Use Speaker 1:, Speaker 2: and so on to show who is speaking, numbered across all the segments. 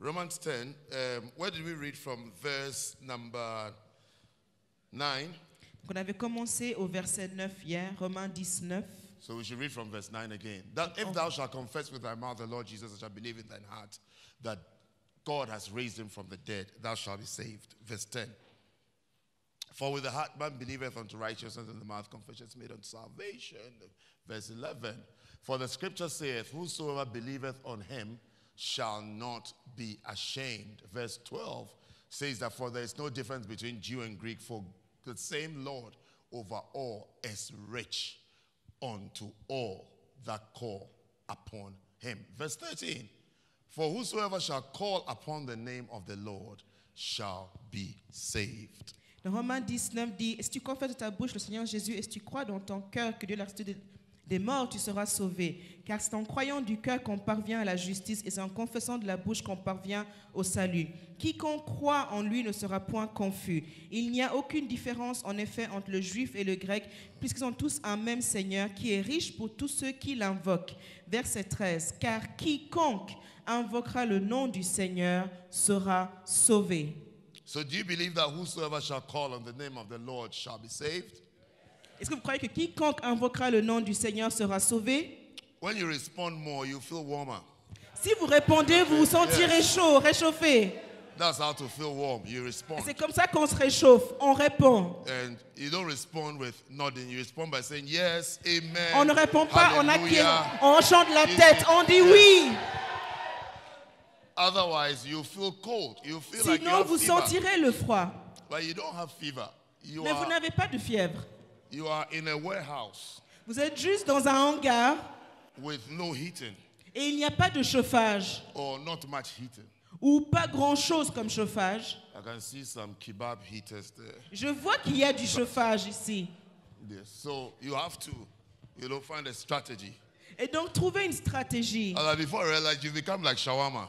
Speaker 1: Romans 10, where did we read from? Verse number 9.
Speaker 2: On avait commencé au verset 9 hier, Romains 10, 9.
Speaker 1: So we should read from verse 9 again. That if thou shalt confess with thy mouth the Lord Jesus and shalt believe in thine heart that God has raised him from the dead, thou shalt be saved. Verse 10. For with the heart man believeth unto righteousness, and the mouth confession is made unto salvation. Verse 11. For the scripture saith, whosoever believeth on him shall not be ashamed. Verse 12 says that for there is no difference between Jew and Greek, for the same Lord over all is rich unto all that call upon him. Verse 13. For whosoever shall call upon the name of the Lord shall be saved.
Speaker 2: Dans Romains 19 dit, et si tu confesses de ta bouche le Seigneur Jésus, et si tu crois dans ton cœur que Dieu l'a ressuscité des morts, tu seras sauvé. Car c'est en croyant du cœur qu'on parvient à la justice, et c'est en confessant de la bouche qu'on parvient au salut. Quiconque croit en lui ne sera point confus. Il n'y a aucune différence en effet entre le juif et le grec, puisqu'ils ont tous un même Seigneur, qui est riche pour tous ceux qui l'invoquent. Verset 13. Car quiconque invoquera le nom du Seigneur sera sauvé.
Speaker 1: So do you believe that whosoever shall call on the name of the Lord shall be saved?
Speaker 2: Est-ce que vous croyez que quiconque invoquera le nom du Seigneur sera sauvé?
Speaker 1: When you respond more, you feel warmer.
Speaker 2: Si vous répondez, vous vous sentirez chaud, réchauffé.
Speaker 1: That's how to feel warm. You respond.
Speaker 2: C'est comme ça qu'on se réchauffe, on répond.
Speaker 1: And you don't respond with nodding. You respond by saying yes, amen.
Speaker 2: On ne répond pas,
Speaker 1: hallelujah.
Speaker 2: on chante la tête, on dit oui.
Speaker 1: Otherwise, you feel cold. You feel like you
Speaker 2: Sinon,
Speaker 1: have
Speaker 2: vous
Speaker 1: fever.
Speaker 2: sentirez le froid.
Speaker 1: But you don't have fever.
Speaker 2: Mais vous n'avez pas de fièvre.
Speaker 1: You are in a warehouse
Speaker 2: Vous êtes juste dans un hangar
Speaker 1: with no heating
Speaker 2: et il n'y a pas de chauffage
Speaker 1: or not much heating.
Speaker 2: ou pas grand-chose comme chauffage.
Speaker 1: I can see some kebab heaters there.
Speaker 2: Je vois qu'il y a du chauffage ici.
Speaker 1: Yes. So you have to, find a strategy.
Speaker 2: Et donc, trouvez une stratégie.
Speaker 1: And before I realize, you become like shawarma.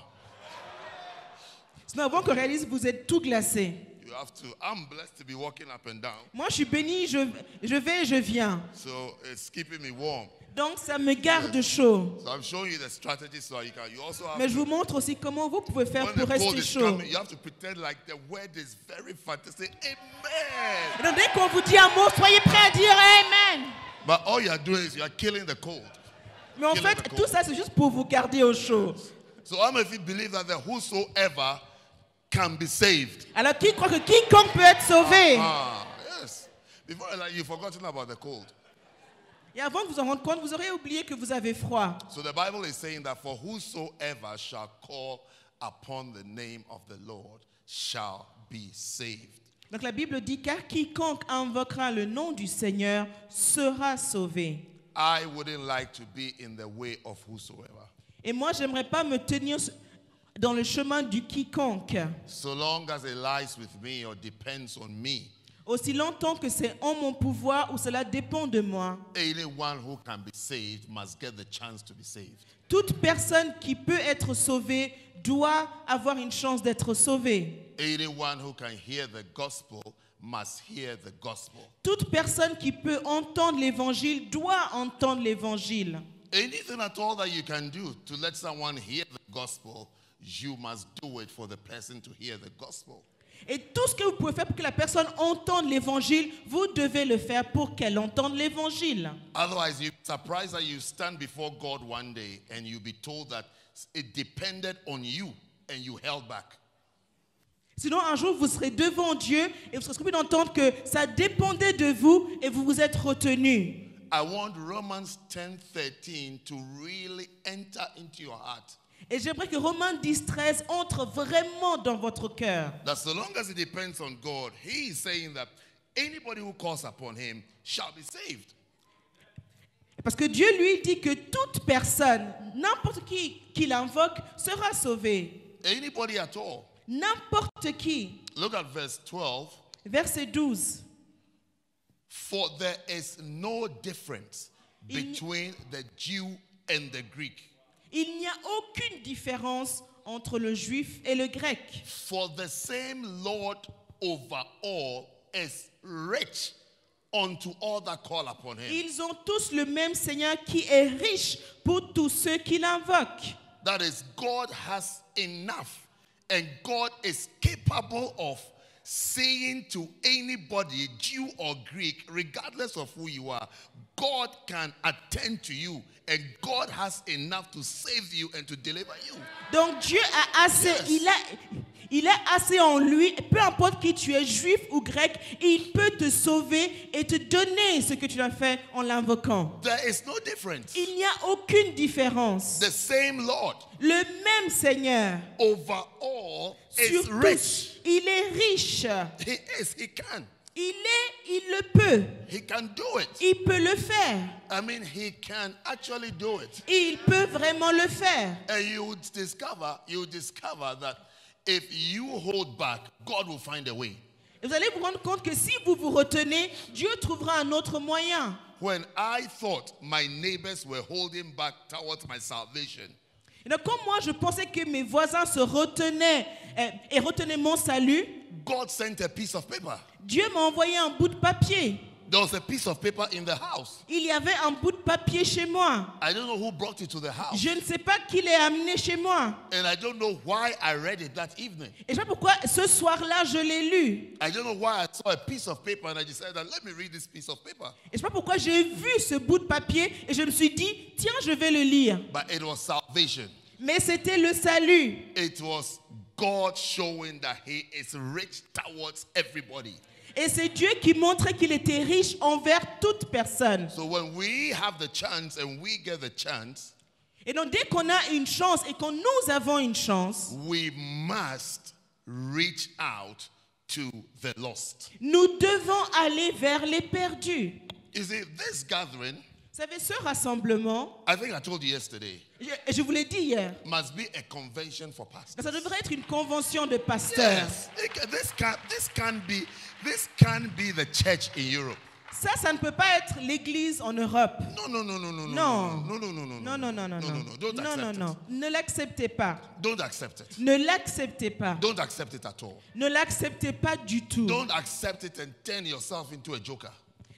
Speaker 2: Sinon, avant qu'on réalise, vous êtes tout glacé.
Speaker 1: You have to. I'm blessed to be walking up and down.
Speaker 2: Moi, je suis béni, je vais et je viens.
Speaker 1: So it's keeping me warm.
Speaker 2: Donc, ça me garde chaud.
Speaker 1: So I'm showing you the strategy so you can. You also have
Speaker 2: Mais je vous montre aussi comment vous pouvez faire
Speaker 1: when
Speaker 2: pour
Speaker 1: the cold
Speaker 2: rester
Speaker 1: is
Speaker 2: chaud.
Speaker 1: coming, you have to pretend like the word is very fantastic. Amen.
Speaker 2: Et donc, dès qu'on vous dit un mot, soyez prêts à dire Amen.
Speaker 1: But all you are doing is you are killing the cold.
Speaker 2: Mais en fait, tout ça, c'est juste pour vous garder au chaud.
Speaker 1: So how many of you believe that the whosoever can be saved?
Speaker 2: Alors, qui croit que quiconque peut être sauvé?
Speaker 1: Yes. Before you've forgotten about the cold.
Speaker 2: Et avant de vous en rendre compte, vous aurez oublié que vous avez froid.
Speaker 1: So the Bible is saying that for whosoever shall call upon the name of the Lord shall be saved.
Speaker 2: Donc la Bible dit car quiconque invoquera le nom du Seigneur sera sauvé.
Speaker 1: I wouldn't like to be in the way of whosoever.
Speaker 2: Et moi, j'aimerais pas me tenir dans le chemin du quiconque.
Speaker 1: So long as it lies with me or depends on me.
Speaker 2: Aussi longtemps que c'est en mon pouvoir ou cela dépend de moi.
Speaker 1: Anyone who can be saved must get the chance to be saved.
Speaker 2: Toute personne qui peut être sauvée doit avoir une chance d'être sauvée.
Speaker 1: Anyone who can hear the gospel must hear the gospel.
Speaker 2: Toute personne qui peut entendre l'évangile doit entendre l'évangile.
Speaker 1: Anything at all that you can do to let someone hear the gospel, you must do it for the person to hear the gospel.
Speaker 2: Et tout ce que vous pouvez faire pour que la personne entende l'évangile, vous devez le faire pour qu'elle entende l'évangile.
Speaker 1: Otherwise, you're surprised that you stand before God one day and you'll be told that it depended on you and you held back.
Speaker 2: Sinon, un jour, vous serez devant Dieu et vous serez surpris d'entendre que ça dépendait de vous et vous vous êtes retenu.
Speaker 1: I want Romans 10:13 to really enter into your heart.
Speaker 2: Et j'aimerais que Romains 10, 13 entre vraiment dans votre cœur.
Speaker 1: That so long as it depends on God, he is saying that anybody who calls upon him shall be saved.
Speaker 2: Parce que Dieu lui dit que toute personne, n'importe qui l'invoque, sera sauvé.
Speaker 1: Anybody at all.
Speaker 2: N'importe qui.
Speaker 1: Look at verse 12.
Speaker 2: Verset 12.
Speaker 1: For there is no difference between the Jew and the Greek.
Speaker 2: Il n'y a aucune différence entre le juif et le grec.
Speaker 1: For the same Lord over all is rich unto all that call upon him.
Speaker 2: Ils ont tous le même Seigneur qui est riche pour tous ceux qui l'invoquent.
Speaker 1: That is, God has enough And God is capable of saying to anybody, Jew or Greek, regardless of who you are, God can attend to you. And God has enough to save you and to deliver you.
Speaker 2: Donc Dieu a assez, il a assez en lui, peu importe qui tu es, juif ou grec, il peut te sauver et te donner ce que tu as fait en l'invoquant.
Speaker 1: There is no difference.
Speaker 2: Il n'y a aucune différence.
Speaker 1: The same Lord
Speaker 2: Le même Seigneur,
Speaker 1: over all
Speaker 2: sur
Speaker 1: is
Speaker 2: tous,
Speaker 1: rich.
Speaker 2: il est riche.
Speaker 1: He can.
Speaker 2: Il le peut.
Speaker 1: He can do it.
Speaker 2: Il peut le faire.
Speaker 1: I mean, he can actually do it.
Speaker 2: Il peut vraiment le faire.
Speaker 1: And you would discover that if you hold back, God will find a way.
Speaker 2: Et vous allez vous rendre compte que si vous vous retenez, Dieu trouvera un autre moyen.
Speaker 1: When I thought my neighbors were holding back towards my salvation,
Speaker 2: Et donc, comme moi, je pensais que mes voisins se retenaient et retenaient mon salut,
Speaker 1: God sent a piece of paper.
Speaker 2: Dieu m'a envoyé un bout de papier.
Speaker 1: There was a piece of paper in the house.
Speaker 2: Il y avait un bout de papier chez moi.
Speaker 1: I don't know who brought it to the house.
Speaker 2: Je ne sais pas qui l'ait amené chez moi.
Speaker 1: And I don't know why I read it that evening.
Speaker 2: Et je ne sais pas pourquoi ce soir-là, je l'ai lu.
Speaker 1: I don't know why I saw a piece of paper and I decided, let me read this piece of paper.
Speaker 2: Et je ne sais pas pourquoi j'ai vu ce bout de papier et je me suis dit, tiens, je vais le lire.
Speaker 1: But it was salvation.
Speaker 2: Mais c'était le salut.
Speaker 1: It was God showing that he is rich towards everybody.
Speaker 2: Et c'est Dieu qui montrait qu'il était riche envers toute personne.
Speaker 1: So when we have the chance and we get the chance,
Speaker 2: Et donc dès qu'on a une chance et quand nous avons une chance,
Speaker 1: we must reach out to the lost.
Speaker 2: nous devons aller vers les perdus.
Speaker 1: You see, this gathering,
Speaker 2: Vous savez, ce rassemblement,
Speaker 1: I think I told you yesterday,
Speaker 2: je vous l'ai dit hier,
Speaker 1: must be a convention for pastors.
Speaker 2: ça devrait être une convention de pasteurs.
Speaker 1: Yes, this can be the church in Europe.
Speaker 2: Ça ne peut pas être l'église en Europe.
Speaker 1: No.
Speaker 2: Non. Non. Ne l'acceptez pas.
Speaker 1: Don't accept it.
Speaker 2: Ne l'acceptez pas.
Speaker 1: Don't accept it at all.
Speaker 2: Ne l'acceptez pas du tout.
Speaker 1: Don't accept it and turn yourself into a joker.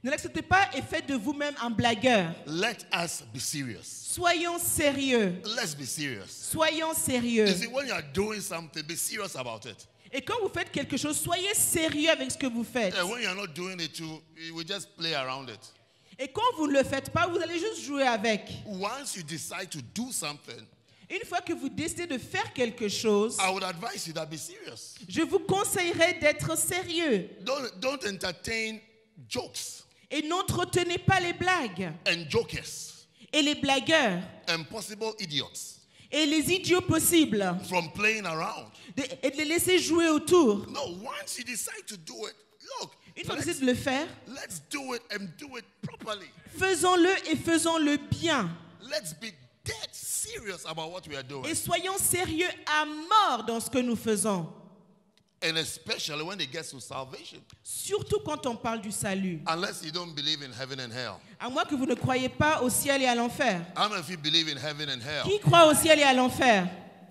Speaker 2: Ne l'acceptez pas et faites de vous-même un blagueur.
Speaker 1: Let us be serious.
Speaker 2: Soyons sérieux.
Speaker 1: Let's be serious.
Speaker 2: Soyons sérieux.
Speaker 1: You see, when you are doing something, be serious about it.
Speaker 2: Et quand vous faites quelque chose, soyez sérieux avec ce que vous faites.
Speaker 1: And when you are not doing it too, you will just play around it.
Speaker 2: Et quand vous ne le faites pas, vous allez juste jouer avec.
Speaker 1: Once you decide to do something,
Speaker 2: Une fois que vous décidez de faire quelque chose,
Speaker 1: I would advise you that be serious.
Speaker 2: je vous conseillerais d'être sérieux.
Speaker 1: Don't entertain jokes
Speaker 2: Et n'entretenez pas les blagues.
Speaker 1: and jokers
Speaker 2: Et les blagueurs.
Speaker 1: and possible idiots
Speaker 2: Et les idiots possibles.
Speaker 1: from playing around.
Speaker 2: Et de les laisser jouer autour.
Speaker 1: No, once you decide to do it, look,
Speaker 2: Une fois que vous décidez de le faire,
Speaker 1: let's do it and do it properly.
Speaker 2: faisons-le et faisons-le bien.
Speaker 1: Let's be dead serious about what we are doing.
Speaker 2: Et soyons sérieux à mort dans ce que nous faisons.
Speaker 1: And especially when it gets to salvation.
Speaker 2: Surtout quand on parle du salut.
Speaker 1: Unless you don't believe in heaven and hell.
Speaker 2: À moins que vous ne croyez pas au ciel et à l'enfer.
Speaker 1: How many of you believe in heaven and hell?
Speaker 2: Qui croit au ciel et à l'enfer?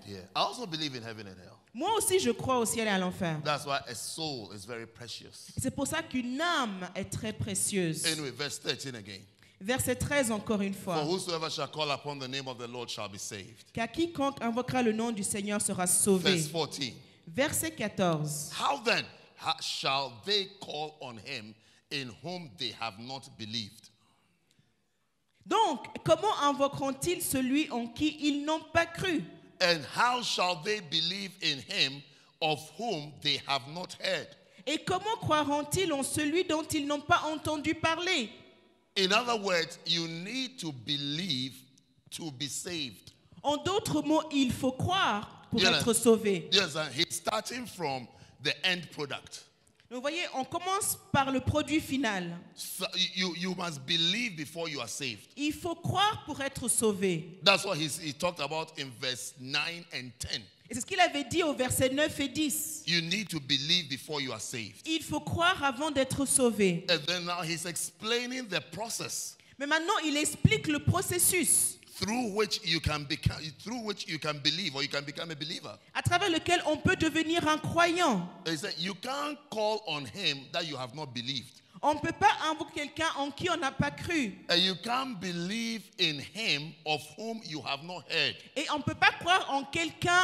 Speaker 1: Yeah. I also believe in heaven and hell.
Speaker 2: Moi aussi, je crois au ciel et à l'enfer.
Speaker 1: That's why a soul is very precious.
Speaker 2: C'est pour ça qu'une âme est très précieuse.
Speaker 1: Anyway, verse 13 again.
Speaker 2: Verset 13 encore une
Speaker 1: For
Speaker 2: fois.
Speaker 1: whosoever shall call upon the name of the Lord shall be saved.
Speaker 2: Car quiconque invoquera le nom du Seigneur sera sauvé.
Speaker 1: Verse 14.
Speaker 2: Verset 14.
Speaker 1: How then shall they call on him in whom they have not believed?
Speaker 2: Donc, comment invoqueront-ils celui en qui ils n'ont pas cru?
Speaker 1: And how shall they believe in him of whom they have not heard?
Speaker 2: Et comment croiront-ils en celui dont ils n'ont pas entendu parler?
Speaker 1: In other words, you need to believe to be saved.
Speaker 2: En d'autres mots, il faut croire pour
Speaker 1: Yeah.
Speaker 2: être sauvé.
Speaker 1: Yes, and he's starting from the end product.
Speaker 2: Vous voyez, on commence par le produit final.
Speaker 1: So you must believe before you are saved.
Speaker 2: Il faut croire pour être sauvé.
Speaker 1: That's what he talked about in verse 9 and 10.
Speaker 2: Et c'est ce qu'il avait dit au verset 9 et 10.
Speaker 1: You need to believe before you are saved.
Speaker 2: Il faut croire avant d'être sauvé.
Speaker 1: And then now he's explaining the process
Speaker 2: Mais maintenant, il explique le processus
Speaker 1: through which you can believe or you can become a believer.
Speaker 2: à travers lequel on peut devenir un croyant.
Speaker 1: He said you can't call on him that you have not believed.
Speaker 2: On ne peut pas invoquer quelqu'un en qui on n'a pas cru.
Speaker 1: And you can't believe in him of whom you have not heard.
Speaker 2: Et on ne peut pas croire en quelqu'un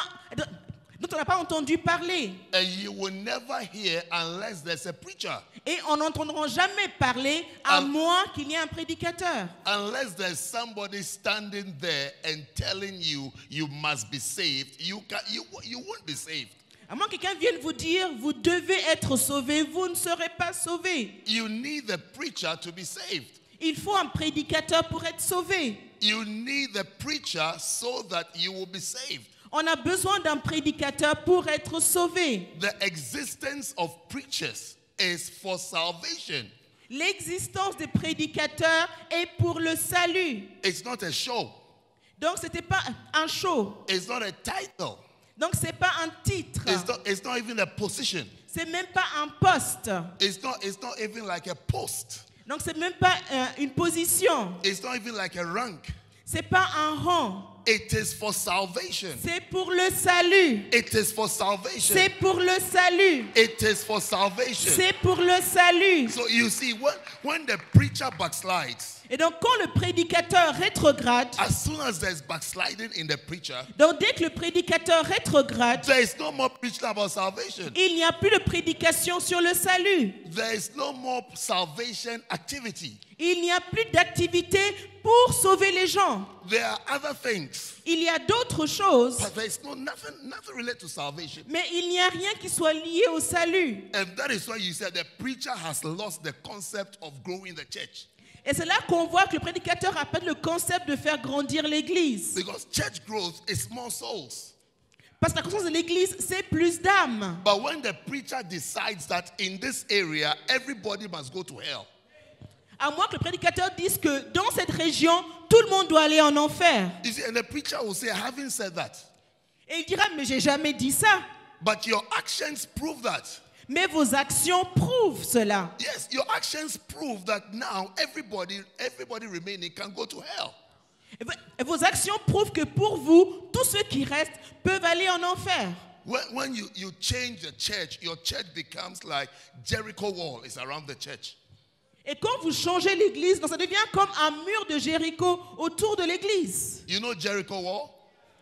Speaker 2: dont on n'a pas entendu parler.
Speaker 1: And you will never hear unless there's a preacher.
Speaker 2: Et on n'entendra jamais parler à moins qu'il y ait un prédicateur.
Speaker 1: Unless there's somebody standing there and telling you you must be saved, you won't be saved.
Speaker 2: À moins que quelqu'un vienne vous dire, vous devez être sauvé, vous ne serez pas sauvé.
Speaker 1: You need the preacher to be saved.
Speaker 2: Il faut un prédicateur pour être sauvé.
Speaker 1: You need the preacher so that you will be saved.
Speaker 2: On a besoin d'un prédicateur pour être sauvé.
Speaker 1: The existence of preachers is for salvation.
Speaker 2: L'existence des prédicateurs est pour le salut.
Speaker 1: It's not a show.
Speaker 2: Donc ce n'était pas un show.
Speaker 1: It's not a title.
Speaker 2: Donc ce n'est pas un titre.
Speaker 1: It's not even a position.
Speaker 2: C'est même pas un poste.
Speaker 1: It's not even like a post.
Speaker 2: Donc c'est même pas une position.
Speaker 1: It's not even like a rank.
Speaker 2: C'est pas un rang.
Speaker 1: It is for salvation.
Speaker 2: C'est pour le salut.
Speaker 1: It is for salvation.
Speaker 2: C'est pour le salut.
Speaker 1: It is for salvation.
Speaker 2: C'est pour le salut.
Speaker 1: So you see, when the preacher backslides,
Speaker 2: Et donc quand le prédicateur rétrograde,
Speaker 1: as soon as there's backsliding in the preacher,
Speaker 2: donc dès que le prédicateur rétrograde,
Speaker 1: there is no more preaching about salvation.
Speaker 2: il n'y a plus de prédication sur le salut.
Speaker 1: There is no more salvation activity.
Speaker 2: Il n'y a plus d'activité pour sauver les gens.
Speaker 1: There are other things,
Speaker 2: Il y a d'autres choses,
Speaker 1: but there is nothing related to salvation.
Speaker 2: mais il n'y a rien qui soit lié au salut.
Speaker 1: And that is why you said the preacher has lost the concept of growing the church.
Speaker 2: Et c'est là qu'on voit que le prédicateur a pas le concept de faire grandir l'église.
Speaker 1: Because church growth is more souls.
Speaker 2: Parce que la croissance de l'église, c'est plus d'âmes.
Speaker 1: But when the preacher decides that in this area, everybody must go to hell,
Speaker 2: À moins que le prédicateur dise que dans cette région, tout le monde doit aller en enfer.
Speaker 1: you see, and the preacher will say, I haven't said that.
Speaker 2: Et il dira, mais j'ai jamais dit ça.
Speaker 1: But your actions prove that.
Speaker 2: Mais vos actions prouvent cela.
Speaker 1: Yes, your actions prove that now everybody remaining can go to hell.
Speaker 2: Et vos actions prouvent que pour vous, tous ceux qui restent peuvent aller en enfer.
Speaker 1: When you change the church, your church becomes like Jericho wall is around the church.
Speaker 2: Et quand vous changez l'église, donc ça devient comme un mur de Jéricho autour de l'église.
Speaker 1: You know Jericho wall?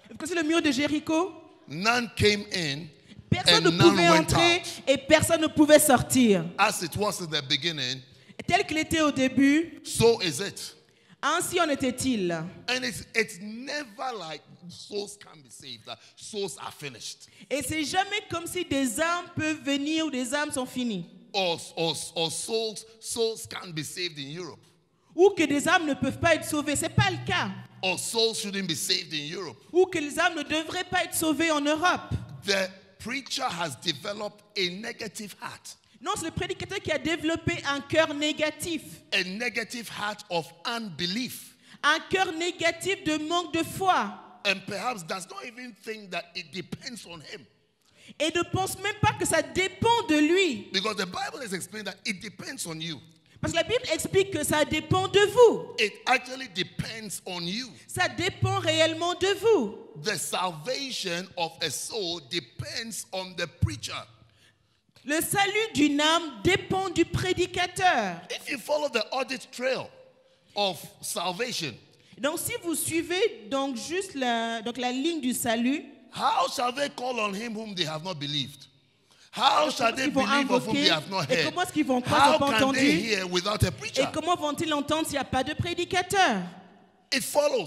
Speaker 2: Vous connaissez le mur de Jéricho?
Speaker 1: None came in
Speaker 2: Personne
Speaker 1: and
Speaker 2: ne
Speaker 1: none
Speaker 2: pouvait
Speaker 1: went
Speaker 2: entrer
Speaker 1: out.
Speaker 2: et personne ne pouvait sortir.
Speaker 1: As it was in the beginning,
Speaker 2: Tel qu'il était au début,
Speaker 1: so is it.
Speaker 2: ainsi en était-il.
Speaker 1: And it's never like souls can be saved, that souls are finished.
Speaker 2: Et c'est jamais comme si des âmes peuvent venir ou des âmes sont finies.
Speaker 1: Or souls can't be saved in Europe.
Speaker 2: Ou que des âmes ne peuvent pas être sauvées. Ce n'est pas le cas.
Speaker 1: Or souls shouldn't be saved in Europe.
Speaker 2: Ou que les âmes ne devraient pas être sauvées en Europe.
Speaker 1: The preacher has developed a negative heart.
Speaker 2: Non, c'est le prédicateur qui a développé un cœur négatif.
Speaker 1: A negative heart of unbelief.
Speaker 2: Un cœur négatif de manque de foi.
Speaker 1: And perhaps does not even think that it depends on him.
Speaker 2: Et ne pense même pas que ça dépend de lui.
Speaker 1: Because the Bible is explaining that it depends on you.
Speaker 2: Parce que la Bible explique que ça dépend de vous.
Speaker 1: It actually depends on you.
Speaker 2: Ça dépend réellement de vous.
Speaker 1: The salvation of a soul depends on the preacher.
Speaker 2: Le salut d'une âme dépend du prédicateur.
Speaker 1: If you follow the audit trail of salvation,
Speaker 2: Donc si vous suivez donc juste la ligne du salut,
Speaker 1: how shall they call on him whom they have not believed? How shall they
Speaker 2: ils vont
Speaker 1: believe of whom they
Speaker 2: invoquer,
Speaker 1: have not
Speaker 2: et
Speaker 1: heard?
Speaker 2: comment est-ce qu'ils vont croire, ils
Speaker 1: How
Speaker 2: n'ont pas
Speaker 1: can they
Speaker 2: entendu?
Speaker 1: hear without a
Speaker 2: Et
Speaker 1: preacher?
Speaker 2: comment vont-ils entendre s'il n'y a pas de prédicateur?
Speaker 1: It follows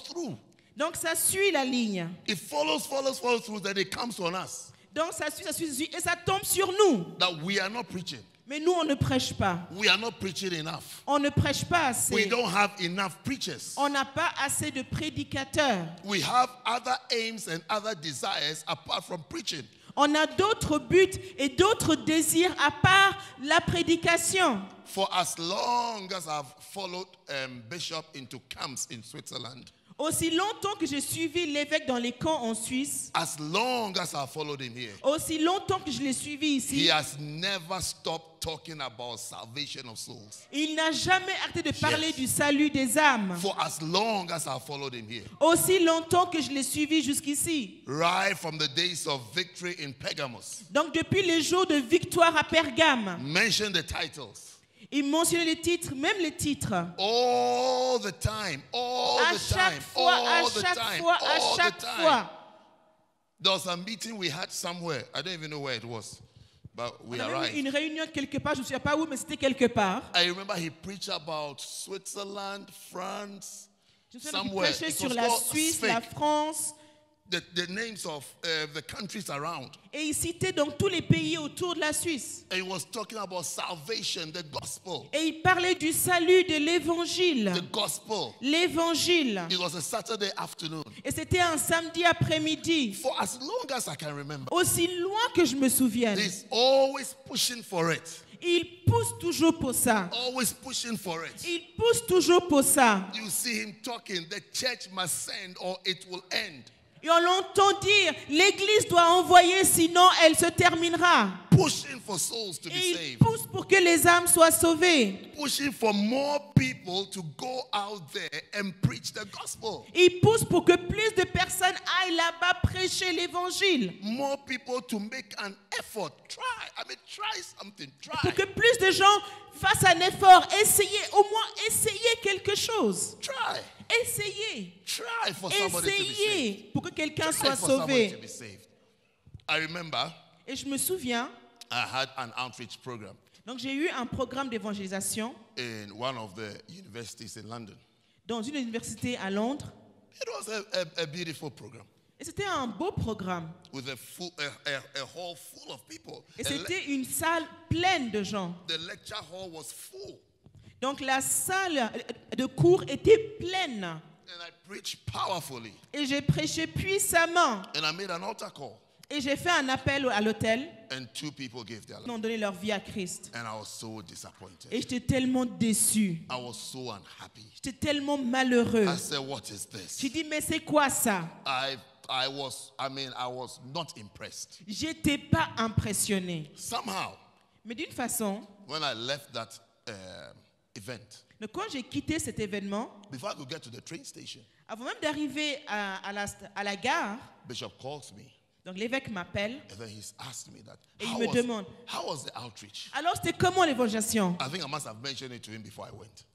Speaker 1: through.
Speaker 2: Donc ça suit la ligne.
Speaker 1: It follows through, then it comes on us
Speaker 2: Donc ça suit, et ça tombe sur nous.
Speaker 1: that we are not preaching.
Speaker 2: Mais nous, on ne prêche pas.
Speaker 1: We are not preaching enough.
Speaker 2: On ne prêche pas
Speaker 1: We
Speaker 2: assez.
Speaker 1: don't have enough preachers.
Speaker 2: On n'a pas assez de prédicateurs.
Speaker 1: We have other aims and other desires apart from preaching.
Speaker 2: On a d'autres buts et d'autres désirs à part la prédication.
Speaker 1: For as long as I've followed Bishop into camps in Switzerland,
Speaker 2: Aussi longtemps que j'ai suivi l'évêque dans les camps en Suisse,
Speaker 1: as long as I've followed him here,
Speaker 2: aussi longtemps que je l'ai suivi
Speaker 1: he
Speaker 2: ici,
Speaker 1: has never stopped talking about salvation of souls.
Speaker 2: il n'a jamais arrêté de parler
Speaker 1: Yes.
Speaker 2: du salut des âmes.
Speaker 1: For as long as I've followed him here,
Speaker 2: Aussi longtemps que je l'ai suivi jusqu'ici.
Speaker 1: right from the days of victory in Pergamos,
Speaker 2: Donc depuis les jours de victoire à Pergame,
Speaker 1: mention the titles.
Speaker 2: il mentionnait les titres, même les titres.
Speaker 1: All the time, all
Speaker 2: À
Speaker 1: the
Speaker 2: chaque
Speaker 1: time,
Speaker 2: fois, à
Speaker 1: all the
Speaker 2: chaque
Speaker 1: time,
Speaker 2: fois, à
Speaker 1: all the
Speaker 2: chaque
Speaker 1: time.
Speaker 2: fois.
Speaker 1: There was a meeting we had somewhere. I don't even know where it was, but we
Speaker 2: On avait
Speaker 1: arrived.
Speaker 2: une réunion quelque part, je ne sais pas où, mais c'était quelque part.
Speaker 1: I remember he preached about Switzerland, France,
Speaker 2: Je me souviens qu'il
Speaker 1: somewhere.
Speaker 2: prêchait
Speaker 1: It
Speaker 2: sur
Speaker 1: was
Speaker 2: la
Speaker 1: called
Speaker 2: Suisse,
Speaker 1: fake.
Speaker 2: la France,
Speaker 1: The names of the countries around.
Speaker 2: et il citait donc tous les pays autour de la Suisse.
Speaker 1: And he was talking about salvation, the gospel.
Speaker 2: Et il parlait du salut, de l'évangile.
Speaker 1: The gospel.
Speaker 2: L'évangile.
Speaker 1: It was a Saturday afternoon.
Speaker 2: Et c'était un samedi après-midi.
Speaker 1: For as long as I can remember,
Speaker 2: Aussi loin que je me souvienne.
Speaker 1: he's always pushing for it.
Speaker 2: Il pousse toujours pour ça.
Speaker 1: Always pushing for it.
Speaker 2: Il pousse toujours pour ça.
Speaker 1: You see him talking, the church must send or it will end.
Speaker 2: Et on l'entend dire, l'Église doit envoyer, sinon elle se terminera.
Speaker 1: Pushing for souls to be
Speaker 2: Et il
Speaker 1: saved.
Speaker 2: pousse pour que les âmes soient sauvées.
Speaker 1: Pushing for more people to go out there and preach the gospel.
Speaker 2: Il pousse pour que plus de personnes aillent là-bas prêcher l'Évangile.
Speaker 1: More people to make an effort. Try. I mean, try something.
Speaker 2: Pour
Speaker 1: Try.
Speaker 2: que plus de gens fassent un effort, essayez, au moins essayez quelque chose.
Speaker 1: Try.
Speaker 2: Essayez.
Speaker 1: Try for somebody to be saved.
Speaker 2: Essayez pour que quelqu'un
Speaker 1: Try
Speaker 2: soit
Speaker 1: for somebody to
Speaker 2: sauvé.
Speaker 1: be saved. I remember
Speaker 2: Et je me souviens,
Speaker 1: I had an outreach program
Speaker 2: donc j'ai eu un programme d'évangélisation
Speaker 1: in one of the universities in London.
Speaker 2: dans une université à Londres.
Speaker 1: It was a beautiful program
Speaker 2: Et c'était un beau programme.
Speaker 1: with a hall full of people.
Speaker 2: Et c'était une salle pleine de gens.
Speaker 1: The lecture hall was full.
Speaker 2: Donc la salle de cours était pleine.
Speaker 1: And I preached powerfully.
Speaker 2: Et j'ai prêché puissamment.
Speaker 1: And I made an altar call.
Speaker 2: Et j'ai fait un appel à l'hôtel.
Speaker 1: And 2 people gave their
Speaker 2: Ils
Speaker 1: life.
Speaker 2: ont donné leur vie à Christ.
Speaker 1: And I was so disappointed.
Speaker 2: Et j'étais tellement déçu.
Speaker 1: I was so unhappy.
Speaker 2: J'étais tellement malheureux.
Speaker 1: I said, what is this?
Speaker 2: J'ai dit, mais c'est quoi ça?
Speaker 1: I was not impressed.
Speaker 2: J'étais pas impressionné.
Speaker 1: Somehow,
Speaker 2: Mais d'une façon,
Speaker 1: when I left that event,
Speaker 2: donc quand j'ai quitté cet événement,
Speaker 1: before I could get to the train station,
Speaker 2: avant même d'arriver à la gare,
Speaker 1: Bishop calls me.
Speaker 2: donc l'évêque m'appelle
Speaker 1: And then he's asked me that.
Speaker 2: et il me demande,
Speaker 1: How was the outreach?
Speaker 2: alors c'était comment l'évangélisation?
Speaker 1: I think I must have mentioned it to him before I went.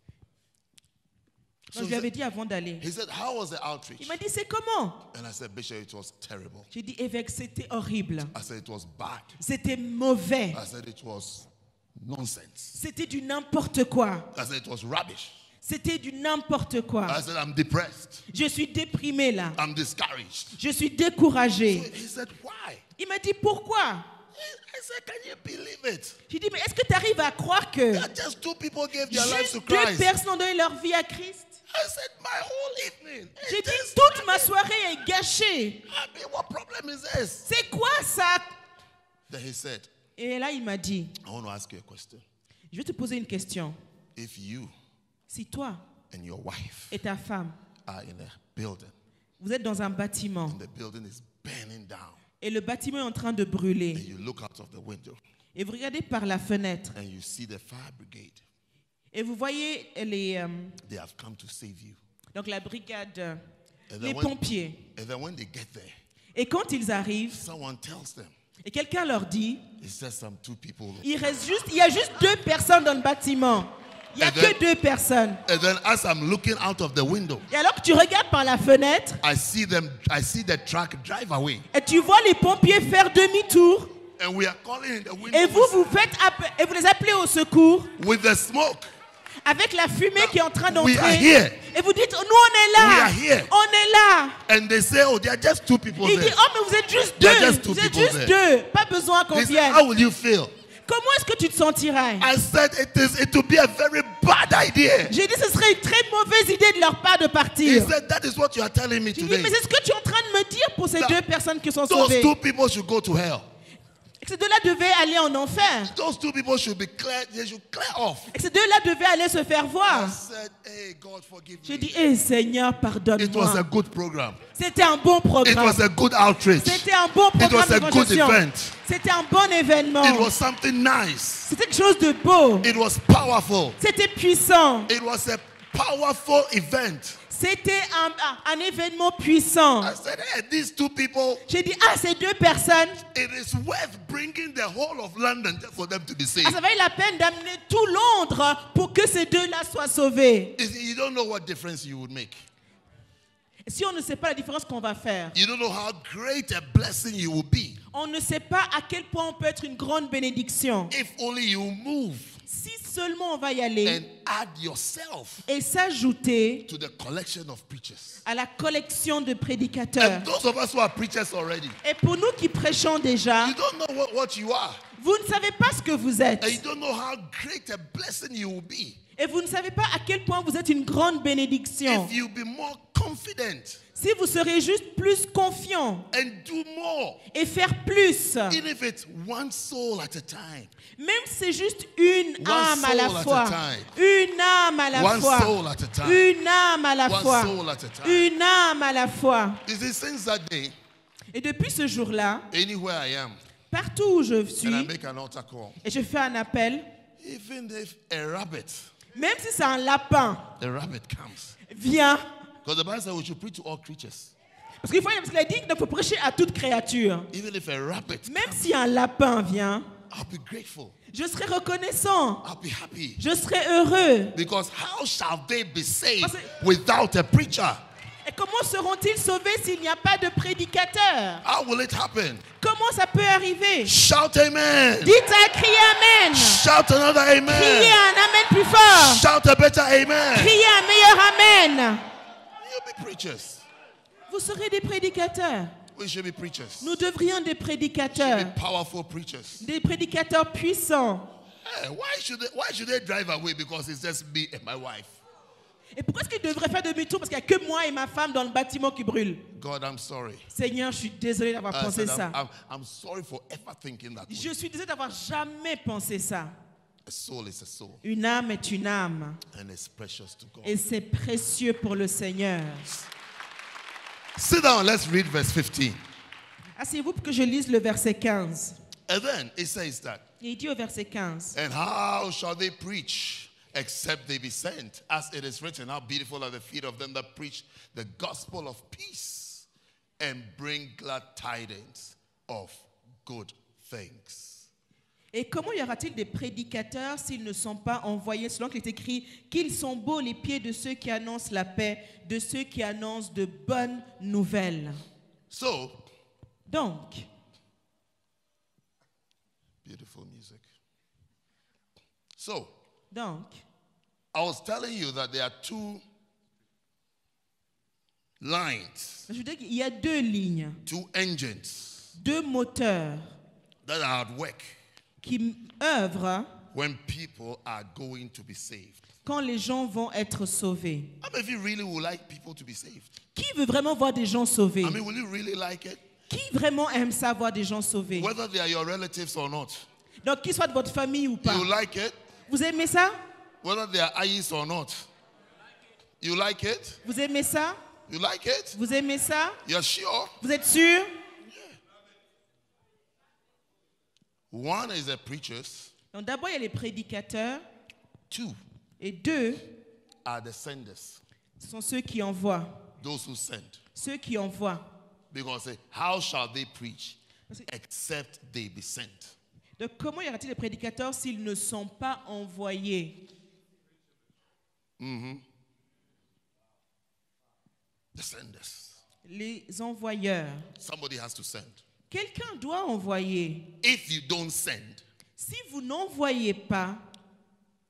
Speaker 2: Donc je lui avais dit avant d'aller.
Speaker 1: He said, how was the outreach?
Speaker 2: Il m'a dit, c'est comment?
Speaker 1: And I said, Bishop, it was terrible.
Speaker 2: J'ai dit, évêque, c'était horrible.
Speaker 1: I said, it was bad.
Speaker 2: C'était mauvais.
Speaker 1: I said, it was nonsense.
Speaker 2: C'était du n'importe quoi.
Speaker 1: I said, it was rubbish.
Speaker 2: C'était du n'importe quoi.
Speaker 1: I said, I'm depressed.
Speaker 2: Je suis déprimé là.
Speaker 1: I'm discouraged.
Speaker 2: Je suis découragé.
Speaker 1: He said, why?
Speaker 2: Il m'a dit, pourquoi?
Speaker 1: I said, can you believe it?
Speaker 2: J'ai dit, mais est-ce que tu arrives à croire que
Speaker 1: That just 2 people gave their lives
Speaker 2: juste
Speaker 1: to
Speaker 2: 2
Speaker 1: Christ.
Speaker 2: personnes ont donné leur vie à Christ?
Speaker 1: I said, my whole evening.
Speaker 2: J'ai dit, toute ma soirée est gâchée.
Speaker 1: I mean, what problem is this?
Speaker 2: C'est quoi ça?
Speaker 1: Then he said,
Speaker 2: Et là, il m'a dit,
Speaker 1: I want to ask you a question.
Speaker 2: je vais te poser une question.
Speaker 1: If you
Speaker 2: Si toi
Speaker 1: and your wife
Speaker 2: et ta femme,
Speaker 1: are in a building
Speaker 2: vous êtes dans un bâtiment
Speaker 1: and the building is burning down
Speaker 2: et le bâtiment est en train de brûler
Speaker 1: and you look out of the window
Speaker 2: et vous regardez par la fenêtre
Speaker 1: and you see the fire brigade,
Speaker 2: et vous voyez
Speaker 1: they have come to save you.
Speaker 2: donc la brigade,
Speaker 1: And
Speaker 2: les
Speaker 1: then,
Speaker 2: pompiers.
Speaker 1: when they get there,
Speaker 2: Et quand ils arrivent
Speaker 1: someone tells them,
Speaker 2: et quelqu'un leur dit,
Speaker 1: it's just some 2 people.
Speaker 2: il y a juste 2 personnes dans le bâtiment. Il n'y a
Speaker 1: And then-
Speaker 2: que 2 personnes.
Speaker 1: And then as I'm looking out of the window,
Speaker 2: Et alors que tu regardes par la fenêtre
Speaker 1: I see the truck drive away.
Speaker 2: et tu vois les pompiers faire demi-tour
Speaker 1: And we are calling in the window
Speaker 2: et vous les appelez au secours
Speaker 1: with the smoke.
Speaker 2: avec la fumée qui est en train
Speaker 1: We are
Speaker 2: d'entrer.
Speaker 1: here.
Speaker 2: Et vous dites, nous on est
Speaker 1: We
Speaker 2: là.
Speaker 1: are here.
Speaker 2: On est là.
Speaker 1: And they say, oh, there are just 2 people
Speaker 2: Il dit,
Speaker 1: there.
Speaker 2: oh mais vous êtes juste
Speaker 1: There are
Speaker 2: 2.
Speaker 1: just 2
Speaker 2: Vous êtes
Speaker 1: people
Speaker 2: juste
Speaker 1: there.
Speaker 2: 2. Pas besoin qu'on
Speaker 1: He said,
Speaker 2: vienne.
Speaker 1: how will you feel?
Speaker 2: Comment est-ce que tu te sentirais?
Speaker 1: I said it would be a very bad idea.
Speaker 2: J'ai dit, ce serait une très mauvaise idée de leur part de
Speaker 1: He
Speaker 2: partir.
Speaker 1: said, that is what you are telling me
Speaker 2: J'ai dit,
Speaker 1: today.
Speaker 2: mais c'est ce que tu es en train de me dire pour ces
Speaker 1: That
Speaker 2: 2 personnes qui sont
Speaker 1: Those
Speaker 2: sauvées.
Speaker 1: 2 people should go to hell.
Speaker 2: Et que ces 2-là devaient aller en enfer.
Speaker 1: Those 2 people should be cleared. They should clear off.
Speaker 2: Et que ces 2-là devaient aller se faire
Speaker 1: I
Speaker 2: voir.
Speaker 1: said, hey, God, forgive
Speaker 2: J'ai
Speaker 1: me.
Speaker 2: dit, eh Seigneur,
Speaker 1: It was a
Speaker 2: pardonne-moi.
Speaker 1: good program.
Speaker 2: C'était un bon
Speaker 1: It
Speaker 2: programme.
Speaker 1: was a good outreach.
Speaker 2: C'était un bon
Speaker 1: It was
Speaker 2: programme
Speaker 1: a good
Speaker 2: d'évangélisation.
Speaker 1: event.
Speaker 2: C'était un bon événement.
Speaker 1: It was something nice.
Speaker 2: C'était quelque chose de beau.
Speaker 1: It was powerful.
Speaker 2: C'était puissant.
Speaker 1: It was a powerful event.
Speaker 2: C'était un événement puissant.
Speaker 1: I said, hey, these 2 people,
Speaker 2: J'ai dit, ah, ces 2 personnes,
Speaker 1: it is worth bringing the whole of London just for them to be saved.
Speaker 2: ah, ça valait la peine d'amener tout Londres pour que ces 2-là soient sauvés.
Speaker 1: You don't know what difference you would make.
Speaker 2: Et si on ne sait pas la différence qu'on va faire,
Speaker 1: You don't know how great a blessing you will be
Speaker 2: on ne sait pas à quel point on peut être une grande bénédiction.
Speaker 1: if only you move
Speaker 2: Si seulement on va y aller
Speaker 1: and add yourself
Speaker 2: et s'ajouter
Speaker 1: to the collection of preachers.
Speaker 2: à la collection de prédicateurs.
Speaker 1: And those of us who are preachers already,
Speaker 2: Et pour nous qui prêchons déjà,
Speaker 1: you don't know what you are.
Speaker 2: vous ne savez pas ce que vous êtes.
Speaker 1: And you don't know how great a blessing you will be
Speaker 2: Et vous ne savez pas à quel point vous êtes une grande bénédiction.
Speaker 1: if you be more confident
Speaker 2: Si vous serez juste plus confiant
Speaker 1: and do more,
Speaker 2: et faire plus,
Speaker 1: even if it's one soul at a time.
Speaker 2: même si c'est juste une
Speaker 1: One
Speaker 2: âme à la
Speaker 1: soul at a
Speaker 2: fois,
Speaker 1: time.
Speaker 2: une âme à la
Speaker 1: One
Speaker 2: fois,
Speaker 1: soul at a time.
Speaker 2: une âme à la
Speaker 1: One
Speaker 2: fois,
Speaker 1: soul at a time.
Speaker 2: une âme à la fois.
Speaker 1: You see, since that day,
Speaker 2: Et depuis ce jour-là,
Speaker 1: anywhere I am,
Speaker 2: partout où je
Speaker 1: and I
Speaker 2: suis,
Speaker 1: make an altar call,
Speaker 2: et je fais un appel,
Speaker 1: even if a rabbit
Speaker 2: même si c'est un lapin,
Speaker 1: comes.
Speaker 2: viens.
Speaker 1: Because the Bible says we should preach to all creatures.
Speaker 2: Parce qu'il a dit qu'il faut prêcher à toute créature.
Speaker 1: Even if a rabbit
Speaker 2: Même
Speaker 1: comes,
Speaker 2: si un lapin vient,
Speaker 1: I'll be grateful.
Speaker 2: je serai reconnaissant.
Speaker 1: I'll be happy.
Speaker 2: Je serai heureux.
Speaker 1: Because how shall they be saved
Speaker 2: Parce que-
Speaker 1: without a preacher?
Speaker 2: Et comment seront-ils sauvés s'il n'y a pas de prédicateur?
Speaker 1: How will it happen?
Speaker 2: Comment ça peut arriver?
Speaker 1: Shout amen.
Speaker 2: Dites à crier Amen.
Speaker 1: Shout another
Speaker 2: Criez
Speaker 1: amen.
Speaker 2: un Amen plus fort.
Speaker 1: Shout a better amen.
Speaker 2: Criez un meilleur Amen.
Speaker 1: You'll be preachers.
Speaker 2: Vous serez des prédicateurs.
Speaker 1: We should be preachers.
Speaker 2: Nous devrions des
Speaker 1: Be
Speaker 2: prédicateurs.
Speaker 1: powerful preachers.
Speaker 2: Des prédicateurs puissants.
Speaker 1: Hey, why should they drive away because it's just me and my wife?
Speaker 2: Et pourquoi est-ce qu'ils devraient faire demi-tour? Parce qu'il n'y a que moi et ma femme dans le bâtiment qui brûle.
Speaker 1: God, I'm sorry.
Speaker 2: Seigneur, je suis désolé d'avoir
Speaker 1: I
Speaker 2: pensé
Speaker 1: said,
Speaker 2: ça.
Speaker 1: I'm sorry for ever thinking that way.
Speaker 2: Je suis désolé d'avoir jamais pensé ça.
Speaker 1: A soul is a soul,
Speaker 2: Une âme est une âme.
Speaker 1: and it's precious to God.
Speaker 2: Et c'est précieux pour le Seigneur.
Speaker 1: Sit down, let's read verse 15.
Speaker 2: Asseyez-vous pour que je lise le verset 15.
Speaker 1: And then it says that,
Speaker 2: Il dit au verset 15.
Speaker 1: and how shall they preach except they be sent? As it is written, how beautiful are the feet of them that preach the gospel of peace and bring glad tidings of good things.
Speaker 2: Et comment y aura-t-il des prédicateurs s'ils ne sont pas envoyés, selon qu'il est écrit, qu'ils sont beaux les pieds de ceux qui annoncent la paix, de ceux qui annoncent de bonnes nouvelles.
Speaker 1: So,
Speaker 2: Donc,
Speaker 1: beautiful music. So,
Speaker 2: donc,
Speaker 1: I was telling you that there are two lines,
Speaker 2: je veux dire qu'il y a deux lignes,
Speaker 1: two engines
Speaker 2: deux moteurs
Speaker 1: that are at work
Speaker 2: qui œuvrent
Speaker 1: when people are going to be saved.
Speaker 2: quand les gens vont être sauvés.
Speaker 1: How many of you really would like people to be saved?
Speaker 2: Qui veut vraiment voir des gens sauvés?
Speaker 1: I mean, will you really like it?
Speaker 2: Qui vraiment aime ça, voir des gens sauvés?
Speaker 1: Whether they are your relatives or not.
Speaker 2: Donc, qu'ils soient de votre famille ou pas.
Speaker 1: You like it?
Speaker 2: Vous aimez ça?
Speaker 1: Whether they are ayis or not. You like it?
Speaker 2: Vous aimez ça?
Speaker 1: You like it?
Speaker 2: Vous aimez ça?
Speaker 1: You're sure?
Speaker 2: Vous êtes sûr?
Speaker 1: One is the preachers.
Speaker 2: Donc d'abord, il y a les prédicateurs.
Speaker 1: Two
Speaker 2: Et deux,
Speaker 1: are the senders.
Speaker 2: ce sont ceux qui envoient.
Speaker 1: Those who send.
Speaker 2: Ceux qui envoient.
Speaker 1: Because how shall they preach except they be sent?
Speaker 2: Donc comment y aura-t-il des prédicateurs s'ils ne sont pas envoyés?
Speaker 1: The senders.
Speaker 2: Les envoyeurs.
Speaker 1: Somebody has to send.
Speaker 2: Quelqu'un doit envoyer.
Speaker 1: If you don't send,
Speaker 2: Si vous n'envoyez pas,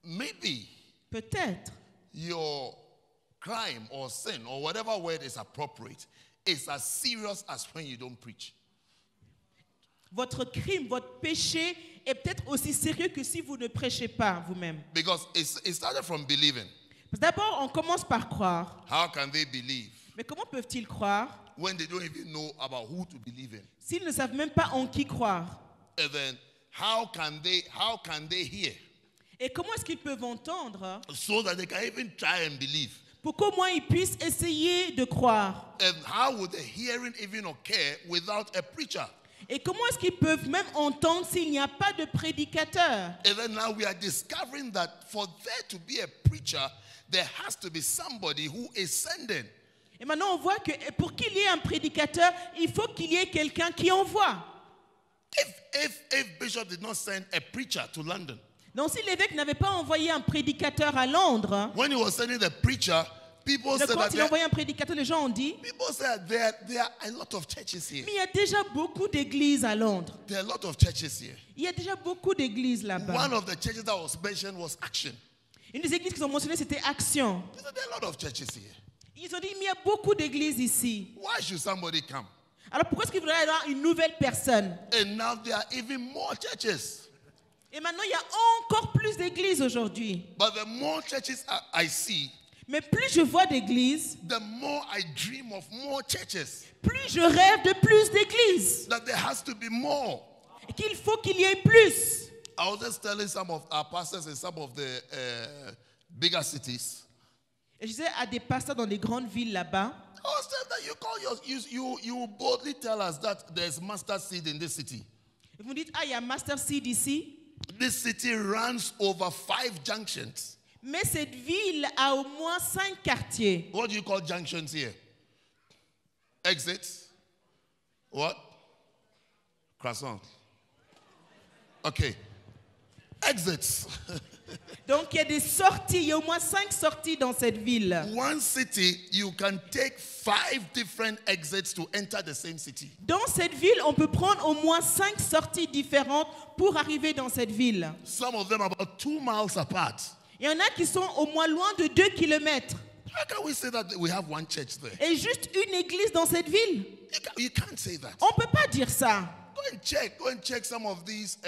Speaker 1: maybe
Speaker 2: peut-être
Speaker 1: your crime or sin or whatever word is appropriate is as serious as when you don't preach.
Speaker 2: votre crime, votre péché est peut-être aussi sérieux que si vous ne prêchez pas vous-même.
Speaker 1: Because it started from believing.
Speaker 2: Parce que d'abord, on commence par croire.
Speaker 1: How can they believe
Speaker 2: Mais comment peuvent-ils croire
Speaker 1: when they don't even know about who to believe in?
Speaker 2: s'ils ne savent même pas en qui croire?
Speaker 1: And then how can they hear
Speaker 2: Et comment est-ce qu'ils peuvent entendre
Speaker 1: so that they can even try and believe?
Speaker 2: pour qu'au moins ils puissent essayer de croire?
Speaker 1: And how would the hearing even occur without a preacher?
Speaker 2: Et comment est-ce qu'ils peuvent même entendre s'il n'y a pas de prédicateur?
Speaker 1: And then now we are discovering that for there to be a preacher, there has to be somebody who is sending.
Speaker 2: Et maintenant on voit que pour qu'il y ait un prédicateur, il faut qu'il y ait quelqu'un qui envoie.
Speaker 1: If Bishop did not send a preacher to London,
Speaker 2: Donc si l'évêque n'avait pas envoyé un prédicateur à Londres,
Speaker 1: when he was sending the preacher people
Speaker 2: Donc,
Speaker 1: say
Speaker 2: quand
Speaker 1: that
Speaker 2: il a envoyé un prédicateur, les gens ont dit,
Speaker 1: people say there are a lot of churches here.
Speaker 2: mais il y a déjà beaucoup d'églises à Londres.
Speaker 1: There are a lot of churches here.
Speaker 2: Il y a déjà beaucoup d'églises là-bas.
Speaker 1: One of the churches that was mentioned was Action.
Speaker 2: Une des églises qu'ils ont mentionnées, c'était Action.
Speaker 1: They said there are a lot of churches here.
Speaker 2: Ils ont dit, mais il y a beaucoup d'églises ici.
Speaker 1: Why should somebody come?
Speaker 2: Alors pourquoi est-ce qu'il faudrait avoir une nouvelle personne?
Speaker 1: And now there are even more churches.
Speaker 2: Et maintenant, il y a encore plus d'églises aujourd'hui.
Speaker 1: But the more churches I see,
Speaker 2: Mais plus je vois d'églises,
Speaker 1: the more I dream of more churches.
Speaker 2: plus je rêve de plus d'églises.
Speaker 1: That there has to be more.
Speaker 2: Et qu'il faut qu'il y ait plus.
Speaker 1: I was just telling some of our pastors in some of the bigger cities.
Speaker 2: Et je disais à des pasteurs dans les grandes villes là-bas,
Speaker 1: I was telling that you boldly tell us that there's mustard seed in this city.
Speaker 2: et vous me dites, ah, il y a Master Seed ici.
Speaker 1: This city runs over 5 junctions.
Speaker 2: Mais cette ville a au moins 5 quartiers.
Speaker 1: What do you call junctions here? Exits? What? Croissant. Okay. Exits.
Speaker 2: Donc il y a des sorties, il y a au moins 5 sorties dans cette ville.
Speaker 1: One city, you can take 5 different exits to enter the same city.
Speaker 2: Dans cette ville, on peut prendre au moins 5 sorties différentes pour arriver dans cette ville.
Speaker 1: Some of them about 2 miles apart.
Speaker 2: Il y en a qui sont au moins loin de 2 kilomètres.
Speaker 1: How can we say that we have one church there?
Speaker 2: Et juste une église dans cette ville.
Speaker 1: You can't say that.
Speaker 2: On ne peut pas dire ça.
Speaker 1: Go and check some of these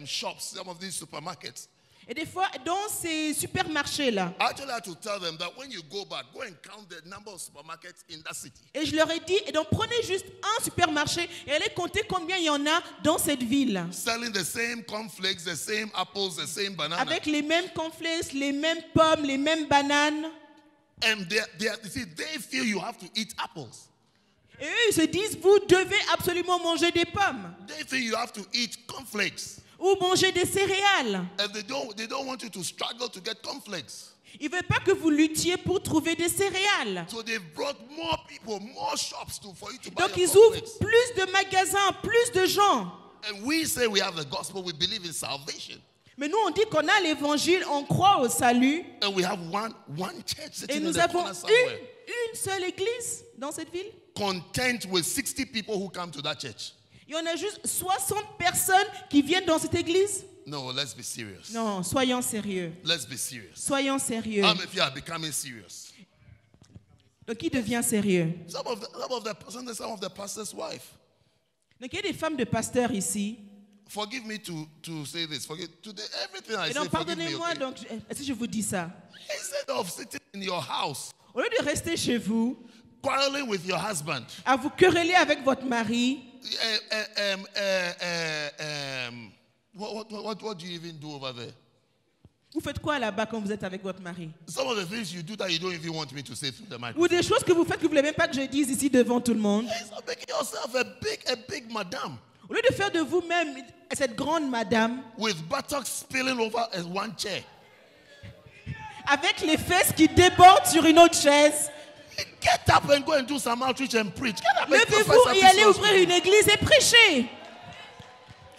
Speaker 1: shops, some of these supermarkets.
Speaker 2: Et des fois, dans ces supermarchés-là,
Speaker 1: Actually, I had to tell them that when you go back, go and count the number of supermarkets in that city.
Speaker 2: et je leur ai dit, et donc prenez juste un supermarché et allez compter combien il y en a dans cette ville.
Speaker 1: Selling the same cornflakes, the same apples, the same bananas.
Speaker 2: Avec les mêmes cornflakes, les mêmes pommes, les mêmes bananes.
Speaker 1: And they feel you have to eat apples.
Speaker 2: Et eux, ils se disent, vous devez absolument manger des pommes
Speaker 1: They feel you have to eat cornflakes.
Speaker 2: ou manger des céréales.
Speaker 1: And they don't want you to struggle to get cornflakes.
Speaker 2: Ils ne veulent pas que vous luttiez pour trouver des céréales.
Speaker 1: So they've brought more people, more shops for you to buy
Speaker 2: Donc
Speaker 1: your
Speaker 2: ils ouvrent
Speaker 1: cornflakes.
Speaker 2: plus de magasins, plus de gens.
Speaker 1: And we say we have the gospel, we believe in salvation.
Speaker 2: Mais nous, on dit qu'on a l'évangile, on croit au salut.
Speaker 1: And we have one church
Speaker 2: Et
Speaker 1: sitting in
Speaker 2: nous
Speaker 1: the
Speaker 2: avons
Speaker 1: corner somewhere.
Speaker 2: une seule église dans cette ville.
Speaker 1: Content with 60 people who come to that church.
Speaker 2: Il y en a juste 60 personnes qui viennent dans cette église.
Speaker 1: No, let's be serious.
Speaker 2: Non, soyons sérieux.
Speaker 1: Let's be serious.
Speaker 2: Soyons sérieux.
Speaker 1: How many of you are becoming serious?
Speaker 2: Donc, qui devient sérieux?
Speaker 1: Some of the pastor's wife.
Speaker 2: Donc, il y a des femmes de pasteurs ici.
Speaker 1: Forgive me to say this. Everything I
Speaker 2: Et
Speaker 1: say,
Speaker 2: donc,
Speaker 1: forgive me.
Speaker 2: pardonnez-moi,
Speaker 1: Okay?
Speaker 2: donc, est-ce que je vous dis ça?
Speaker 1: Instead of sitting in your house,
Speaker 2: Au lieu de rester chez vous,
Speaker 1: quarreling with your husband,
Speaker 2: à vous quereller avec votre mari,
Speaker 1: what do you even do over there?
Speaker 2: vous faites quoi là-bas quand vous êtes avec votre mari?
Speaker 1: Some of the things you do that you don't even want me to say through the microphone.
Speaker 2: Ou des choses que vous faites que vous ne voulez même pas que je dise ici devant tout le monde.
Speaker 1: It's not making yourself a big madam
Speaker 2: Au lieu de faire de vous-même cette grande madame,
Speaker 1: with buttocks spilling over one chair.
Speaker 2: avec les fesses qui débordent sur une autre chaise,
Speaker 1: Get up and go and do some outreach and preach. Get up and
Speaker 2: levez-vous et allez ouvrir une église et prêcher.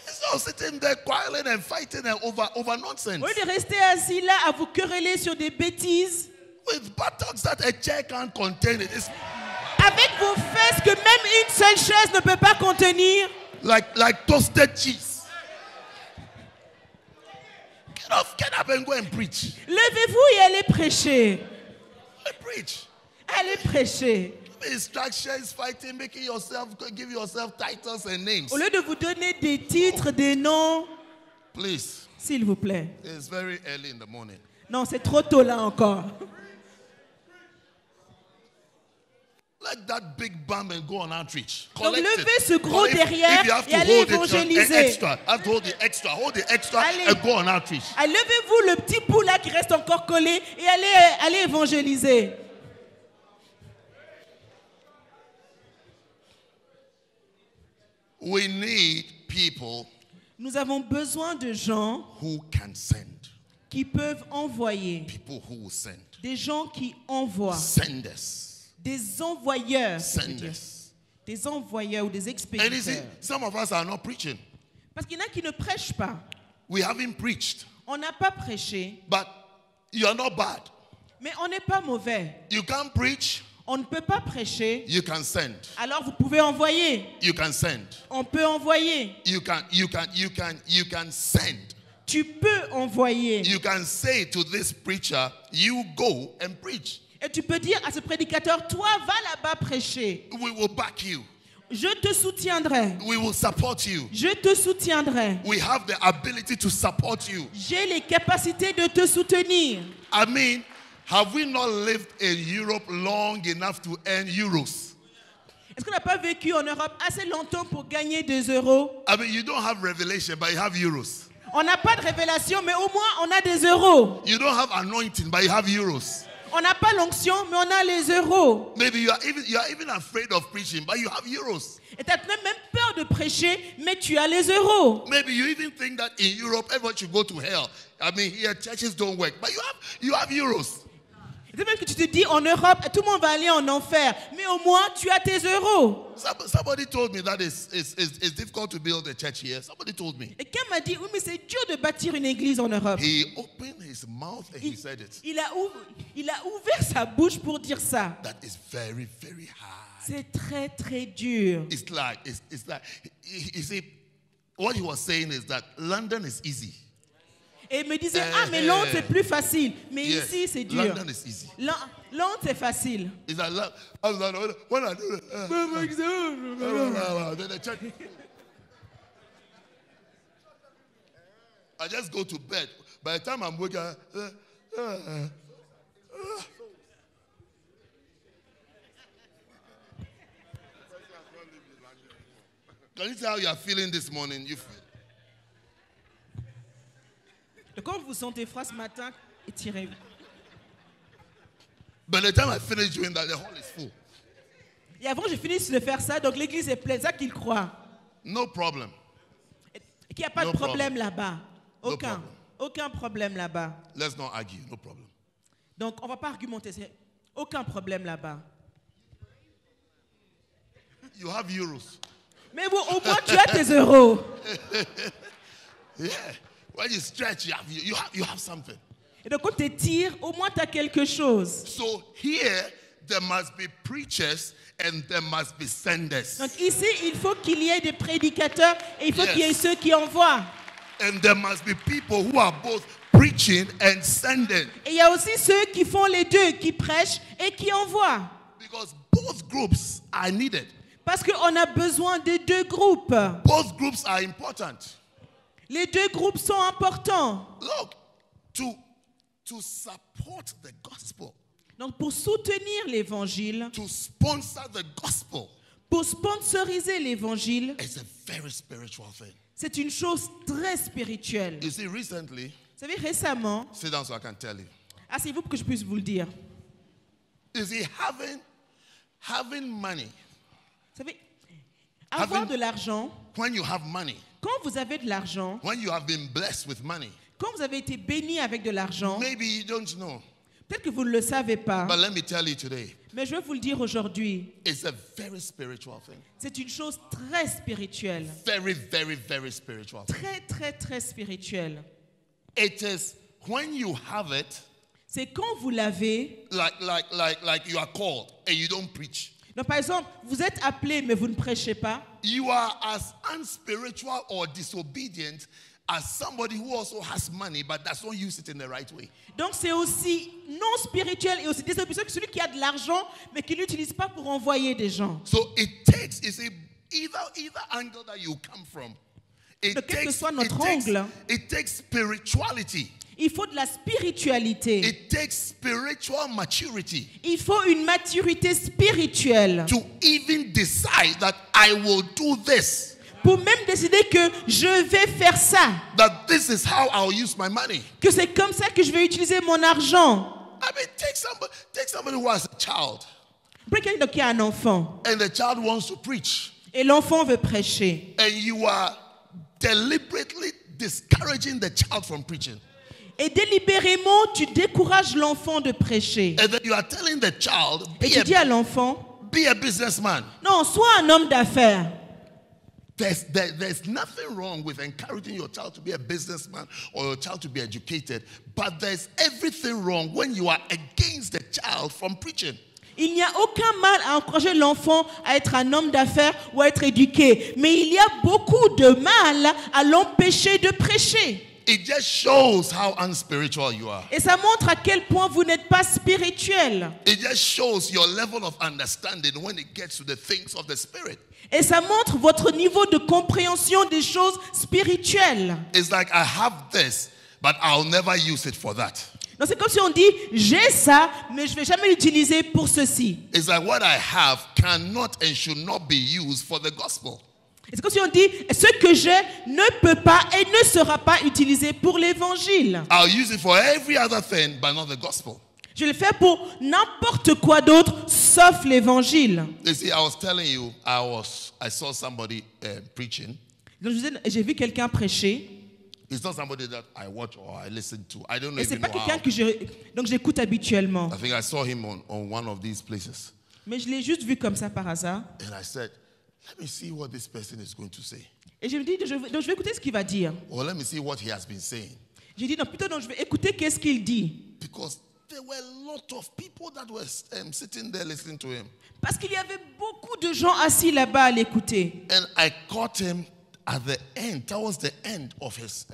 Speaker 1: It's not sitting there quarreling and fighting and over nonsense.
Speaker 2: Au lieu de rester assis là à vous quereller sur des bêtises,
Speaker 1: With buttocks that a chair can't contain it. It's
Speaker 2: avec vos fesses que même une seule chaise ne peut pas contenir.
Speaker 1: like toasted cheese. Get up and go and preach.
Speaker 2: Levez-vous et allez prêcher.
Speaker 1: Preach.
Speaker 2: Allez prêcher.
Speaker 1: Instructions, fighting, give yourself titles and names.
Speaker 2: Au lieu de vous donner des titres, des noms,
Speaker 1: Please.
Speaker 2: s'il vous plaît.
Speaker 1: It's very early in the morning.
Speaker 2: Non, c'est trop tôt là encore.
Speaker 1: Let that big bum and go on outreach.
Speaker 2: Donc
Speaker 1: Collect
Speaker 2: levez
Speaker 1: it.
Speaker 2: ce gros
Speaker 1: If
Speaker 2: derrière
Speaker 1: you have
Speaker 2: et
Speaker 1: to
Speaker 2: allez
Speaker 1: hold it,
Speaker 2: évangéliser.
Speaker 1: extra. Have to hold the extra
Speaker 2: Allez.
Speaker 1: and go on outreach.
Speaker 2: Levez-vous le petit bout là qui reste encore collé et allez évangéliser.
Speaker 1: We need people
Speaker 2: Nous avons besoin de gens
Speaker 1: who can send.
Speaker 2: qui peuvent envoyer.
Speaker 1: People who will send.
Speaker 2: Des gens qui envoient.
Speaker 1: Senders.
Speaker 2: Des envoyeurs.
Speaker 1: Senders.
Speaker 2: Des envoyeurs ou des
Speaker 1: And you see,
Speaker 2: expéditeurs.
Speaker 1: some of us are not preaching.
Speaker 2: Parce qu'il y en a qui ne prêchent pas.
Speaker 1: We haven't preached.
Speaker 2: On n'a pas prêché.
Speaker 1: But you're not bad.
Speaker 2: Mais on n'est pas mauvais.
Speaker 1: You can't preach,
Speaker 2: On ne peut pas prêcher.
Speaker 1: you can send.
Speaker 2: Alors vous pouvez envoyer.
Speaker 1: You can send.
Speaker 2: On peut envoyer.
Speaker 1: You can send.
Speaker 2: Tu peux envoyer.
Speaker 1: You can say to this preacher, you go and preach.
Speaker 2: Et tu peux dire à ce prédicateur, toi, va là-bas prêcher.
Speaker 1: We will back you.
Speaker 2: Je te soutiendrai.
Speaker 1: We will support you.
Speaker 2: Je te soutiendrai.
Speaker 1: We have the ability to support you.
Speaker 2: J'ai les capacités de te soutenir.
Speaker 1: I mean, have we not lived in Europe long enough to earn euros?
Speaker 2: Est-ce qu'on n'a pas vécu en Europe assez longtemps pour gagner des euros?
Speaker 1: I mean, you don't have revelation, but you have euros.
Speaker 2: On n'a pas de révélation, mais au moins on a des euros.
Speaker 1: You don't have anointing, but you have euros.
Speaker 2: On n'a pas l'onction, mais on a les euros.
Speaker 1: Maybe you are even afraid of preaching, but you have euros.
Speaker 2: Et tu as même peur de prêcher, mais tu as les euros.
Speaker 1: Maybe you even think that in Europe everyone should go to hell. I mean, here churches don't work, but you have euros.
Speaker 2: C'est même que tu te dis en Europe, tout le monde va aller en enfer, mais au moins tu as tes euros.
Speaker 1: Somebody told me that it's difficult to build a church here. Somebody told me.
Speaker 2: Et quelqu'un m'a dit, oui, mais c'est dur de bâtir une église en Europe.
Speaker 1: He opened his mouth and he said it.
Speaker 2: Il a ouvert sa bouche pour dire ça.
Speaker 1: That is very, very hard.
Speaker 2: C'est très, très dur.
Speaker 1: It's like, you see, what he was saying is that London is easy.
Speaker 2: Et il me disait, mais Londres c'est plus facile. Mais
Speaker 1: Yes,
Speaker 2: ici c'est dur.
Speaker 1: London is easy.
Speaker 2: Londres c'est facile.
Speaker 1: It's like, when I do then the church, I just go to bed. By the time I'm waking up, can you tell how you are feeling this morning? You feel.
Speaker 2: Quand vous vous sentez froid ce matin, étirez-vous.
Speaker 1: By the time I finish doing that, the hall is full.
Speaker 2: Et avant que je finisse de faire ça, donc l'église est pleine, c'est ça qu'il croit.
Speaker 1: No problem.
Speaker 2: Et qu'il n'y a pas de problème là-bas.
Speaker 1: No
Speaker 2: Aucun.
Speaker 1: problem.
Speaker 2: Aucun problème là-bas.
Speaker 1: Let's not argue. No problem.
Speaker 2: Donc on ne va pas argumenter. Aucun problème là-bas.
Speaker 1: You have euros.
Speaker 2: Mais bon, au moins tu as tes euros.
Speaker 1: Yeah. When you stretch, you have something.
Speaker 2: Et donc quand tu étires, au moins tu as quelque chose.
Speaker 1: So here, there must be preachers and there must be senders.
Speaker 2: Donc ici, il faut qu'il y ait des prédicateurs et il faut
Speaker 1: Yes.
Speaker 2: qu'il y ait ceux qui envoient.
Speaker 1: And there must be people who are both preaching and sending.
Speaker 2: Et il y a aussi ceux qui font les deux, qui prêchent et qui envoient.
Speaker 1: Because both groups are needed.
Speaker 2: Parce qu'on a besoin des deux groupes.
Speaker 1: Both groups are important.
Speaker 2: Les deux groupes sont importants.
Speaker 1: Look, to support the gospel,
Speaker 2: Donc pour soutenir l'évangile,
Speaker 1: to sponsor the gospel,
Speaker 2: pour sponsoriser l'évangile,
Speaker 1: it's a very spiritual thing.
Speaker 2: c'est une chose très spirituelle.
Speaker 1: You see, recently,
Speaker 2: Vous savez, récemment,
Speaker 1: sit down so I can tell you.
Speaker 2: asseyez-vous pour que je puisse vous le dire.
Speaker 1: You see, having money,
Speaker 2: Vous savez, avoir
Speaker 1: Having-
Speaker 2: de l'argent,
Speaker 1: when you have money,
Speaker 2: quand vous avez de l'argent,
Speaker 1: when you have been blessed with money,
Speaker 2: quand vous avez été béni avec de l'argent,
Speaker 1: maybe you don't know,
Speaker 2: peut-être que vous ne le savez pas,
Speaker 1: but let me tell you today,
Speaker 2: mais je vais vous le dire aujourd'hui.
Speaker 1: it's a very spiritual thing.
Speaker 2: C'est une chose très spirituelle.
Speaker 1: Very, very, very spiritual thing.
Speaker 2: Très, très, très spirituelle.
Speaker 1: It is when you have it,
Speaker 2: C'est quand vous l'avez.
Speaker 1: like you are called and you don't preach.
Speaker 2: Donc, par exemple, vous êtes appelé, mais vous ne prêchez pas.
Speaker 1: You are as unspiritual or disobedient as somebody who also has money but does not use it in the right way.
Speaker 2: Donc, c'est aussi non spirituel et aussi désobéissant que celui qui a de l'argent, mais qui ne l'utilise pas pour envoyer des gens.
Speaker 1: So it takes, you see, either angle that you come from,
Speaker 2: Donc, quel que soit notre angle,
Speaker 1: it takes spirituality.
Speaker 2: il faut de la spiritualité.
Speaker 1: It takes spiritual maturity
Speaker 2: Il faut une maturité spirituelle
Speaker 1: to even decide that I will do this.
Speaker 2: pour même décider que je vais faire ça,
Speaker 1: That this is how I'll use my money.
Speaker 2: que c'est comme ça que je vais utiliser mon argent.
Speaker 1: I mean, take somebody who has a child
Speaker 2: Après, quelqu'un qui a un enfant
Speaker 1: and the child wants to preach,
Speaker 2: et l'enfant veut prêcher.
Speaker 1: and you are deliberately discouraging the child from preaching.
Speaker 2: Et délibérément, tu décourages l'enfant de prêcher.
Speaker 1: And then you are telling the child,
Speaker 2: Et tu dis à l'enfant,
Speaker 1: be a businessman.
Speaker 2: non, sois un homme d'affaires.
Speaker 1: there's nothing wrong with encouraging your child to be a businessman or your child to be educated, but there's everything wrong when you are against the child from preaching.
Speaker 2: Il n'y a aucun mal à encourager l'enfant à être un homme d'affaires ou à être éduqué. Mais il y a beaucoup de mal à l'empêcher de prêcher.
Speaker 1: It just shows how unspiritual you are.
Speaker 2: Et ça montre à quel point vous n'êtes pas spirituel.
Speaker 1: It just shows your level of understanding when it gets to the things of the Spirit.
Speaker 2: Et ça montre votre niveau de compréhension des choses spirituelles.
Speaker 1: It's like I have this, but I'll never use it for that.
Speaker 2: Donc c'est comme si on dit, j'ai ça, mais je ne vais jamais l'utiliser pour ceci.
Speaker 1: It's like what I have cannot and should not be used for the gospel.
Speaker 2: Et c'est comme si on dit, ce que j'ai ne peut pas et ne sera pas utilisé pour l'évangile.
Speaker 1: I'll use it for every other thing, but not the gospel.
Speaker 2: Je le fais pour n'importe quoi d'autre, sauf l'évangile.
Speaker 1: You see, I was telling you, I saw somebody preaching.
Speaker 2: Donc je vous ai- j'ai vu quelqu'un prêcher.
Speaker 1: It's not somebody that I watch or I listen to. I don't know
Speaker 2: Et c'est
Speaker 1: even
Speaker 2: pas
Speaker 1: know
Speaker 2: quelqu'un
Speaker 1: how.
Speaker 2: que donc j'écoute habituellement.
Speaker 1: I think I saw him on one of these places.
Speaker 2: Mais je l'ai juste vu comme ça par hasard.
Speaker 1: And I said, let me see what this person is going to say.
Speaker 2: Et je me dis, donc je vais écouter ce qu'il va dire.
Speaker 1: Or let me see what he has been saying.
Speaker 2: J'ai dit, non, plutôt, non, je vais écouter qu'est-ce qu'il dit.
Speaker 1: Because there were a lot of people that were sitting there listening to him.
Speaker 2: Parce qu'il y avait beaucoup de gens assis là-bas à l'écouter.
Speaker 1: And I caught him at the end, towards the end of his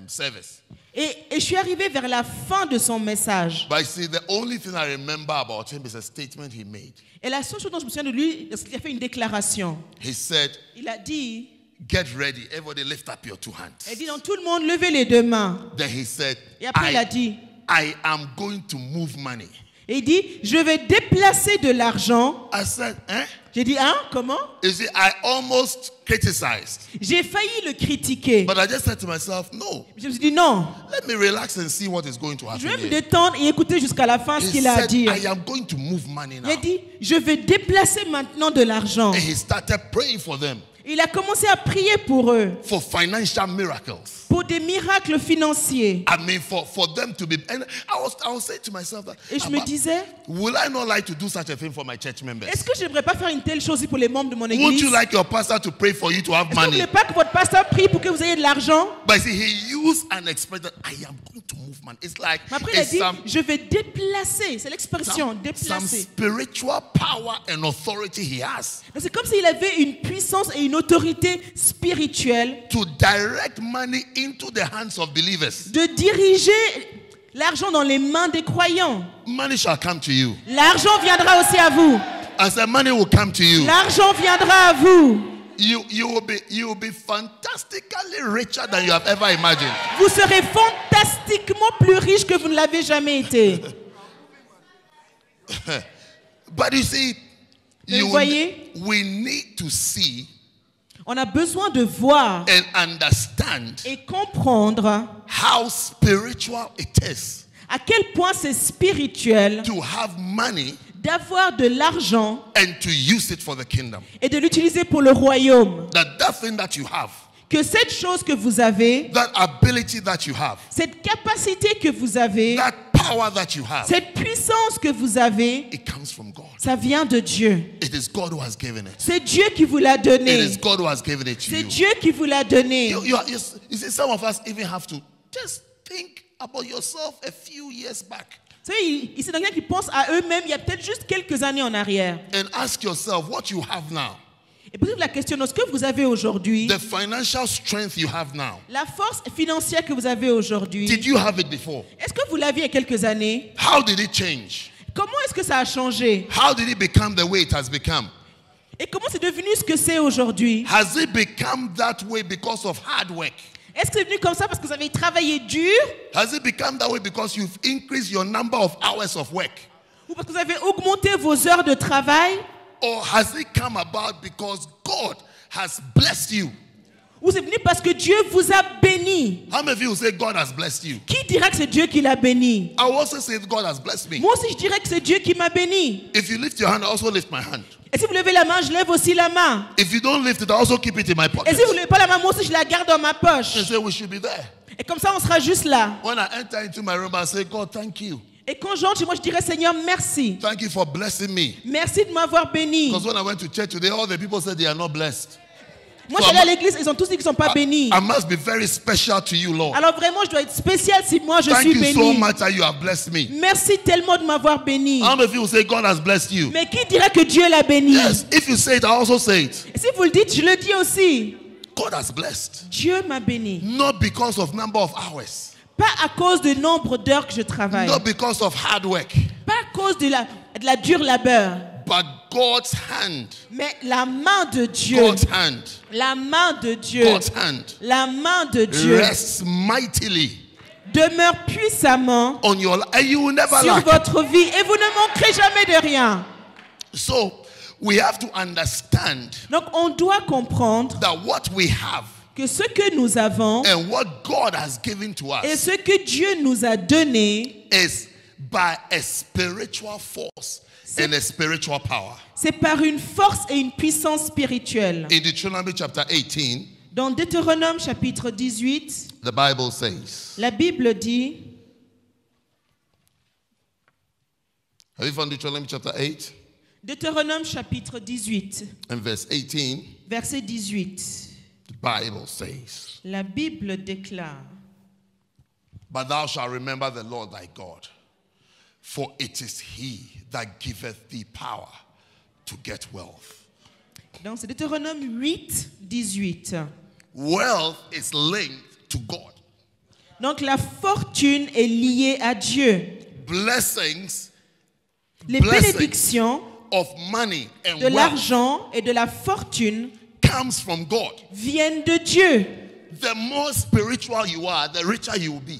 Speaker 1: service.
Speaker 2: Et je suis arrivée vers la fin de son message.
Speaker 1: But you see, the only thing I remember about him is a statement he made.
Speaker 2: Et la seule chose dont je me souviens de lui, c'est qu'il a fait une déclaration.
Speaker 1: He said,
Speaker 2: Il a dit,
Speaker 1: get ready. Everybody lift up your two
Speaker 2: il
Speaker 1: hands.
Speaker 2: dit, dans tout le monde, levez les deux mains.
Speaker 1: Then he said,
Speaker 2: Et après, il a dit,
Speaker 1: I am going to move money.
Speaker 2: et il dit, je vais déplacer de l'argent.
Speaker 1: I said, eh?
Speaker 2: J'ai dit, hein, comment?
Speaker 1: You see, I almost criticized.
Speaker 2: J'ai failli le critiquer.
Speaker 1: But I just said to myself, no,
Speaker 2: Je me suis dit, non,
Speaker 1: let me relax and see what is going to
Speaker 2: je
Speaker 1: happen
Speaker 2: vais me
Speaker 1: here.
Speaker 2: détendre et écouter jusqu'à la fin ce
Speaker 1: He
Speaker 2: qu'il a à
Speaker 1: said,
Speaker 2: dire.
Speaker 1: I am going to move money now.
Speaker 2: Il a dit, je vais déplacer maintenant de l'argent.
Speaker 1: And he started praying for them
Speaker 2: Il a commencé à prier pour eux,
Speaker 1: for financial miracles.
Speaker 2: pour des miracles financiers.
Speaker 1: I mean, for them to be. And I was saying to myself that,
Speaker 2: Et je me disais,
Speaker 1: will I not like to do such a thing for my church members?
Speaker 2: est-ce que je n'aimerais pas faire une telle chose pour les membres de mon
Speaker 1: Won't
Speaker 2: église?
Speaker 1: you like your pastor to pray for you to have
Speaker 2: Est-ce que vous ne
Speaker 1: money?
Speaker 2: voulez pas que votre pasteur prie pour que vous ayez de l'argent?
Speaker 1: But see, he used an expression, I am going to move money. It's like
Speaker 2: Mais après, il a
Speaker 1: it's
Speaker 2: dit, je vais déplacer. C'est l'expression,
Speaker 1: some
Speaker 2: déplacer.
Speaker 1: spiritual power and authority he has
Speaker 2: Donc, c'est comme s'il avait une puissance et une autorité spirituelle
Speaker 1: to direct money into the hands of believers.
Speaker 2: de diriger l'argent dans les mains des croyants.
Speaker 1: Money shall come to you.
Speaker 2: L'argent viendra aussi à vous.
Speaker 1: I said, money will come to you.
Speaker 2: L'argent viendra à vous.
Speaker 1: You will be fantastically richer than you have ever imagined.
Speaker 2: Vous serez fantastiquement plus riche que vous ne l'avez jamais été.
Speaker 1: But you see,
Speaker 2: Mais vous voyez,
Speaker 1: we need to see
Speaker 2: on a besoin de voir
Speaker 1: and understand
Speaker 2: et comprendre
Speaker 1: how spiritual it is
Speaker 2: à quel point c'est spirituel
Speaker 1: to have money
Speaker 2: d'avoir de l'argent
Speaker 1: and to use it for the kingdom.
Speaker 2: et de l'utiliser pour le royaume.
Speaker 1: That thing that you have,
Speaker 2: Que cette chose que vous avez,
Speaker 1: that ability that you have,
Speaker 2: cette capacité que vous avez,
Speaker 1: that power that you have,
Speaker 2: cette puissance que vous avez,
Speaker 1: it comes from God.
Speaker 2: ça vient de Dieu.
Speaker 1: It is God who has given it.
Speaker 2: C'est Dieu qui vous l'a
Speaker 1: It
Speaker 2: donné.
Speaker 1: is God who has given it to
Speaker 2: C'est
Speaker 1: you.
Speaker 2: Dieu qui vous l'a donné.
Speaker 1: You see, some of us even have to just think about yourself a few years back
Speaker 2: Vous savez, il y a quelqu'un qui pense à eux-mêmes il y a peut-être juste quelques années en arrière.
Speaker 1: and ask yourself what you have now,
Speaker 2: Et posez-vous la question, ce que vous avez aujourd'hui,
Speaker 1: the financial strength you have now.
Speaker 2: la force financière que vous avez aujourd'hui,
Speaker 1: Did you have it before?
Speaker 2: est-ce que vous l'aviez il y a quelques années?
Speaker 1: How did it change?
Speaker 2: Comment est-ce que ça a changé?
Speaker 1: How did it become the way it has become?
Speaker 2: Et comment c'est devenu ce que c'est aujourd'hui?
Speaker 1: Has it become that way because of hard work?
Speaker 2: Est-ce que c'est devenu comme ça parce que vous avez travaillé dur?
Speaker 1: Has it become that way because you've increased your number of hours of work?
Speaker 2: Ou parce que vous avez augmenté vos heures de travail?
Speaker 1: Or has it come about because God has blessed you?
Speaker 2: Ou c'est venu parce que Dieu vous a béni?
Speaker 1: How many of you say God has blessed you?
Speaker 2: Qui dira que c'est Dieu qui l'a béni?
Speaker 1: I will also say God has blessed me.
Speaker 2: Moi aussi, je dirais que c'est Dieu qui m'a béni.
Speaker 1: If you lift your hand, I also lift my hand.
Speaker 2: Et si vous levez la main, je lève aussi la main.
Speaker 1: If you don't lift it, I also keep it in my
Speaker 2: Et
Speaker 1: pocket.
Speaker 2: si vous ne levez pas la main, moi aussi, je la garde dans ma poche.
Speaker 1: And say we should be there.
Speaker 2: Et comme ça, on sera juste là.
Speaker 1: When I enter into my room, I say, God, thank you.
Speaker 2: Et quand j'entre chez moi, je dirais, Seigneur, merci.
Speaker 1: Thank you for blessing me.
Speaker 2: Merci de m'avoir béni.
Speaker 1: Because when I went to church today, all the people said they are not blessed.
Speaker 2: Moi, j'allais à l'église, ils ont tous dit qu'ils ne sont pas bénis.
Speaker 1: I must be very special to you, Lord.
Speaker 2: Alors vraiment, je dois être spécial si moi je
Speaker 1: Thank
Speaker 2: suis
Speaker 1: you so
Speaker 2: béni.
Speaker 1: much that you have blessed me.
Speaker 2: Merci tellement de m'avoir béni.
Speaker 1: How many of you will say God has blessed you?
Speaker 2: Mais qui dirait que Dieu l'a béni?
Speaker 1: Yes, if you say it, I also say it.
Speaker 2: Et si vous le dites, je le dis aussi.
Speaker 1: God has blessed.
Speaker 2: Dieu m'a béni.
Speaker 1: Not because of number of hours.
Speaker 2: Pas à cause du nombre d'heures que je travaille.
Speaker 1: Not because of hard work.
Speaker 2: Pas à cause de la dure labeur.
Speaker 1: But God's hand.
Speaker 2: Mais la main de Dieu.
Speaker 1: God's hand.
Speaker 2: La main de Dieu.
Speaker 1: God's hand.
Speaker 2: La main de Dieu
Speaker 1: Rests mightily
Speaker 2: demeure puissamment
Speaker 1: on your life. And you will never
Speaker 2: sur
Speaker 1: lack.
Speaker 2: votre vie et vous ne manquerez jamais de rien.
Speaker 1: So we have to understand
Speaker 2: Donc on doit comprendre
Speaker 1: that what we have
Speaker 2: que ce que nous avons
Speaker 1: and what God has given to
Speaker 2: et
Speaker 1: us
Speaker 2: ce que Dieu nous a donné,
Speaker 1: is by a spiritual force and a spiritual power.
Speaker 2: c'est par une force et une puissance spirituelle.
Speaker 1: In Deuteronomy chapter 18,
Speaker 2: Dans Deutéronome chapitre 18,
Speaker 1: the Bible says,
Speaker 2: la Bible dit,
Speaker 1: have you found Deuteronomy chapter 8
Speaker 2: Deutéronome chapitre 18,
Speaker 1: and verse 18?
Speaker 2: verset 18,
Speaker 1: The Bible says,
Speaker 2: la Bible déclare,
Speaker 1: but thou shalt remember the Lord thy God, for it is he that giveth thee power to get wealth.
Speaker 2: dans ce Deutéronome 8, 18.
Speaker 1: Wealth is linked to God.
Speaker 2: Donc la fortune est liée à Dieu.
Speaker 1: Blessings
Speaker 2: Les
Speaker 1: Blessings.
Speaker 2: bénédictions
Speaker 1: of money and
Speaker 2: de
Speaker 1: wealth
Speaker 2: l'argent et de la fortune
Speaker 1: comes from God.
Speaker 2: viennent de Dieu.
Speaker 1: The more spiritual you are, the richer you will be.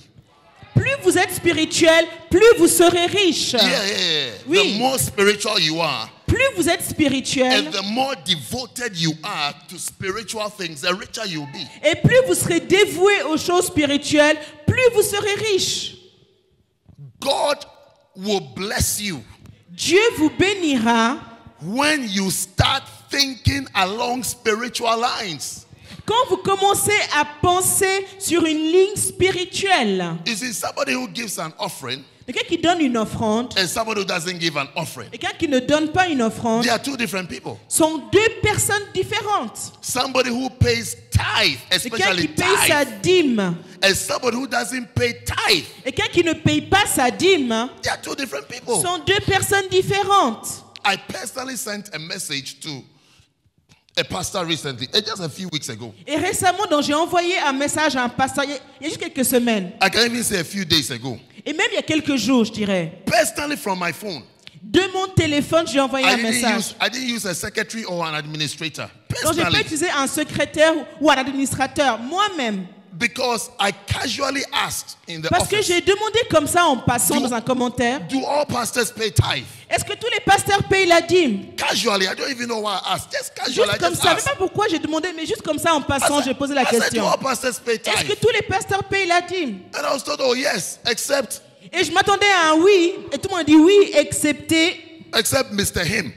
Speaker 2: Plus vous êtes spirituel, plus vous serez riche.
Speaker 1: Yeah.
Speaker 2: Oui.
Speaker 1: The more spiritual you are,
Speaker 2: Plus vous êtes spirituel
Speaker 1: and the more devoted you are to spiritual things, the richer you will be.
Speaker 2: et plus vous serez dévoué aux choses spirituelles, plus vous serez riche.
Speaker 1: God will bless you
Speaker 2: Dieu vous bénira
Speaker 1: when you start thinking along spiritual lines.
Speaker 2: quand vous commencez à penser sur une ligne spirituelle.
Speaker 1: You see, somebody who gives an offering
Speaker 2: Quelqu'un qui donne une offrande
Speaker 1: and somebody who doesn't give an offering,
Speaker 2: et quelqu'un qui ne donne pas une offrande
Speaker 1: they are two different people.
Speaker 2: sont deux personnes différentes.
Speaker 1: Somebody who pays tithe,
Speaker 2: Quelqu'un qui
Speaker 1: especially
Speaker 2: paye sa
Speaker 1: tithe,
Speaker 2: dîme
Speaker 1: and somebody who doesn't pay tithe,
Speaker 2: et quelqu'un qui ne paye pas sa dîme
Speaker 1: they are two different people.
Speaker 2: sont deux personnes différentes.
Speaker 1: I personally sent a message to a pastor recently, just a few weeks ago.
Speaker 2: Et récemment, donc, j'ai envoyé un message à un pasteur, il y a juste quelques semaines,
Speaker 1: I can even say a few days ago.
Speaker 2: et même il y a quelques jours, je dirais.
Speaker 1: Personally from my phone.
Speaker 2: De mon téléphone, j'ai envoyé un message.
Speaker 1: I didn't use a secretary or an administrator.
Speaker 2: Donc, j'ai pas
Speaker 1: Personally.
Speaker 2: utilisé un secrétaire ou un administrateur, moi-même.
Speaker 1: Because I casually asked in the
Speaker 2: Parce que
Speaker 1: office,
Speaker 2: j'ai demandé comme ça en passant dans un commentaire,
Speaker 1: do all pastors pay tithe?
Speaker 2: est-ce que tous les pasteurs payent la dîme?
Speaker 1: Casually, I don't even know why I asked. Just casually,
Speaker 2: Juste
Speaker 1: I
Speaker 2: comme
Speaker 1: just
Speaker 2: ça, je ne sais
Speaker 1: asked.
Speaker 2: pas pourquoi j'ai demandé, mais juste comme ça en passant, j'ai posé la
Speaker 1: I said, do
Speaker 2: question.
Speaker 1: all pastors pay
Speaker 2: Est-ce que
Speaker 1: tithe?
Speaker 2: tous les pasteurs payent la dîme?
Speaker 1: And I was told, oh yes, except
Speaker 2: Et je m'attendais à un oui, et tout le monde dit oui, excepté
Speaker 1: Mr. Him.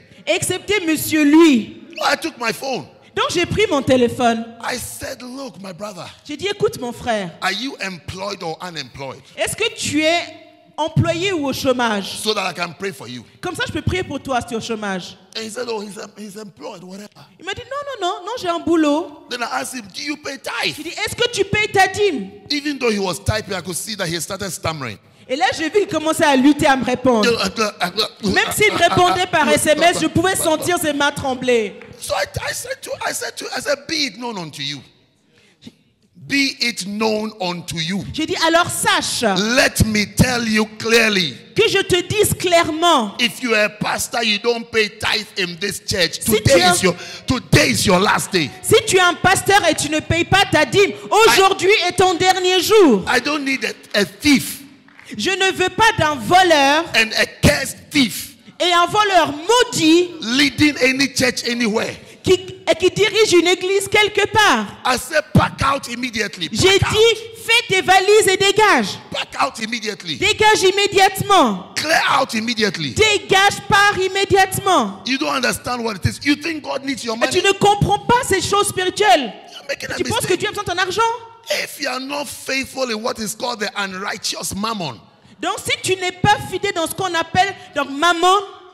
Speaker 2: Monsieur lui.
Speaker 1: I took my phone.
Speaker 2: Donc j'ai pris mon téléphone.
Speaker 1: I said, look, my brother,
Speaker 2: J'ai dit, écoute mon frère,
Speaker 1: are you employed or unemployed?
Speaker 2: est-ce que tu es employé ou au chômage?
Speaker 1: So that I can pray for you.
Speaker 2: Comme ça, je peux prier pour toi si tu es au chômage.
Speaker 1: And he said, oh, he's employed, whatever.
Speaker 2: Il m'a dit, non, j'ai un boulot.
Speaker 1: Then I asked him, do you pay tithe?
Speaker 2: J'ai dit, est-ce que tu payes ta dîme?
Speaker 1: Even though he was typing, I could see that he started stammering.
Speaker 2: Et là, j'ai vu qu'il commençait à lutter à me répondre. Même s'il me répondait par SMS, je pouvais sentir ses mains trembler.
Speaker 1: So I said, be it known unto you. Be it known unto you.
Speaker 2: J'ai dit, alors sache
Speaker 1: Let me tell you clearly.
Speaker 2: que je te dise clairement,
Speaker 1: If you are a pastor, you don't pay tithe in this church.
Speaker 2: Si
Speaker 1: Today is your last day.
Speaker 2: si tu es un pasteur et tu ne payes pas ta dîme, aujourd'hui est ton dernier jour.
Speaker 1: I don't need a thief
Speaker 2: Je ne veux pas d'un voleur
Speaker 1: and a cursed thief
Speaker 2: et un voleur maudit
Speaker 1: leading any church anywhere.
Speaker 2: qui dirige une église quelque part.
Speaker 1: I said, pack out immediately.
Speaker 2: J'ai dit, fais tes valises et dégage.
Speaker 1: Pack out immediately.
Speaker 2: Dégage immédiatement.
Speaker 1: Clear out immediately.
Speaker 2: Dégage, pars immédiatement.
Speaker 1: You don't understand what it is. You think God needs your
Speaker 2: Et
Speaker 1: money.
Speaker 2: tu ne comprends pas ces choses spirituelles.
Speaker 1: You're making a
Speaker 2: Tu penses que
Speaker 1: mistake.
Speaker 2: Dieu a besoin de ton argent?
Speaker 1: If you are not faithful in what is called the unrighteous mammon,
Speaker 2: Donc si tu n'es pas fidèle dans ce qu'on appelle donc maman,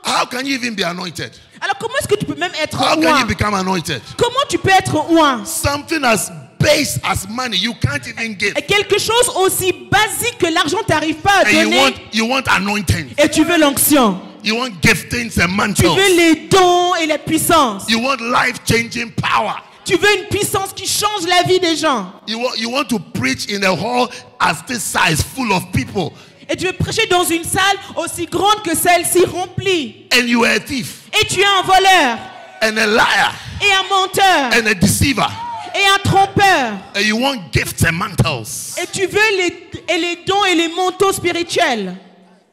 Speaker 1: how can you even be anointed?
Speaker 2: Alors comment est-ce que tu peux même être
Speaker 1: How can you
Speaker 2: oint?
Speaker 1: become anointed?
Speaker 2: Comment tu peux être oint?
Speaker 1: Something as base as money you can't even give.
Speaker 2: Et quelque chose aussi basique que l'argent t'arrive pas à
Speaker 1: And
Speaker 2: donner.
Speaker 1: you want anointing.
Speaker 2: Et tu veux l'onction.
Speaker 1: You want giftings and
Speaker 2: Tu
Speaker 1: mantles.
Speaker 2: veux les dons et la puissance.
Speaker 1: You want life-changing power.
Speaker 2: Tu veux une puissance qui change la vie des gens.
Speaker 1: You want to preach in a hall as this size, full of people.
Speaker 2: Et tu veux prêcher dans une salle aussi grande que celle-ci remplie.
Speaker 1: And you are a thief
Speaker 2: Et tu es un voleur
Speaker 1: and a liar
Speaker 2: et un menteur
Speaker 1: and a deceiver.
Speaker 2: et un trompeur.
Speaker 1: And you want gifts and mantles.
Speaker 2: Et tu veux les dons et les manteaux spirituels.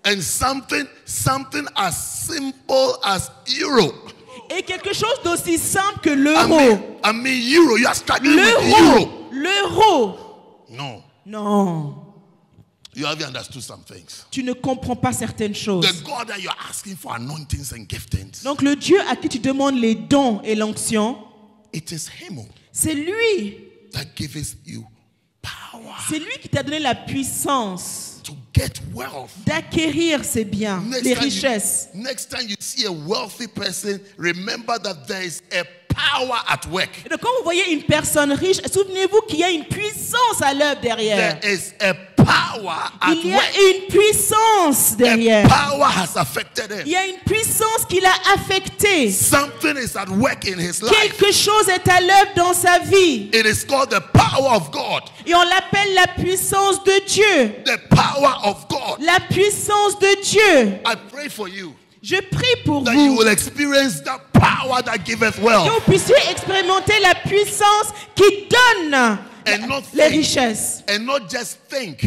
Speaker 1: And something as simple as euro.
Speaker 2: Et quelque chose d'aussi simple que l'euro.
Speaker 1: I mean euro. You are struggling with euro.
Speaker 2: L'euro.
Speaker 1: No.
Speaker 2: Non.
Speaker 1: You haven't understood some things.
Speaker 2: Tu ne comprends pas certaines choses.
Speaker 1: The God that you are asking for anointings and giftings,
Speaker 2: Donc le Dieu à qui tu demandes les dons et l'onction,
Speaker 1: it is Him
Speaker 2: c'est lui.
Speaker 1: that gives you power
Speaker 2: C'est lui qui t'a donné la puissance
Speaker 1: to get wealth.
Speaker 2: d'acquérir ces biens, les richesses.
Speaker 1: Next time you see a wealthy person, remember that there is a power at work.
Speaker 2: Et donc quand vous voyez une personne riche, souvenez-vous qu'il y a une puissance à l'œuvre derrière.
Speaker 1: There is a power at
Speaker 2: Il y a
Speaker 1: work.
Speaker 2: une puissance
Speaker 1: A
Speaker 2: derrière.
Speaker 1: power has affected
Speaker 2: Il
Speaker 1: him.
Speaker 2: y a une puissance qui l'a affecté.
Speaker 1: Something is at work in his life.
Speaker 2: Quelque chose est à l'œuvre dans sa vie.
Speaker 1: It is called the power of God.
Speaker 2: Et on l'appelle la puissance de Dieu.
Speaker 1: The power of God.
Speaker 2: La puissance de Dieu.
Speaker 1: I pray for you
Speaker 2: Je prie pour
Speaker 1: that you
Speaker 2: vous
Speaker 1: will experience that power that giveth wealth.
Speaker 2: que vous puissiez expérimenter la puissance qui donne
Speaker 1: And not
Speaker 2: les
Speaker 1: think,
Speaker 2: richesses.
Speaker 1: and not just think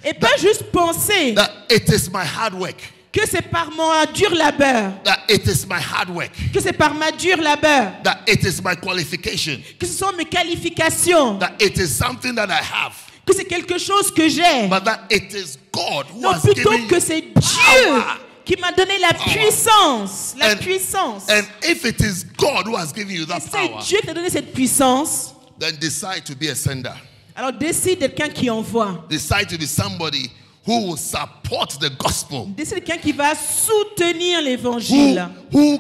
Speaker 2: Et pas juste penser
Speaker 1: that it is my hard work.
Speaker 2: que c'est par mon dur labeur,
Speaker 1: That it is my hard work.
Speaker 2: que c'est par ma dure labeur,
Speaker 1: That it is my qualification.
Speaker 2: que ce sont mes qualifications,
Speaker 1: That it is something that I have.
Speaker 2: que c'est quelque chose que j'ai.
Speaker 1: But that it is God who
Speaker 2: Non,
Speaker 1: has
Speaker 2: plutôt
Speaker 1: given
Speaker 2: que
Speaker 1: you
Speaker 2: c'est Dieu
Speaker 1: power.
Speaker 2: qui m'a donné la puissance. La puissance.
Speaker 1: And if it is God who has given you
Speaker 2: Et
Speaker 1: that
Speaker 2: c'est
Speaker 1: power,
Speaker 2: Dieu qui t'a donné cette puissance.
Speaker 1: then decide to be a sender.
Speaker 2: Alors décide d'être quelqu'un qui envoie.
Speaker 1: Decide to be somebody who will support the gospel.
Speaker 2: Décide d'être quelqu'un qui va soutenir
Speaker 1: Who,
Speaker 2: l'évangile.
Speaker 1: who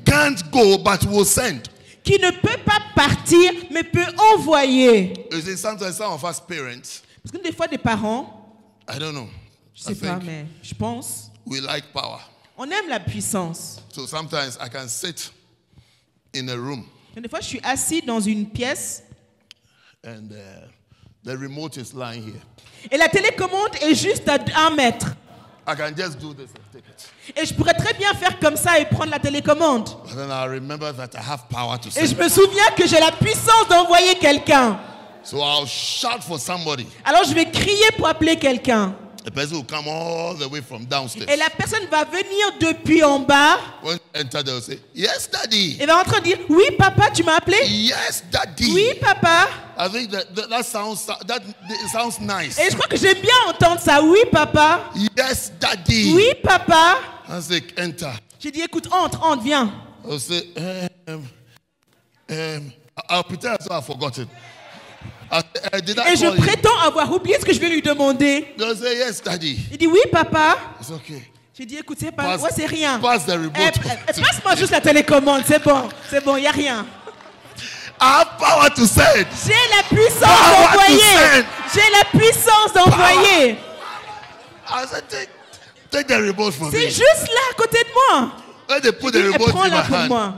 Speaker 1: can't go but will send.
Speaker 2: Qui ne peut pas partir, mais peut envoyer.
Speaker 1: You see, sometimes some of us parents,
Speaker 2: Parce que des fois, des parents,
Speaker 1: I don't know,
Speaker 2: je
Speaker 1: I
Speaker 2: sais pas,
Speaker 1: think
Speaker 2: mais je pense,
Speaker 1: we like power.
Speaker 2: on aime la puissance.
Speaker 1: So sometimes I can sit in a room
Speaker 2: Et des fois, je suis assis dans une pièce
Speaker 1: and the remote is lying here.
Speaker 2: et la télécommande est juste à 1 mètre.
Speaker 1: I can just do this and take it.
Speaker 2: Et je pourrais très bien faire comme ça et prendre la télécommande.
Speaker 1: But then I remember that I have power to
Speaker 2: Et je
Speaker 1: send.
Speaker 2: me souviens que j'ai la puissance d'envoyer quelqu'un.
Speaker 1: So I'll shout for somebody.
Speaker 2: Alors je vais crier pour appeler quelqu'un.
Speaker 1: The person will come all the way from downstairs.
Speaker 2: Et la personne va venir depuis en bas
Speaker 1: When you enter, they'll say, "Yes, Daddy."
Speaker 2: et va rentrer et dire, oui papa, tu m'as appelé?
Speaker 1: Yes, Daddy.
Speaker 2: Oui papa.
Speaker 1: I think that sounds nice.
Speaker 2: Et je crois que j'aime bien entendre ça. Oui papa.
Speaker 1: Yes, Daddy.
Speaker 2: Oui papa.
Speaker 1: I say, enter.
Speaker 2: J'ai dit, écoute, entre, viens.
Speaker 1: I'll say, I'll pretend as though I've forgotten. Did I
Speaker 2: Et je
Speaker 1: call you?
Speaker 2: prétends avoir oublié ce que je vais lui demander.
Speaker 1: They'll say, yes, Daddy.
Speaker 2: Il dit, oui papa.
Speaker 1: It's okay.
Speaker 2: J'ai dit, écoute, c'est pas, ouais, c'est rien.
Speaker 1: Pass the remote.
Speaker 2: Passe-moi juste la télécommande, c'est bon, il n'y a rien.
Speaker 1: I have power to send.
Speaker 2: J'ai la puissance
Speaker 1: Power to
Speaker 2: d'envoyer.
Speaker 1: send.
Speaker 2: J'ai la puissance d'envoyer.
Speaker 1: I said, take the remote from
Speaker 2: C'est
Speaker 1: me.
Speaker 2: juste là, à côté de moi.
Speaker 1: When they put the
Speaker 2: Et
Speaker 1: remote in
Speaker 2: prends-la
Speaker 1: my
Speaker 2: pour
Speaker 1: hand,
Speaker 2: moi.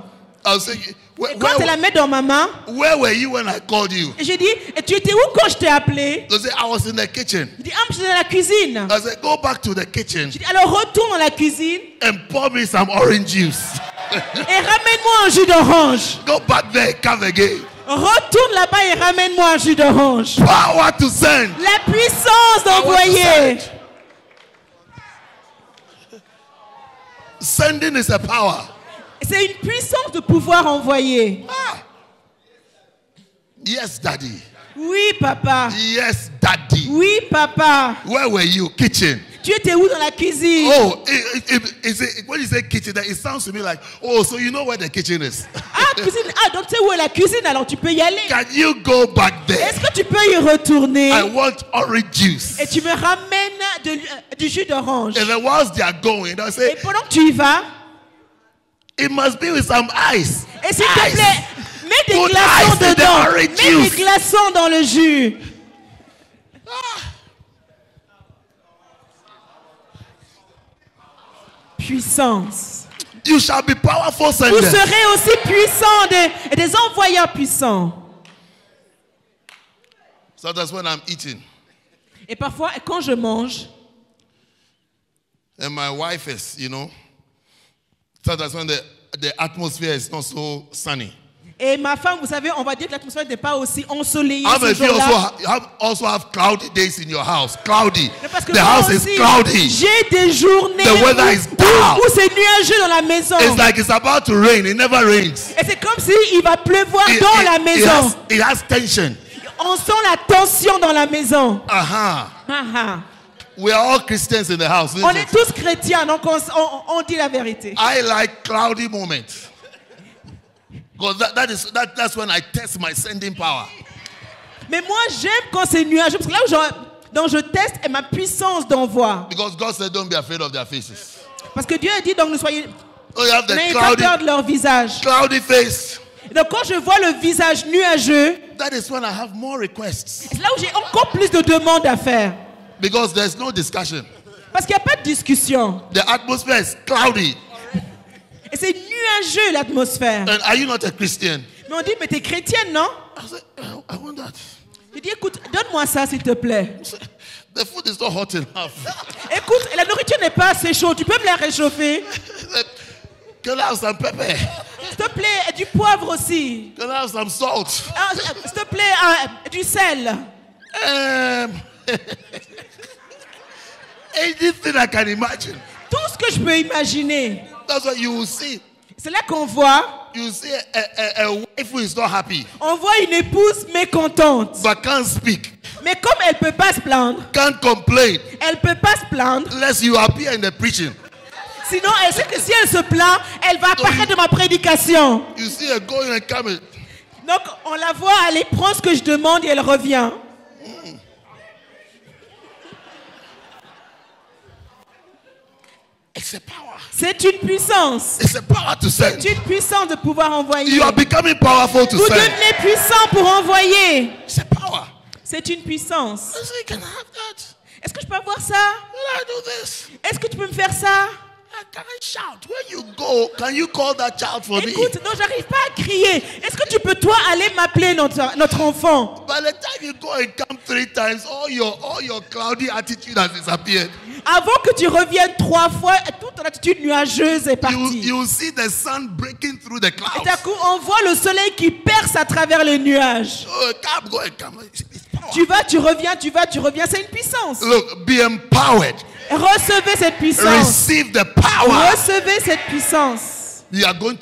Speaker 1: I'll say,
Speaker 2: Et quand elle la met dans ma main,
Speaker 1: where were you when I called you?
Speaker 2: et j'ai dit, et tu étais où quand je t'ai appelé?
Speaker 1: They'll say, I was in the kitchen.
Speaker 2: Il dit, ah, je suis dans la cuisine.
Speaker 1: I said, go back to the kitchen
Speaker 2: J'ai dit, alors retourne dans la cuisine
Speaker 1: and pour me some orange juice.
Speaker 2: et ramène-moi un jus d'orange.
Speaker 1: Go back there, come again.
Speaker 2: Retourne là-bas et ramène-moi un jus d'orange.
Speaker 1: Power to send.
Speaker 2: La puissance d'envoyer.
Speaker 1: Sending is a power.
Speaker 2: C'est une puissance de pouvoir envoyer.
Speaker 1: Ah. Yes, Daddy.
Speaker 2: Oui, papa.
Speaker 1: Yes, Daddy.
Speaker 2: Oui, papa.
Speaker 1: Where were you? Kitchen.
Speaker 2: Tu étais où dans la cuisine?
Speaker 1: Oh, when you say kitchen, it sounds to me like, oh, so you know where the kitchen is.
Speaker 2: Ah, cuisine. Ah, donc tu sais où est la cuisine, alors tu peux y aller.
Speaker 1: Can you go back there?
Speaker 2: Est-ce que tu peux y retourner?
Speaker 1: I want orange juice.
Speaker 2: Et tu me ramènes du jus d'orange.
Speaker 1: And then whilst they are going, they'll
Speaker 2: Et
Speaker 1: say,
Speaker 2: pendant que tu y vas,
Speaker 1: It must be with some ice.
Speaker 2: Et s'il te plaît, mets des
Speaker 1: Put
Speaker 2: glaçons
Speaker 1: ice in the
Speaker 2: dedans.
Speaker 1: orange
Speaker 2: Mets
Speaker 1: juice.
Speaker 2: des glaçons dans le jus. Puissance.
Speaker 1: You shall be powerful
Speaker 2: Vous
Speaker 1: senders.
Speaker 2: serez aussi puissants des envoyeurs puissants.
Speaker 1: So that's when I'm eating.
Speaker 2: Et parfois, quand je mange,
Speaker 1: And my wife is, so that's when the atmosphere is not so sunny.
Speaker 2: et ma femme, vous savez, on va dire que l'atmosphère n'est pas aussi ensoleillée
Speaker 1: How
Speaker 2: ce
Speaker 1: many of you
Speaker 2: jour-là.
Speaker 1: also have cloudy days in your house? Cloudy.
Speaker 2: Mais parce que
Speaker 1: The
Speaker 2: moi
Speaker 1: house is
Speaker 2: aussi,
Speaker 1: cloudy.
Speaker 2: j'ai des journées
Speaker 1: The weather is down.
Speaker 2: où c'est nuageux dans la maison.
Speaker 1: It's like it's about to rain. It never rains.
Speaker 2: Et c'est comme s'il va pleuvoir dans la maison.
Speaker 1: It has tension.
Speaker 2: On sent la tension dans la maison.
Speaker 1: Uh-huh.
Speaker 2: Ah, ah.
Speaker 1: We are all Christians in the house.
Speaker 2: On
Speaker 1: Isn't
Speaker 2: est
Speaker 1: it?
Speaker 2: tous chrétiens, donc on dit la vérité.
Speaker 1: I like cloudy moments. Because that's when I test my sending power.
Speaker 2: Mais moi, j'aime quand c'est nuageux, parce que là où je teste ma puissance d'envoi.
Speaker 1: Because God said, don't be afraid of their faces.
Speaker 2: Parce que Dieu a dit, donc,
Speaker 1: Oh, you have the
Speaker 2: n'ayez pas peur de leur visage.
Speaker 1: cloudy face.
Speaker 2: Donc quand je vois le visage nuageux,
Speaker 1: That is when I have more requests.
Speaker 2: c'est là où j'ai encore plus de demandes à faire.
Speaker 1: Because there's no discussion.
Speaker 2: Parce qu'il n'y a pas de discussion.
Speaker 1: The atmosphere is cloudy.
Speaker 2: Et c'est nuageux l'atmosphère.
Speaker 1: And are you not a Christian?
Speaker 2: Mais on dit, mais t'es chrétienne, non?
Speaker 1: I said, I want that.
Speaker 2: Je dis, écoute, donne-moi ça s'il te plaît.
Speaker 1: The food is not hot enough.
Speaker 2: Écoute, la nourriture n'est pas assez chaude, tu peux me la réchauffer?
Speaker 1: Can I have some pepper?
Speaker 2: S'il te plaît, du poivre aussi.
Speaker 1: Can I have some salt?
Speaker 2: Ah, s'il te plaît, du sel.
Speaker 1: Anything I can imagine.
Speaker 2: Tout ce que je peux imaginer.
Speaker 1: That's what you will see.
Speaker 2: C'est là qu'on voit,
Speaker 1: You see a wife who is not happy,
Speaker 2: on voit une épouse mécontente.
Speaker 1: but can't speak,
Speaker 2: Mais comme elle ne peut pas se plaindre,
Speaker 1: can't complain,
Speaker 2: elle ne peut pas se plaindre.
Speaker 1: unless you appear in the preaching.
Speaker 2: Sinon, elle sait que si elle se plaint, elle va apparaître de ma prédication.
Speaker 1: You see her going and coming.
Speaker 2: Donc, on la voit aller prendre ce que je demande et elle revient.
Speaker 1: It's a power.
Speaker 2: C'est une puissance.
Speaker 1: It's a power to send.
Speaker 2: C'est une puissance de pouvoir envoyer.
Speaker 1: You are becoming powerful to
Speaker 2: Vous
Speaker 1: send.
Speaker 2: devenez puissant pour envoyer.
Speaker 1: It's a power.
Speaker 2: C'est une puissance.
Speaker 1: I say, can I have that?
Speaker 2: Est-ce que je peux avoir ça?
Speaker 1: Can I do this?
Speaker 2: Est-ce que tu peux me faire ça?
Speaker 1: Can I shout? When you go, can you call that child for me?
Speaker 2: Écoute, non, j'arrive pas à crier. Est-ce que tu peux, toi, aller m'appeler notre enfant?
Speaker 1: By the time you go and come 3 times, all your cloudy attitude has disappeared.
Speaker 2: Avant que tu reviennes 3 fois, toute ton attitude nuageuse est partie.
Speaker 1: You see the sun breaking through the
Speaker 2: Et
Speaker 1: clouds.
Speaker 2: d'un coup, on voit le soleil qui perce à travers les nuages.
Speaker 1: Oh, come, go and come. It's power.
Speaker 2: Tu vas, tu reviens, tu vas, tu reviens. C'est une puissance.
Speaker 1: Look, be empowered.
Speaker 2: Recevez cette puissance.
Speaker 1: Receive the power.
Speaker 2: Recevez cette puissance.
Speaker 1: You are going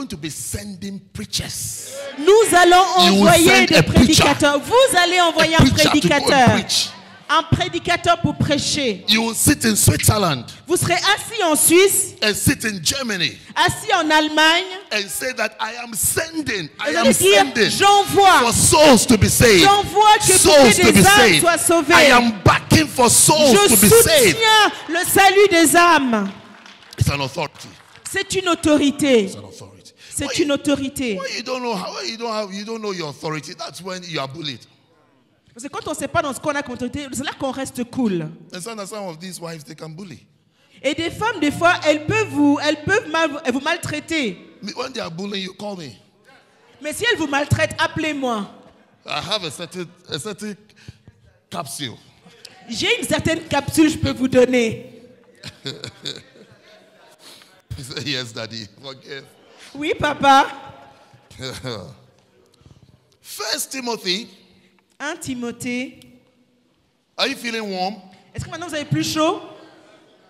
Speaker 1: to be sending preachers.
Speaker 2: Nous allons
Speaker 1: You will
Speaker 2: envoyer
Speaker 1: send
Speaker 2: des
Speaker 1: a preacher.
Speaker 2: prédicateurs. Vous allez envoyer
Speaker 1: A
Speaker 2: un
Speaker 1: preacher to go and
Speaker 2: prédicateur.
Speaker 1: preach.
Speaker 2: Un prédicateur pour prêcher.
Speaker 1: You will sit in Switzerland
Speaker 2: Vous serez assis en Suisse,
Speaker 1: and sit in Germany
Speaker 2: assis en Allemagne.
Speaker 1: and say that I am sending. I
Speaker 2: Vous
Speaker 1: am
Speaker 2: allez dire,
Speaker 1: sending
Speaker 2: j'envoie.
Speaker 1: for souls to be saved.
Speaker 2: J'envoie que
Speaker 1: Souls
Speaker 2: toutes
Speaker 1: to be
Speaker 2: les âmes
Speaker 1: saved.
Speaker 2: soient sauvées.
Speaker 1: I am backing for souls
Speaker 2: Je
Speaker 1: to be saved.
Speaker 2: soutiens le salut des âmes.
Speaker 1: It's an authority.
Speaker 2: C'est une autorité.
Speaker 1: It's an authority.
Speaker 2: C'est une autorité.
Speaker 1: When you don't know you don't know your authority, that's when you are bullied.
Speaker 2: Parce que quand on ne sait pas dans ce qu'on a comme autorité, c'est là qu'on reste cool.
Speaker 1: And some of these wives, they can bully.
Speaker 2: Et des femmes, des fois, elles peuvent vous maltraiter.
Speaker 1: When they are bullying, you call me.
Speaker 2: Mais si elles vous maltraitent, appelez-moi.
Speaker 1: I have a certain capsule.
Speaker 2: J'ai une certaine capsule que je peux vous donner.
Speaker 1: He said, yes, Daddy. Forgive.
Speaker 2: Oui, papa.
Speaker 1: 1 Timothy.
Speaker 2: 1 Timothée.
Speaker 1: Are you feeling warm?
Speaker 2: Est-ce que maintenant vous avez plus chaud?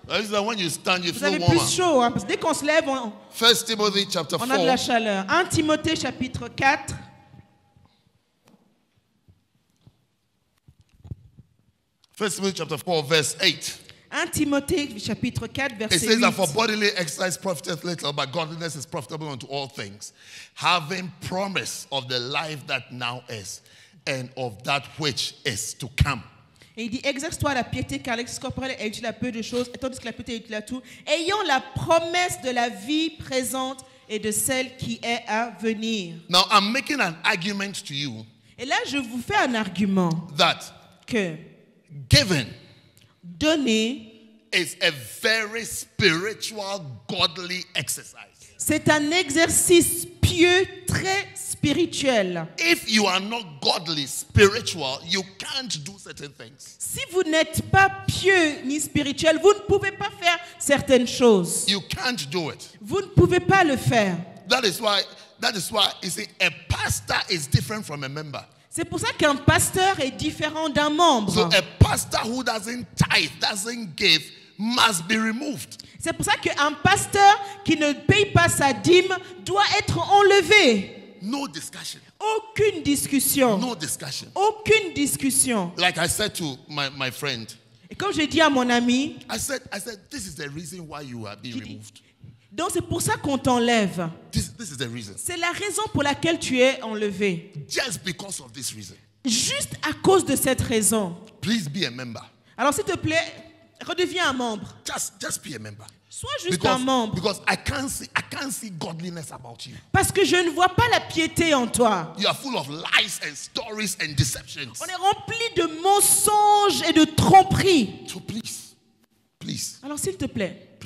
Speaker 1: Is that when you stand, you
Speaker 2: Vous
Speaker 1: feel
Speaker 2: avez
Speaker 1: warmer?
Speaker 2: plus chaud, hein, parce que dès qu'on se lève, on
Speaker 1: 1 Timothy chapter
Speaker 2: a de la
Speaker 1: 4.
Speaker 2: chaleur. 1 Timothée chapitre 4.
Speaker 1: 1 Timothy chapter 4, verse 8.
Speaker 2: 1 Timothée chapitre 4,
Speaker 1: It
Speaker 2: verset
Speaker 1: says that
Speaker 2: 8.
Speaker 1: for bodily exercise profiteth little, but godliness is profitable unto all things, having promise of the life that now is, and of that which is to come.
Speaker 2: Et il dit, exerce-toi à la piété, car l'exercice corporel est utile à peu de choses, et tandis que la piété est utile à tout, ayant la promesse de la vie présente et de celle qui est à venir.
Speaker 1: Now, I'm making an argument to you
Speaker 2: Et là, je vous fais un argument
Speaker 1: that
Speaker 2: que
Speaker 1: giving
Speaker 2: donner,
Speaker 1: is a very spiritual, godly exercise.
Speaker 2: c'est un exercice pieux, très spirituel.
Speaker 1: If you are not godly, spiritual, you can't do certain things.
Speaker 2: Si vous n'êtes pas pieux ni spirituel, vous ne pouvez pas faire certaines choses.
Speaker 1: You can't do it.
Speaker 2: Vous ne pouvez pas le faire.
Speaker 1: That is why you see, a pastor is different from a member.
Speaker 2: C'est pour ça qu'un pasteur est différent d'un membre.
Speaker 1: So a pastor who doesn't tithe, doesn't give, must be removed.
Speaker 2: C'est pour ça qu'un pasteur qui ne paye pas sa dîme doit être enlevé.
Speaker 1: No discussion.
Speaker 2: Aucune discussion.
Speaker 1: No discussion.
Speaker 2: Aucune discussion.
Speaker 1: Like I said to my friend,
Speaker 2: Et comme j'ai dit à mon ami,
Speaker 1: I said, this is the reason why you are being removed.
Speaker 2: donc c'est pour ça qu'on t'enlève.
Speaker 1: This is the reason.
Speaker 2: C'est la raison pour laquelle tu es enlevé.
Speaker 1: Just because of this reason.
Speaker 2: Juste à cause de cette raison.
Speaker 1: Please be a member.
Speaker 2: Alors s'il te plaît, redeviens un membre.
Speaker 1: Just be a member.
Speaker 2: Sois juste un membre.
Speaker 1: Because I can't see godliness about you.
Speaker 2: Parce que je ne vois pas la piété en toi.
Speaker 1: You are full of lies and stories and deceptions.
Speaker 2: On est rempli de mensonges et de tromperies.
Speaker 1: So please.
Speaker 2: Alors s'il te plaît,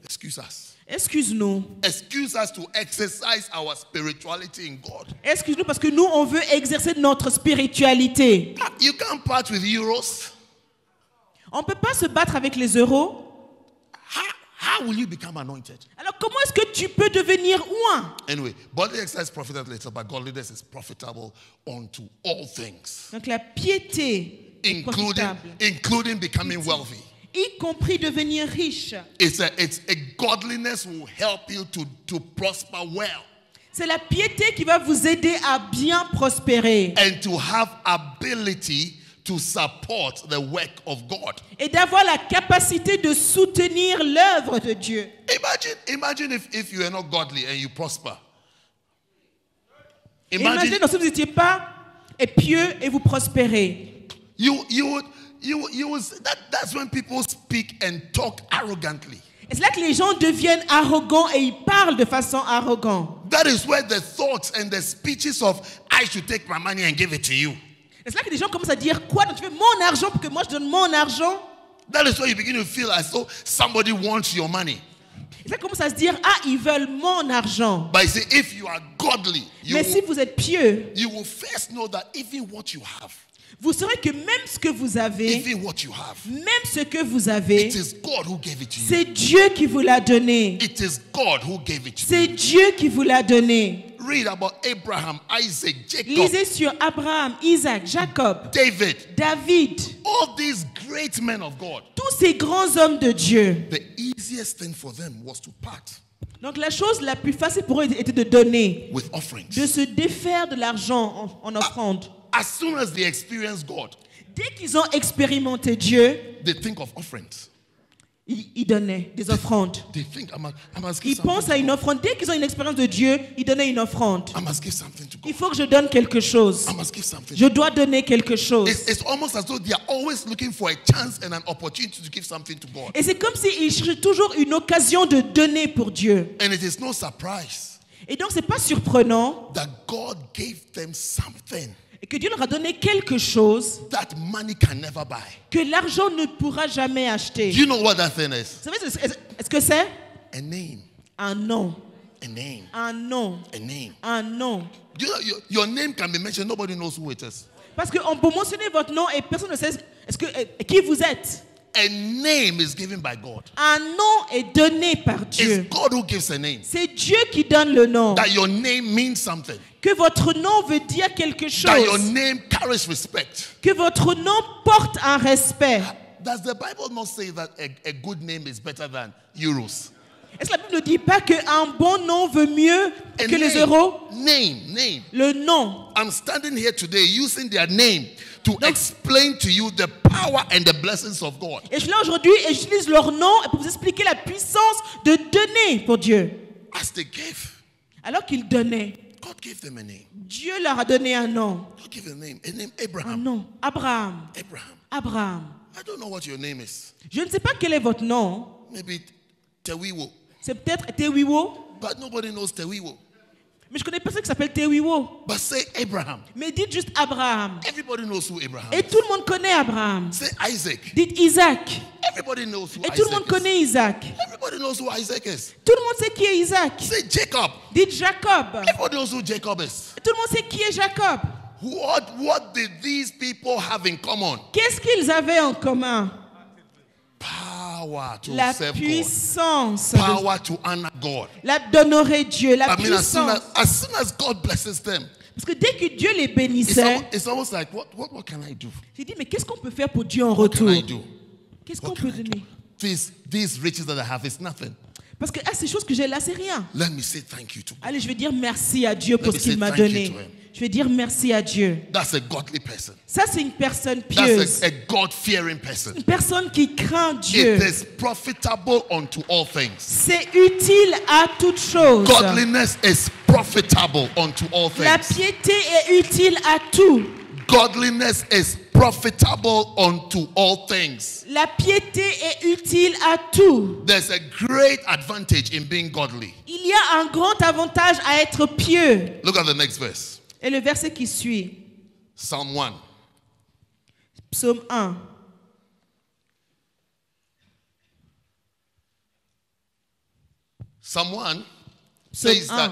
Speaker 1: Excuse us.
Speaker 2: excuse-nous.
Speaker 1: Excuse us to exercise our spirituality in God.
Speaker 2: Excuse-nous parce que nous, on veut exercer notre spiritualité.
Speaker 1: You can't part with euros.
Speaker 2: On ne peut pas se battre avec les euros.
Speaker 1: How will you become anointed?
Speaker 2: Alors comment est-ce que tu peux devenir oint?
Speaker 1: Anyway, bodily exercise is profitable later, but godliness is profitable unto all things,
Speaker 2: Donc la piété est profitable,
Speaker 1: including becoming wealthy.
Speaker 2: y compris devenir riche.
Speaker 1: It's a godliness will help you to prosper well
Speaker 2: C'est la piété qui va vous aider à bien prospérer
Speaker 1: and to have ability to support the work of God.
Speaker 2: et d'avoir la capacité de soutenir l'œuvre de Dieu.
Speaker 1: Imagine if you are not godly and you prosper.
Speaker 2: Imaginez si vous n'étiez pas pieux et vous prospérez.
Speaker 1: That's when people speak and talk arrogantly.
Speaker 2: Et c'est là que les gens deviennent arrogants et ils parlent de façon arrogante.
Speaker 1: That is where the thoughts and the speeches of I should take my money and give it to you.
Speaker 2: Et c'est là que les gens commencent à dire quoi? Donc tu veux mon argent pour que moi je donne mon argent?
Speaker 1: That is where you begin to feel as though somebody wants your money.
Speaker 2: Et ça commence à se dire ils veulent mon argent.
Speaker 1: But you see, if you are godly,
Speaker 2: Mais si vous êtes pieux,
Speaker 1: you will first know that even what you have,
Speaker 2: vous saurez que même ce que vous avez,
Speaker 1: even what you have,
Speaker 2: même ce que vous avez,
Speaker 1: it is God who gave it to you.
Speaker 2: c'est Dieu qui vous l'a donné.
Speaker 1: It is God who gave it to you.
Speaker 2: C'est Dieu qui vous l'a donné.
Speaker 1: Read about Abraham, Isaac, Jacob,
Speaker 2: Lisez sur Abraham, Isaac, Jacob,
Speaker 1: David,
Speaker 2: David,
Speaker 1: all these great men of God.
Speaker 2: tous ces grands hommes de Dieu.
Speaker 1: The easiest thing for them was to part
Speaker 2: Donc la chose la plus facile pour eux était de donner,
Speaker 1: with offerings.
Speaker 2: de se défaire de l'argent en offrande.
Speaker 1: As soon as they experience God,
Speaker 2: Dès qu'ils ont expérimenté Dieu,
Speaker 1: they think of offerings.
Speaker 2: ils donnaient des offrandes.
Speaker 1: They think, I must give
Speaker 2: Ils pensent
Speaker 1: something
Speaker 2: à
Speaker 1: to
Speaker 2: une
Speaker 1: God.
Speaker 2: offrande. Dès qu'ils ont une expérience de Dieu, ils donnaient une offrande.
Speaker 1: I must give something to
Speaker 2: Il
Speaker 1: God.
Speaker 2: faut que je donne quelque chose.
Speaker 1: I must give something.
Speaker 2: Je dois donner quelque chose.
Speaker 1: It's almost as though they are always looking for a chance and an opportunity to give something to God.
Speaker 2: Et c'est comme s'ils cherchaient toujours une occasion de donner pour Dieu.
Speaker 1: And it is no surprise
Speaker 2: Et donc, c'est pas surprenant
Speaker 1: that God gave them something
Speaker 2: et que Dieu leur a donné quelque chose
Speaker 1: that money can never buy.
Speaker 2: que l'argent ne pourra jamais acheter.
Speaker 1: Do you know what that thing is?
Speaker 2: Vous savez est-ce que c'est?
Speaker 1: A name.
Speaker 2: Un nom.
Speaker 1: A name.
Speaker 2: Un nom.
Speaker 1: A name.
Speaker 2: Un nom.
Speaker 1: Do you know, your name can be mentioned, nobody knows who it is.
Speaker 2: Parce qu'on peut mentionner votre nom et personne ne sait qui vous êtes.
Speaker 1: A name is given by God.
Speaker 2: Un nom est donné par Dieu.
Speaker 1: It's God who gives a name.
Speaker 2: C'est Dieu qui donne le nom.
Speaker 1: That your name means something.
Speaker 2: Que votre nom veut dire quelque
Speaker 1: That your
Speaker 2: chose.
Speaker 1: name carries respect.
Speaker 2: Que votre nom porte un respect.
Speaker 1: Does the Bible not say that a good name is better than euros?
Speaker 2: Est-ce que la Bible ne dit pas qu'un bon nom veut mieux que les euros?
Speaker 1: Name.
Speaker 2: Le nom.
Speaker 1: I'm standing here today using their name to explain to you the power and the blessings of God.
Speaker 2: Et je suis là aujourd'hui et j'utilise leur nom pour vous expliquer la puissance de donner pour Dieu.
Speaker 1: As they gave,
Speaker 2: Alors qu'ils donnaient,
Speaker 1: God gave them a name.
Speaker 2: Dieu leur a donné un nom.
Speaker 1: God gave them a name
Speaker 2: Un
Speaker 1: Abraham.
Speaker 2: nom. Abraham.
Speaker 1: Abraham.
Speaker 2: Abraham.
Speaker 1: I don't know what your name is.
Speaker 2: Je ne sais pas quel est votre nom.
Speaker 1: Maybe Tewiwo.
Speaker 2: C'est peut-être Tewiwo.
Speaker 1: But nobody knows Tewiwo.
Speaker 2: Mais je connais personne qui s'appelle Tewiwo.
Speaker 1: But say Abraham.
Speaker 2: Mais dites juste Abraham.
Speaker 1: Everybody knows who Abraham
Speaker 2: Et
Speaker 1: is.
Speaker 2: tout le monde connaît Abraham.
Speaker 1: Say Isaac.
Speaker 2: Dites Isaac.
Speaker 1: Everybody knows who
Speaker 2: Et tout le
Speaker 1: Isaac
Speaker 2: monde
Speaker 1: is.
Speaker 2: connaît Isaac.
Speaker 1: Everybody knows who Isaac is.
Speaker 2: Tout le monde sait qui est Isaac.
Speaker 1: Say Jacob.
Speaker 2: Dites Jacob.
Speaker 1: Everybody knows who Jacob is.
Speaker 2: Et tout le monde sait qui est Jacob.
Speaker 1: What did these people have in common?
Speaker 2: Qu'est-ce qu'ils avaient en commun?
Speaker 1: Power to
Speaker 2: La
Speaker 1: serve God.
Speaker 2: puissance.
Speaker 1: Power to honor God.
Speaker 2: D'honorer Dieu. La
Speaker 1: I mean, as soon
Speaker 2: puissance.
Speaker 1: as God blesses them,
Speaker 2: Parce que dès que Dieu les bénissait,
Speaker 1: it's almost like, what can I do?
Speaker 2: j'ai dit, mais qu'est-ce qu'on peut faire pour Dieu en
Speaker 1: What can
Speaker 2: retour?
Speaker 1: I do?
Speaker 2: Qu'est-ce
Speaker 1: What
Speaker 2: qu'on
Speaker 1: can
Speaker 2: peut
Speaker 1: I do?
Speaker 2: donner?
Speaker 1: These riches that I have is nothing.
Speaker 2: Parce que ces choses que j'ai là, c'est rien.
Speaker 1: Let me say thank you to God.
Speaker 2: Allez, je vais dire merci à Dieu pour
Speaker 1: me
Speaker 2: ce qu'il
Speaker 1: say
Speaker 2: m'a
Speaker 1: thank you
Speaker 2: donné.
Speaker 1: to him.
Speaker 2: Je vais dire merci à Dieu.
Speaker 1: That's a godly person.
Speaker 2: Ça, c'est une personne pieuse.
Speaker 1: That's a God-fearing person.
Speaker 2: Une personne qui craint Dieu.
Speaker 1: It is profitable unto all things.
Speaker 2: C'est utile à toute chose.
Speaker 1: Godliness is profitable unto all
Speaker 2: La
Speaker 1: things.
Speaker 2: piété est utile à tout.
Speaker 1: Godliness is profitable unto all things.
Speaker 2: La piété est utile à tout.
Speaker 1: There's a great advantage in being godly.
Speaker 2: Il y a un grand avantage à être pieux.
Speaker 1: Look at the next verse.
Speaker 2: Et le verset qui suit,
Speaker 1: Psalm 1.
Speaker 2: Psaume 1.
Speaker 1: Psalm 1
Speaker 2: Psaume
Speaker 1: says
Speaker 2: 1
Speaker 1: that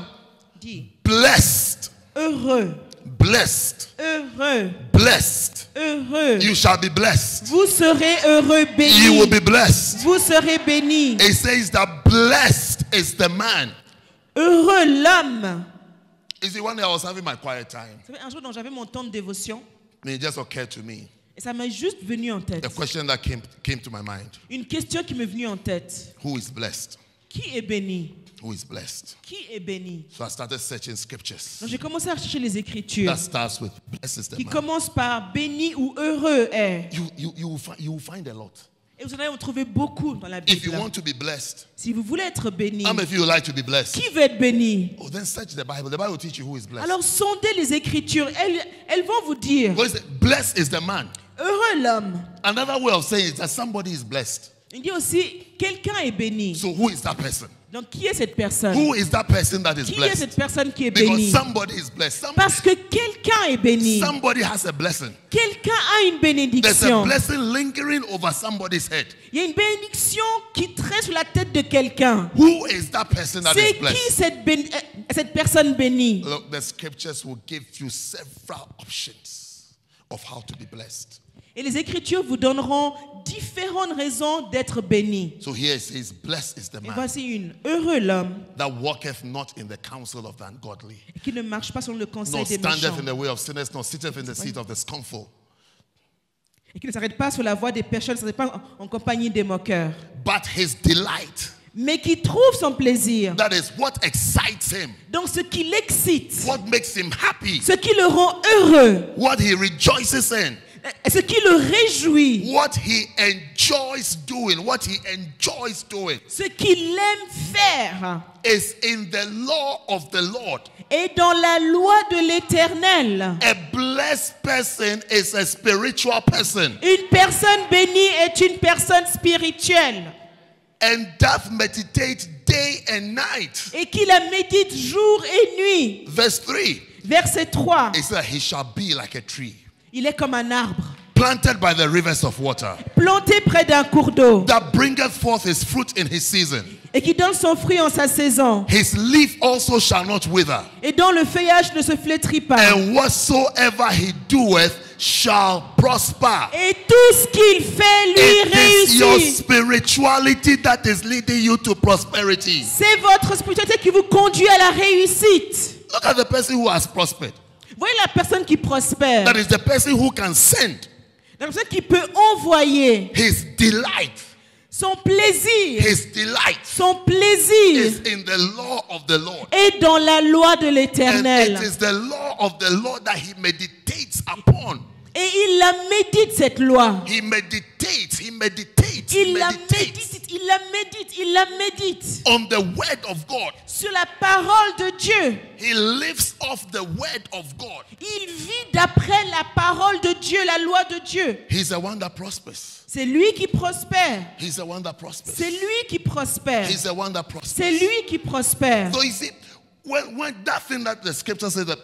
Speaker 2: dit
Speaker 1: blessed,
Speaker 2: heureux,
Speaker 1: blessed,
Speaker 2: heureux,
Speaker 1: blessed.
Speaker 2: heureux.
Speaker 1: You shall be blessed.
Speaker 2: Vous serez heureux,
Speaker 1: You will
Speaker 2: bénis.
Speaker 1: be blessed.
Speaker 2: Vous serez bénis.
Speaker 1: It says that blessed is the man.
Speaker 2: Heureux l'homme.
Speaker 1: You see, one day I was having my quiet time,
Speaker 2: Vous savez, un jour, quand j'avais mon temps de dévotion,
Speaker 1: and it just occurred to me.
Speaker 2: et ça m'est juste venu en tête.
Speaker 1: A question that came to my mind.
Speaker 2: Une question qui m'est venue en tête.
Speaker 1: Who is blessed?
Speaker 2: Qui est béni?
Speaker 1: Who is blessed?
Speaker 2: Qui est béni?
Speaker 1: So I started searching scriptures.
Speaker 2: Donc j'ai commencé à chercher les Écritures
Speaker 1: That starts with blessed is the
Speaker 2: qui
Speaker 1: man.
Speaker 2: commencent par béni ou heureux est.
Speaker 1: You will find a lot.
Speaker 2: Et vous en allez en trouver beaucoup dans la
Speaker 1: If you
Speaker 2: Bible.
Speaker 1: want to be blessed,
Speaker 2: Si vous voulez être béni,
Speaker 1: how many of you would like to be blessed?
Speaker 2: qui veut être béni?
Speaker 1: Oh, then search the Bible. The Bible will teach you who is blessed.
Speaker 2: Alors sondez les Écritures. Elles vont vous dire,
Speaker 1: What is it? Blessed is the man.
Speaker 2: heureux l'homme.
Speaker 1: Another way of saying it is that somebody is blessed.
Speaker 2: Il dit aussi, quelqu'un est béni.
Speaker 1: So who is that person?
Speaker 2: Donc qui est cette personne?
Speaker 1: Who is that person that is
Speaker 2: Qui est
Speaker 1: blessed?
Speaker 2: cette personne qui est
Speaker 1: Because
Speaker 2: bénie?
Speaker 1: somebody is blessed.
Speaker 2: Parce que quelqu'un est béni.
Speaker 1: Somebody has a blessing.
Speaker 2: Quelqu'un a une
Speaker 1: There's a
Speaker 2: bénédiction.
Speaker 1: blessing lingering over somebody's head.
Speaker 2: Il y a une bénédiction qui traîne sur la tête de quelqu'un.
Speaker 1: Who is that person that
Speaker 2: C'est
Speaker 1: is blessed?
Speaker 2: qui cette personne bénie?
Speaker 1: Look, the scriptures will give you several options of how to be blessed.
Speaker 2: Et les Écritures vous donneront différentes raisons d'être béni.
Speaker 1: So here it says, blessed is the
Speaker 2: Et
Speaker 1: man
Speaker 2: voici une. Heureux l'homme
Speaker 1: that walketh not in the counsel of the ungodly,
Speaker 2: qui ne marche pas selon le conseil
Speaker 1: nor
Speaker 2: des
Speaker 1: standeth
Speaker 2: méchants
Speaker 1: in the way of sinners, nor sitteth in the seat of the scornful.
Speaker 2: et qui ne s'arrête pas sur la voie des pécheurs, ne s'arrête pas en compagnie des moqueurs,
Speaker 1: But his delight,
Speaker 2: mais qui trouve son plaisir
Speaker 1: that is what excites him,
Speaker 2: dans ce qui l'excite,
Speaker 1: what makes him happy,
Speaker 2: ce qui le rend heureux,
Speaker 1: what he rejoices in,
Speaker 2: ce qui le réjouit,
Speaker 1: what he enjoys doing,
Speaker 2: ce qu'il aime faire,
Speaker 1: is in the law of the Lord.
Speaker 2: et dans la loi de l'Éternel.
Speaker 1: A blessed person is a spiritual person,
Speaker 2: Une personne bénie est une personne spirituelle
Speaker 1: and doth meditate day and night.
Speaker 2: et qui la médite jour et nuit.
Speaker 1: Verse 3,
Speaker 2: Verset 3.
Speaker 1: it says, he shall be like a tree
Speaker 2: Il est comme un arbre
Speaker 1: planted by the rivers of water,
Speaker 2: planté près d'un cours d'eau
Speaker 1: that bringeth forth his fruit in his season.
Speaker 2: et qui donne son fruit en sa saison
Speaker 1: His leaf also shall not wither,
Speaker 2: et dont le feuillage ne se flétrit pas.
Speaker 1: and whatsoever he doeth shall prosper.
Speaker 2: Et tout ce qu'il fait lui
Speaker 1: It is your
Speaker 2: réussit.
Speaker 1: spirituality that is leading you to prosperity.
Speaker 2: C'est votre spiritualité qui vous conduit à la réussite.
Speaker 1: Look at the person who has prospered.
Speaker 2: Voyez la personne qui prospère,
Speaker 1: That is the person who can send
Speaker 2: la personne qui peut envoyer
Speaker 1: his delight.
Speaker 2: son plaisir.
Speaker 1: His delight
Speaker 2: Son plaisir
Speaker 1: is in the law of the Lord.
Speaker 2: est dans la loi de
Speaker 1: And
Speaker 2: l'Éternel.
Speaker 1: it is the law of the Lord that he meditates upon.
Speaker 2: Et il la médite, cette loi.
Speaker 1: He meditates, he meditates, he
Speaker 2: Il la
Speaker 1: meditates.
Speaker 2: médite, il il la médite
Speaker 1: on the word of God.
Speaker 2: sur la parole de Dieu.
Speaker 1: He lives off the word of God.
Speaker 2: Il vit d'après la parole de Dieu, la loi de Dieu.
Speaker 1: He's the one that prospers.
Speaker 2: C'est lui qui prospère.
Speaker 1: He's the one that prospers.
Speaker 2: C'est lui qui prospère.
Speaker 1: He's the one that prospers.
Speaker 2: C'est lui qui prospère.
Speaker 1: So you see, when that thing that the scripture says that,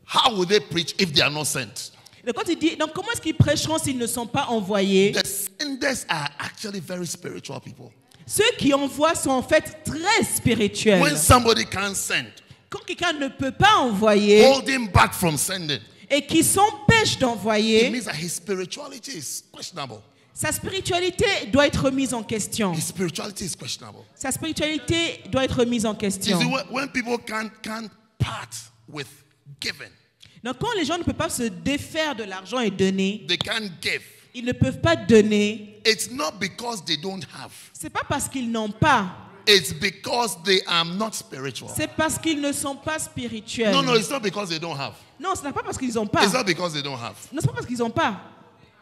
Speaker 1: how will they preach if they are not sent?
Speaker 2: Donc, quand il dit, donc comment est-ce qu'ils prêcheront s'ils ne sont pas envoyés?
Speaker 1: The senders are actually very spiritual people.
Speaker 2: Ceux qui envoient sont en fait très spirituels.
Speaker 1: When somebody can't send,
Speaker 2: Quand quelqu'un ne peut pas envoyer
Speaker 1: holding back from sending,
Speaker 2: et qui s'empêche
Speaker 1: it
Speaker 2: d'envoyer,
Speaker 1: means that his spirituality is questionable.
Speaker 2: sa spiritualité doit être mise en question.
Speaker 1: His spirituality is questionable.
Speaker 2: Sa spiritualité doit être mise en
Speaker 1: You
Speaker 2: question.
Speaker 1: see, when people can't part with giving,
Speaker 2: Donc quand les gens ne peuvent pas se défaire de l'argent et donner,
Speaker 1: they can't give.
Speaker 2: ils ne peuvent pas donner,
Speaker 1: It's not because they don't have.
Speaker 2: c'est pas parce qu'ils n'ont pas,
Speaker 1: It's because they are not spiritual.
Speaker 2: c'est parce qu'ils ne sont pas spirituels.
Speaker 1: No, it's not because they don't have.
Speaker 2: Non, ce n'est pas parce qu'ils n'ont pas.
Speaker 1: It's not because they don't have.
Speaker 2: Non, c'est pas parce qu'ils n'ont pas.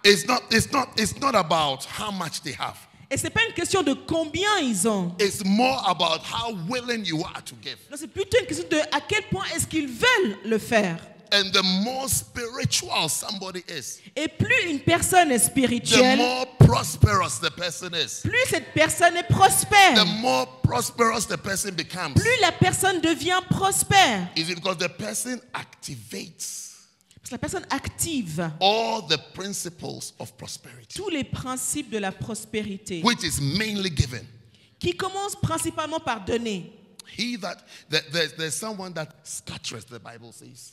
Speaker 1: It's not about how much they have.
Speaker 2: Et c'est pas une question de combien ils ont.
Speaker 1: It's more about how willing you are to give.
Speaker 2: Non, c'est plutôt une question de à quel point est-ce qu'ils veulent le faire.
Speaker 1: And the more spiritual somebody is,
Speaker 2: Et plus une personne est
Speaker 1: the
Speaker 2: spirituelle,
Speaker 1: more prosperous the person is.
Speaker 2: plus cette personne est prospère.
Speaker 1: The more prosperous the person becomes.
Speaker 2: Plus la personne devient prospère.
Speaker 1: Is it because the person activates
Speaker 2: Parce que la personne active
Speaker 1: all the principles of prosperity,
Speaker 2: tous les principes de la prospérité,
Speaker 1: which is mainly given.
Speaker 2: qui commence principalement par donner.
Speaker 1: There's someone that scattereth, the Bible says.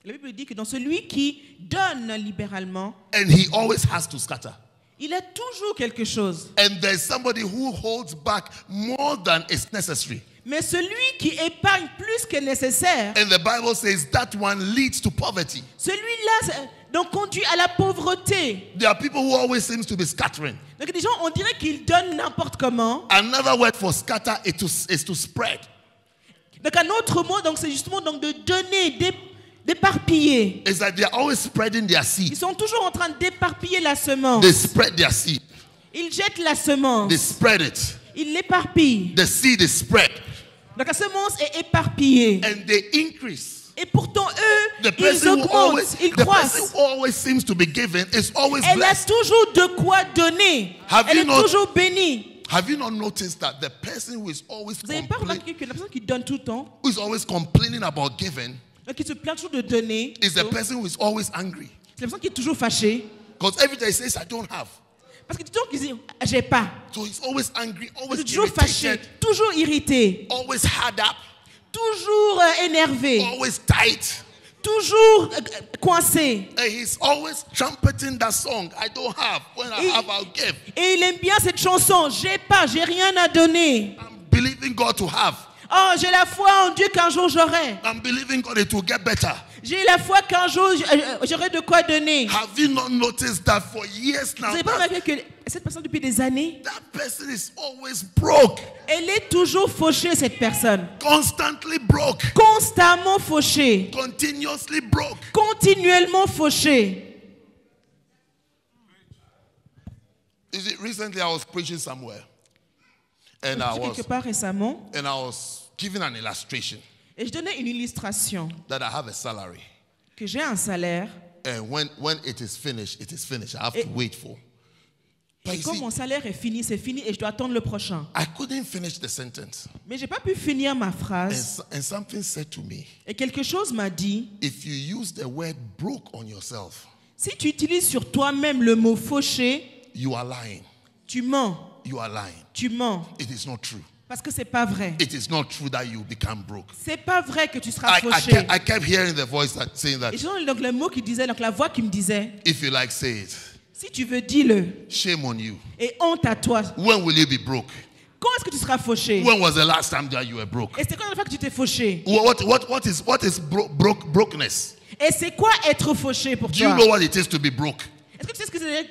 Speaker 2: La Bible dit que dans celui qui donne libéralement,
Speaker 1: And he always has to scatter.
Speaker 2: il a toujours quelque chose.
Speaker 1: And there's somebody who holds back more than is necessary.
Speaker 2: Mais celui qui épargne plus que nécessaire,
Speaker 1: And the Bible says that one leads to poverty.
Speaker 2: celui-là donc conduit à la pauvreté.
Speaker 1: There are people who always seems to be scattering.
Speaker 2: Donc des gens, on dirait qu'ils donnent n'importe comment.
Speaker 1: Another word for scatter is to spread.
Speaker 2: Donc un autre mot, donc c'est justement donc de donner, d'éparpiller.
Speaker 1: It's that they are always spreading their seed.
Speaker 2: Ils sont toujours en train d'éparpiller la semence.
Speaker 1: They spread their seed.
Speaker 2: Ils jettent la semence.
Speaker 1: They spread it.
Speaker 2: Ils l'éparpillent.
Speaker 1: The seed is spread.
Speaker 2: Donc la semence est éparpillée.
Speaker 1: And they increase.
Speaker 2: Et pourtant, eux,
Speaker 1: The
Speaker 2: ils
Speaker 1: person who
Speaker 2: augmentent, ils
Speaker 1: the person
Speaker 2: croissent.
Speaker 1: who always seems to be given is always
Speaker 2: Elle a
Speaker 1: blessed.
Speaker 2: toujours de quoi donner.
Speaker 1: Have
Speaker 2: Elle
Speaker 1: you
Speaker 2: est
Speaker 1: not-
Speaker 2: toujours bénie.
Speaker 1: Have you not noticed that the person who is always
Speaker 2: Vous n'avez pas remarqué que la personne qui donne tout le temps,
Speaker 1: complaining about giving
Speaker 2: qui se plaint toujours de donner,
Speaker 1: is the person who is always angry?
Speaker 2: c'est la personne qui est toujours fâchée.
Speaker 1: Because every day he says, I don't have.
Speaker 2: Parce que toujours qu'ils disent, j'ai pas.
Speaker 1: So he's always angry,
Speaker 2: Il
Speaker 1: always
Speaker 2: est toujours fâché,
Speaker 1: irritated,
Speaker 2: toujours irrité,
Speaker 1: always hard up,
Speaker 2: toujours énervé,
Speaker 1: always tight.
Speaker 2: toujours coincé.
Speaker 1: And he's always trumpeting that song, I don't have. When I have, I'll give.
Speaker 2: Et il aime bien cette chanson, j'ai pas, j'ai rien à donner.
Speaker 1: I'm believing God to have.
Speaker 2: Oh, j'ai la foi en Dieu qu'un jour j'aurai.
Speaker 1: I'm believing God it will get better.
Speaker 2: J'ai la foi qu'un jour j'aurai de quoi donner.
Speaker 1: Have you not noticed that for years
Speaker 2: Vous
Speaker 1: now,
Speaker 2: n'avez pas remarqué que cette personne depuis des années,
Speaker 1: that person is always broke,
Speaker 2: elle est toujours fauchée, cette personne.
Speaker 1: constantly broke,
Speaker 2: Constamment fauchée.
Speaker 1: continuously broke?
Speaker 2: Continuellement fauchée.
Speaker 1: Is it recently I was preaching somewhere and I
Speaker 2: Quelque
Speaker 1: was
Speaker 2: part récemment,
Speaker 1: giving an illustration
Speaker 2: et je donnais une illustration
Speaker 1: that I have a salary.
Speaker 2: que j'ai un salaire
Speaker 1: And when it is finished, it is finished. I have to wait for. But
Speaker 2: et
Speaker 1: you
Speaker 2: quand
Speaker 1: see,
Speaker 2: mon salaire est fini, c'est fini et je dois attendre le prochain.
Speaker 1: I couldn't finish the sentence.
Speaker 2: Mais j'ai pas pu finir ma phrase
Speaker 1: And something said to me,
Speaker 2: et quelque chose m'a dit,
Speaker 1: if you use the word broke on yourself,
Speaker 2: si tu utilises sur toi-même le mot fauché,
Speaker 1: you are lying.
Speaker 2: tu mens,
Speaker 1: You are lying.
Speaker 2: tu mens.
Speaker 1: It is not true.
Speaker 2: Parce que c'est pas vrai.
Speaker 1: It is not true that you become broke.
Speaker 2: C'est pas vrai que tu seras fauché.
Speaker 1: I kept hearing the voice saying that,
Speaker 2: Et j'ai donc le mot qui disait, donc la voix qui me disait,
Speaker 1: if you like, say it.
Speaker 2: si tu veux, dis-le.
Speaker 1: Shame on you.
Speaker 2: Et honte à toi.
Speaker 1: When will you be broke?
Speaker 2: Quand est-ce que tu seras fauché?
Speaker 1: When was the last time that you were broke?
Speaker 2: Et c'est quand la dernière fois que tu t'es fauché?
Speaker 1: What is brokenness?
Speaker 2: Et c'est quoi être fauché pour
Speaker 1: Do you
Speaker 2: toi?
Speaker 1: know what it is to be broke?
Speaker 2: Est-ce que tu sais ce que c'est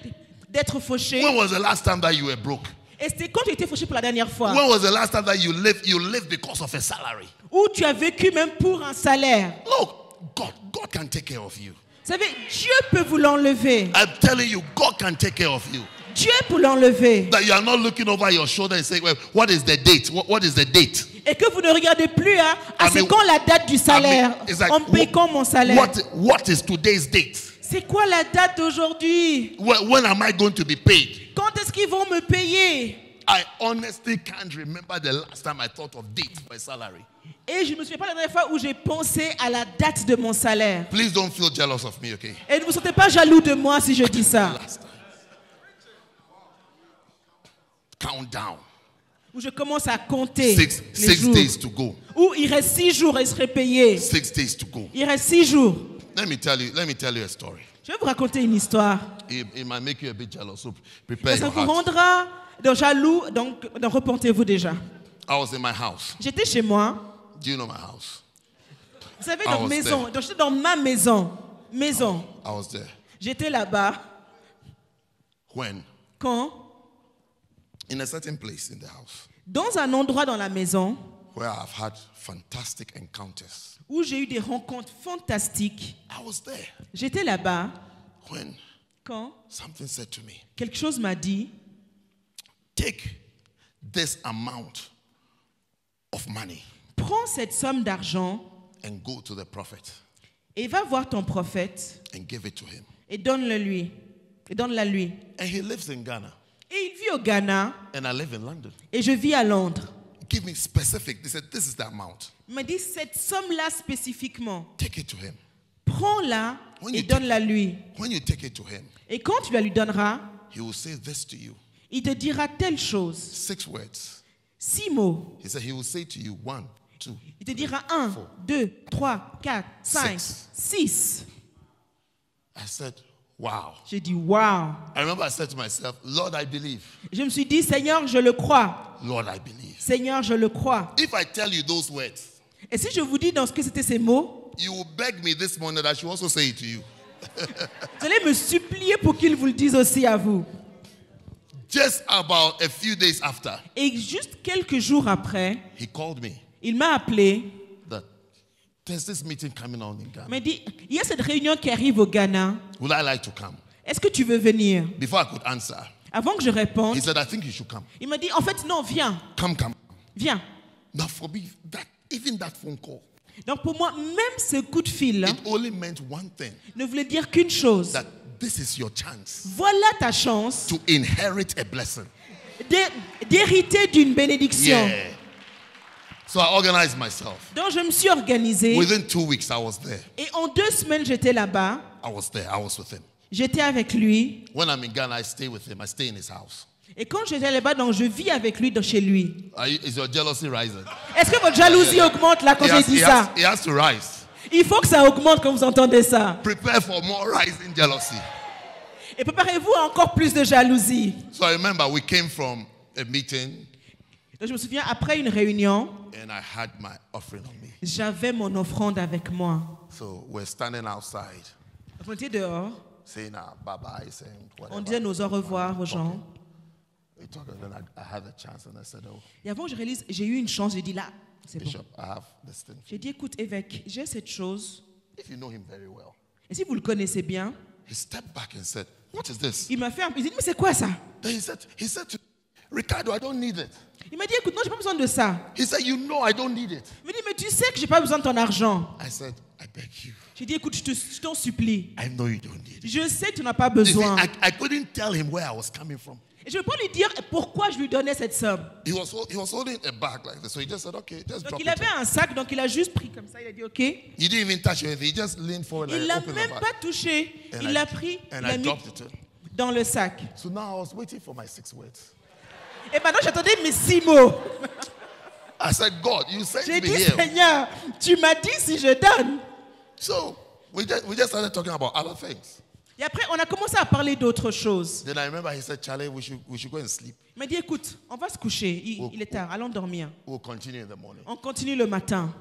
Speaker 2: d'être fauché?
Speaker 1: When was the last time that you were broke?
Speaker 2: Et c'est quand tu étais fauché pour la dernière fois?
Speaker 1: When was the last time that you lived because of a salary?
Speaker 2: Ou tu as vécu même pour un salaire?
Speaker 1: Look, God can take care of you.
Speaker 2: Vous savez, Dieu peut vous l'enlever.
Speaker 1: I'm telling you, God can take care of you.
Speaker 2: Dieu pour l'enlever.
Speaker 1: That you are not looking over your shoulder and saying, well, what is the date? What is the date?
Speaker 2: Et que vous ne regardez plus c'est quand la date du salaire.
Speaker 1: it's like,
Speaker 2: On me paye quand mon salaire.
Speaker 1: What is today's date?
Speaker 2: C'est quoi la date d'aujourd'hui?
Speaker 1: When am I going to be paid?
Speaker 2: Quand est-ce qu'ils vont me payer?
Speaker 1: I honestly can't remember the last time I thought of date for a salary.
Speaker 2: Et je ne me souviens pas la dernière fois où j'ai pensé à la date de mon salaire.
Speaker 1: Please don't feel jealous of me, okay?
Speaker 2: Et ne vous sentez pas jaloux de moi si je dis ça.
Speaker 1: Last time. Countdown.
Speaker 2: Où je commence à compter les
Speaker 1: 6
Speaker 2: jours.
Speaker 1: days to go.
Speaker 2: Où il reste 6 jours et il serait payé.
Speaker 1: 6 days to go.
Speaker 2: Il reste 6 jours.
Speaker 1: Let me tell you a story.
Speaker 2: Je vais vous raconter une histoire.
Speaker 1: It might make you a bit jealous, so prepare
Speaker 2: Ça
Speaker 1: your
Speaker 2: vous
Speaker 1: heart.
Speaker 2: rendra jaloux, donc repentez-vous déjà.
Speaker 1: I was in my house.
Speaker 2: J'étais chez moi.
Speaker 1: Do you know my house?
Speaker 2: Vous savez,
Speaker 1: I
Speaker 2: dans
Speaker 1: was
Speaker 2: maison.
Speaker 1: there.
Speaker 2: Donc j'étais dans ma maison. Maison.
Speaker 1: I was there.
Speaker 2: J'étais là-bas.
Speaker 1: When?
Speaker 2: Quand?
Speaker 1: In a certain place in the house
Speaker 2: Dans un endroit dans la maison
Speaker 1: where I've had fantastic encounters.
Speaker 2: où j'ai eu des rencontres fantastiques.
Speaker 1: I was there
Speaker 2: J'étais là-bas.
Speaker 1: when
Speaker 2: Quand?
Speaker 1: something said to me,
Speaker 2: Quelque chose m'a dit,
Speaker 1: take this amount of money
Speaker 2: prends cette somme d'argent
Speaker 1: and go to the prophet
Speaker 2: et va voir ton prophète
Speaker 1: and give it to him.
Speaker 2: et donne-le lui. Et donne-la lui.
Speaker 1: And he lives in Ghana
Speaker 2: Et il vit au Ghana
Speaker 1: and I live in London.
Speaker 2: et je vis à Londres.
Speaker 1: Give me specific. They said, this is the amount.
Speaker 2: Il m'a dit cette somme-là spécifiquement,
Speaker 1: Take it to him.
Speaker 2: prends-la
Speaker 1: When
Speaker 2: et
Speaker 1: you
Speaker 2: donne-la lui.
Speaker 1: When you take it to him,
Speaker 2: Et quand tu la lui donneras,
Speaker 1: he will say this to you.
Speaker 2: il te dira telle chose.
Speaker 1: 6 words.
Speaker 2: 6 mots.
Speaker 1: He said he will say to you 1, 2.
Speaker 2: Il te dira 1, 2, 3, 4, 5,
Speaker 1: Six.
Speaker 2: 6.
Speaker 1: I said, wow.
Speaker 2: J'ai dit waouh.
Speaker 1: I remember I said to myself, Lord, I believe.
Speaker 2: Je me suis dit Seigneur, je le crois.
Speaker 1: Lord, I believe.
Speaker 2: Seigneur, je le crois.
Speaker 1: If I tell you those words,
Speaker 2: Et si je vous dis dans ce que c'était ces mots,
Speaker 1: you will beg me this morning that I should also say it to you.
Speaker 2: vous allez me supplier pour qu'il vous le dise aussi à vous.
Speaker 1: Just about a few days after,
Speaker 2: Et juste quelques jours après,
Speaker 1: he called me
Speaker 2: il m'a appelé.
Speaker 1: that there's this meeting coming on in
Speaker 2: Il
Speaker 1: Ghana.
Speaker 2: m'a dit, il y a cette réunion qui arrive au Ghana.
Speaker 1: Would I like to come?
Speaker 2: Est-ce que tu veux venir?
Speaker 1: Before I could answer,
Speaker 2: Avant que je réponde,
Speaker 1: he said, I think you should come.
Speaker 2: il m'a dit, en fait, non, viens,
Speaker 1: Come.
Speaker 2: viens.
Speaker 1: Now for me, even that phone call,
Speaker 2: Donc pour moi, même ce coup de fil
Speaker 1: it only meant one thing,
Speaker 2: ne voulait dire qu'une chose.
Speaker 1: that this is your chance
Speaker 2: Voilà ta chance
Speaker 1: to inherit a blessing.
Speaker 2: d'hériter d'une bénédiction.
Speaker 1: Yeah. So I organized myself.
Speaker 2: Donc je me suis organisée
Speaker 1: Within 2 weeks, I was there.
Speaker 2: et en 2 semaines, j'étais là-bas.
Speaker 1: I was there. I was with him.
Speaker 2: J'étais avec lui.
Speaker 1: When I'm in Ghana, I stay with him. I stay in his house.
Speaker 2: Et quand j'étais là-bas, donc je vis avec lui chez lui.
Speaker 1: Is your jealousy rising?
Speaker 2: Est-ce que votre jalousie augmente là quand j'ai dit ça?
Speaker 1: It has to rise.
Speaker 2: Il faut que ça augmente quand vous entendez ça.
Speaker 1: Prepare for more rising jealousy.
Speaker 2: Et préparez-vous à encore plus de jalousie.
Speaker 1: So I remember we came from a meeting
Speaker 2: Donc je me souviens, après une réunion,
Speaker 1: and I had my offering on me.
Speaker 2: j'avais mon offrande avec moi.
Speaker 1: So we're standing outside
Speaker 2: On était dehors,
Speaker 1: saying bye-bye, saying whatever.
Speaker 2: on disait nos au revoir aux gens.
Speaker 1: We talked and then I had a chance and I said, oh,
Speaker 2: Et avant, je réalise, j'ai eu une chance, j'ai dit là, c'est bon.
Speaker 1: Bishop, I have this thing.
Speaker 2: J'ai dit, écoute, évêque, j'ai cette chose.
Speaker 1: If you know him very well.
Speaker 2: Et si vous le connaissez bien,
Speaker 1: He stepped back and said, what is this?
Speaker 2: il m'a fait, il dit, mais c'est quoi ça?
Speaker 1: Then he said to Ricardo, I don't need it.
Speaker 2: Il m'a dit, écoute, non, j'ai pas besoin de ça.
Speaker 1: He said, you know I don't need it.
Speaker 2: Il m'a dit, mais tu sais que j'ai pas besoin de ton argent.
Speaker 1: I said, I beg you.
Speaker 2: J'ai dit, écoute, je t'en supplie.
Speaker 1: I know you don't need it.
Speaker 2: Je sais que tu n'as pas
Speaker 1: You see,
Speaker 2: besoin.
Speaker 1: I couldn't tell him where I was coming from.
Speaker 2: Et je ne peux pas lui dire pourquoi je lui donnais cette somme.
Speaker 1: He was holding a bag like this. So he just said, okay, just
Speaker 2: Donc
Speaker 1: drop
Speaker 2: il
Speaker 1: it.
Speaker 2: avait un sac, donc il a juste pris comme ça, il a dit, ok.
Speaker 1: He didn't even touch anything. He just leaned forward
Speaker 2: Il
Speaker 1: and
Speaker 2: l'a
Speaker 1: opened the
Speaker 2: même
Speaker 1: bag.
Speaker 2: pas touché.
Speaker 1: And
Speaker 2: Il
Speaker 1: I-
Speaker 2: l'a pris, il
Speaker 1: And
Speaker 2: l'a
Speaker 1: I
Speaker 2: mis
Speaker 1: dropped it.
Speaker 2: dans le sac.
Speaker 1: So now I was waiting for my 6 words.
Speaker 2: Et maintenant, j'attendais mes 6 mots.
Speaker 1: I said, God, you sent
Speaker 2: J'ai
Speaker 1: me
Speaker 2: dit,
Speaker 1: here.
Speaker 2: Seigneur, tu m'as dit si je donne.
Speaker 1: So we just started talking about other things.
Speaker 2: Et après, on a commencé à parler d'autres choses.
Speaker 1: Then I remember he said, Charlie, we should go and sleep.
Speaker 2: Il m'a dit, écoute, on va se coucher. Il est tard, allons dormir.
Speaker 1: We'll continue in the morning.
Speaker 2: On continue le matin.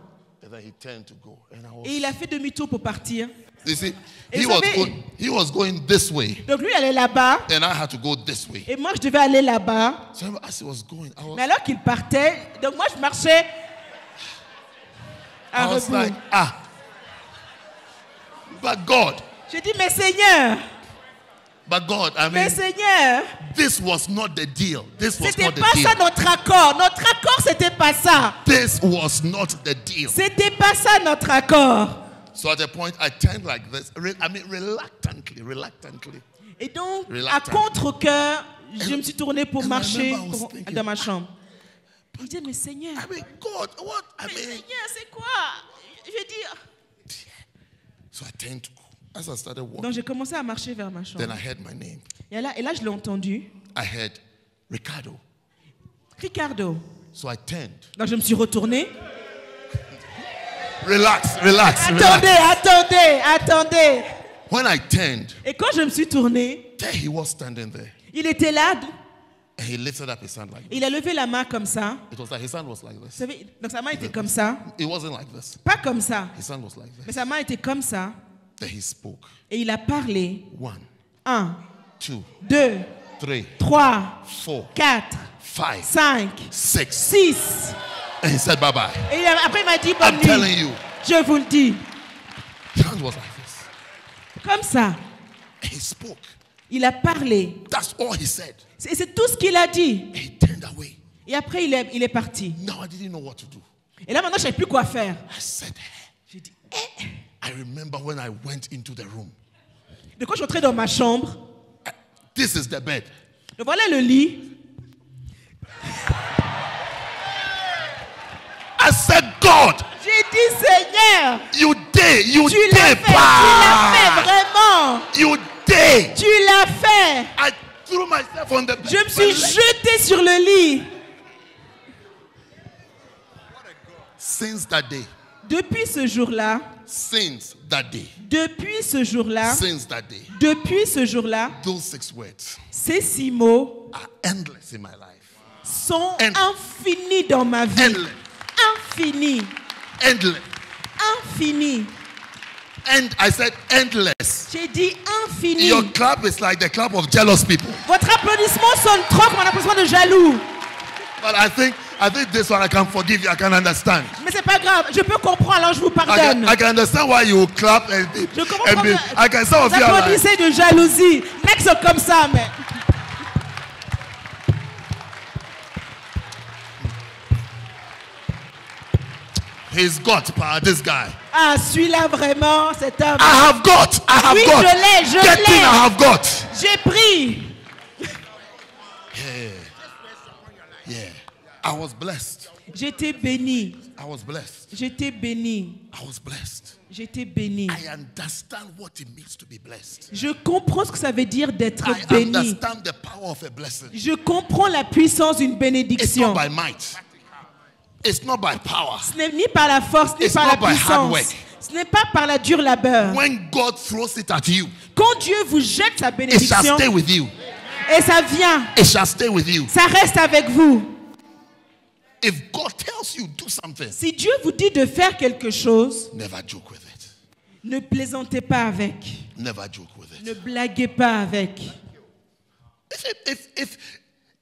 Speaker 1: And then he turned to go. And I was,
Speaker 2: Et il a fait demi-tour pour partir.
Speaker 1: you see,
Speaker 2: Et
Speaker 1: he
Speaker 2: vous savez-
Speaker 1: he was going this way.
Speaker 2: Donc lui, il allait là-bas.
Speaker 1: And I had to go this way.
Speaker 2: Et moi, je devais aller là-bas.
Speaker 1: So as he was going,
Speaker 2: Mais alors qu'il partait, donc moi, je marchais à
Speaker 1: I was
Speaker 2: rebours.
Speaker 1: like, but God,
Speaker 2: J'ai dit, mais Seigneur,
Speaker 1: But God, I mean,
Speaker 2: Mais Seigneur,
Speaker 1: this was not the deal. This was
Speaker 2: c'était
Speaker 1: not the
Speaker 2: pas ça
Speaker 1: deal.
Speaker 2: notre accord. Notre accord, c'était pas ça.
Speaker 1: This was not the deal.
Speaker 2: C'était pas ça notre accord.
Speaker 1: So at a point, I turned like this. Reluctantly.
Speaker 2: Et donc, à
Speaker 1: Reluctant.
Speaker 2: contre-cœur, je me suis tournée pour
Speaker 1: and I
Speaker 2: marcher
Speaker 1: remember I was thinking,
Speaker 2: dans ma chambre. Il dit, mais Seigneur,
Speaker 1: I mean, God, what? I
Speaker 2: mais
Speaker 1: mean,
Speaker 2: Seigneur, c'est quoi? Je veux dire.
Speaker 1: so I turned to go. As I started walking,
Speaker 2: Donc j'ai commencé à marcher vers ma chambre.
Speaker 1: then I heard my name.
Speaker 2: Et là je l'ai entendu.
Speaker 1: I heard Ricardo.
Speaker 2: Ricardo.
Speaker 1: So I turned.
Speaker 2: Donc je me suis retournée.
Speaker 1: Relax.
Speaker 2: Attendez.
Speaker 1: When I turned,
Speaker 2: Et quand je me suis tournée,
Speaker 1: there he was standing there.
Speaker 2: il était là.
Speaker 1: And he lifted up his hand like this.
Speaker 2: Il a levé la main comme ça.
Speaker 1: It was like his hand was like
Speaker 2: Vous
Speaker 1: this.
Speaker 2: savez, donc sa main était comme ça.
Speaker 1: It wasn't like this.
Speaker 2: Pas comme ça.
Speaker 1: His hand was like
Speaker 2: Mais
Speaker 1: this.
Speaker 2: sa main était comme ça.
Speaker 1: Then he spoke.
Speaker 2: Et il a parlé.
Speaker 1: 1,
Speaker 2: 1,
Speaker 1: 2,
Speaker 2: 2,
Speaker 1: 3,
Speaker 2: 3,
Speaker 1: 4,
Speaker 2: 4,
Speaker 1: 5,
Speaker 2: 5,
Speaker 1: 6.
Speaker 2: 6.
Speaker 1: And he said, bye-bye.
Speaker 2: Et après il m'a dit bonne
Speaker 1: I'm telling
Speaker 2: nuit.
Speaker 1: you.
Speaker 2: Je vous le dis.
Speaker 1: His hand was like this.
Speaker 2: Comme ça.
Speaker 1: And he spoke.
Speaker 2: Il a parlé.
Speaker 1: That's all he said.
Speaker 2: C'est tout ce qu'il a dit.
Speaker 1: And he turned away.
Speaker 2: Et après, il est parti.
Speaker 1: Now I didn't know what to do.
Speaker 2: Et là, maintenant, je ne savais plus quoi faire.
Speaker 1: I said,
Speaker 2: J'ai dit,
Speaker 1: I remember when I went into the room.
Speaker 2: de quand je suis entrée dans ma chambre,
Speaker 1: This is the bed.
Speaker 2: donc voilà le lit.
Speaker 1: I said, God,
Speaker 2: J'ai dit, Seigneur,
Speaker 1: you did
Speaker 2: tu l'as fait vraiment.
Speaker 1: You did.
Speaker 2: Tu l'as fait.
Speaker 1: I threw myself on the bed.
Speaker 2: Je me suis jetée sur le lit.
Speaker 1: Since that day.
Speaker 2: Depuis ce jour-là,
Speaker 1: Since that day.
Speaker 2: depuis ce jour-là,
Speaker 1: Since that day.
Speaker 2: depuis ce jour-là,
Speaker 1: Those 6 words
Speaker 2: ces 6 mots
Speaker 1: are endless in my life.
Speaker 2: sont
Speaker 1: End.
Speaker 2: infinis dans ma vie.
Speaker 1: Endless.
Speaker 2: Infinis.
Speaker 1: Endless.
Speaker 2: Infinis.
Speaker 1: And I said endless.
Speaker 2: J'ai dit infini.
Speaker 1: Your clap is like the clap of jealous people.
Speaker 2: Votre applaudissement sonne trop comme un applaudissement de jaloux.
Speaker 1: But I think this one I can forgive you. I can understand.
Speaker 2: Mais c'est pas grave, je peux comprendre, alors je vous pardonne.
Speaker 1: I can understand why you clap and
Speaker 2: Je comprends
Speaker 1: I can some of
Speaker 2: vous
Speaker 1: you are like,
Speaker 2: applaudissez de jalousie. Mecs sont comme ça, mais.
Speaker 1: he's got power, this guy.
Speaker 2: Ah, celui-là vraiment, cet homme.
Speaker 1: I have got.
Speaker 2: Oui,
Speaker 1: got.
Speaker 2: je
Speaker 1: Get in, I
Speaker 2: l'ai.
Speaker 1: have got.
Speaker 2: J'ai pris.
Speaker 1: Yeah. I was blessed.
Speaker 2: J'étais béni.
Speaker 1: I was blessed.
Speaker 2: J'étais béni.
Speaker 1: I was blessed.
Speaker 2: J'étais béni.
Speaker 1: I understand what it means to be blessed.
Speaker 2: Je comprends ce que ça veut dire d'être
Speaker 1: I
Speaker 2: béni.
Speaker 1: understand the power of a blessing.
Speaker 2: Je comprends la puissance d'une
Speaker 1: It's
Speaker 2: bénédiction.
Speaker 1: not by might. It's not by power.
Speaker 2: Ce n'est ni par la force, ni
Speaker 1: It's
Speaker 2: par
Speaker 1: not
Speaker 2: la
Speaker 1: by hard
Speaker 2: puissance.
Speaker 1: work.
Speaker 2: Ce n'est pas par la dure labeur.
Speaker 1: When God throws it at you,
Speaker 2: Quand Dieu vous jette sa
Speaker 1: it shall
Speaker 2: bénédiction,
Speaker 1: stay with you.
Speaker 2: et ça vient,
Speaker 1: It shall stay with you.
Speaker 2: ça reste avec vous.
Speaker 1: If God tells you do something,
Speaker 2: Si Dieu vous dit de faire quelque chose,
Speaker 1: never joke with it.
Speaker 2: ne plaisantez pas avec.
Speaker 1: Never joke with it.
Speaker 2: Ne blaguez pas avec.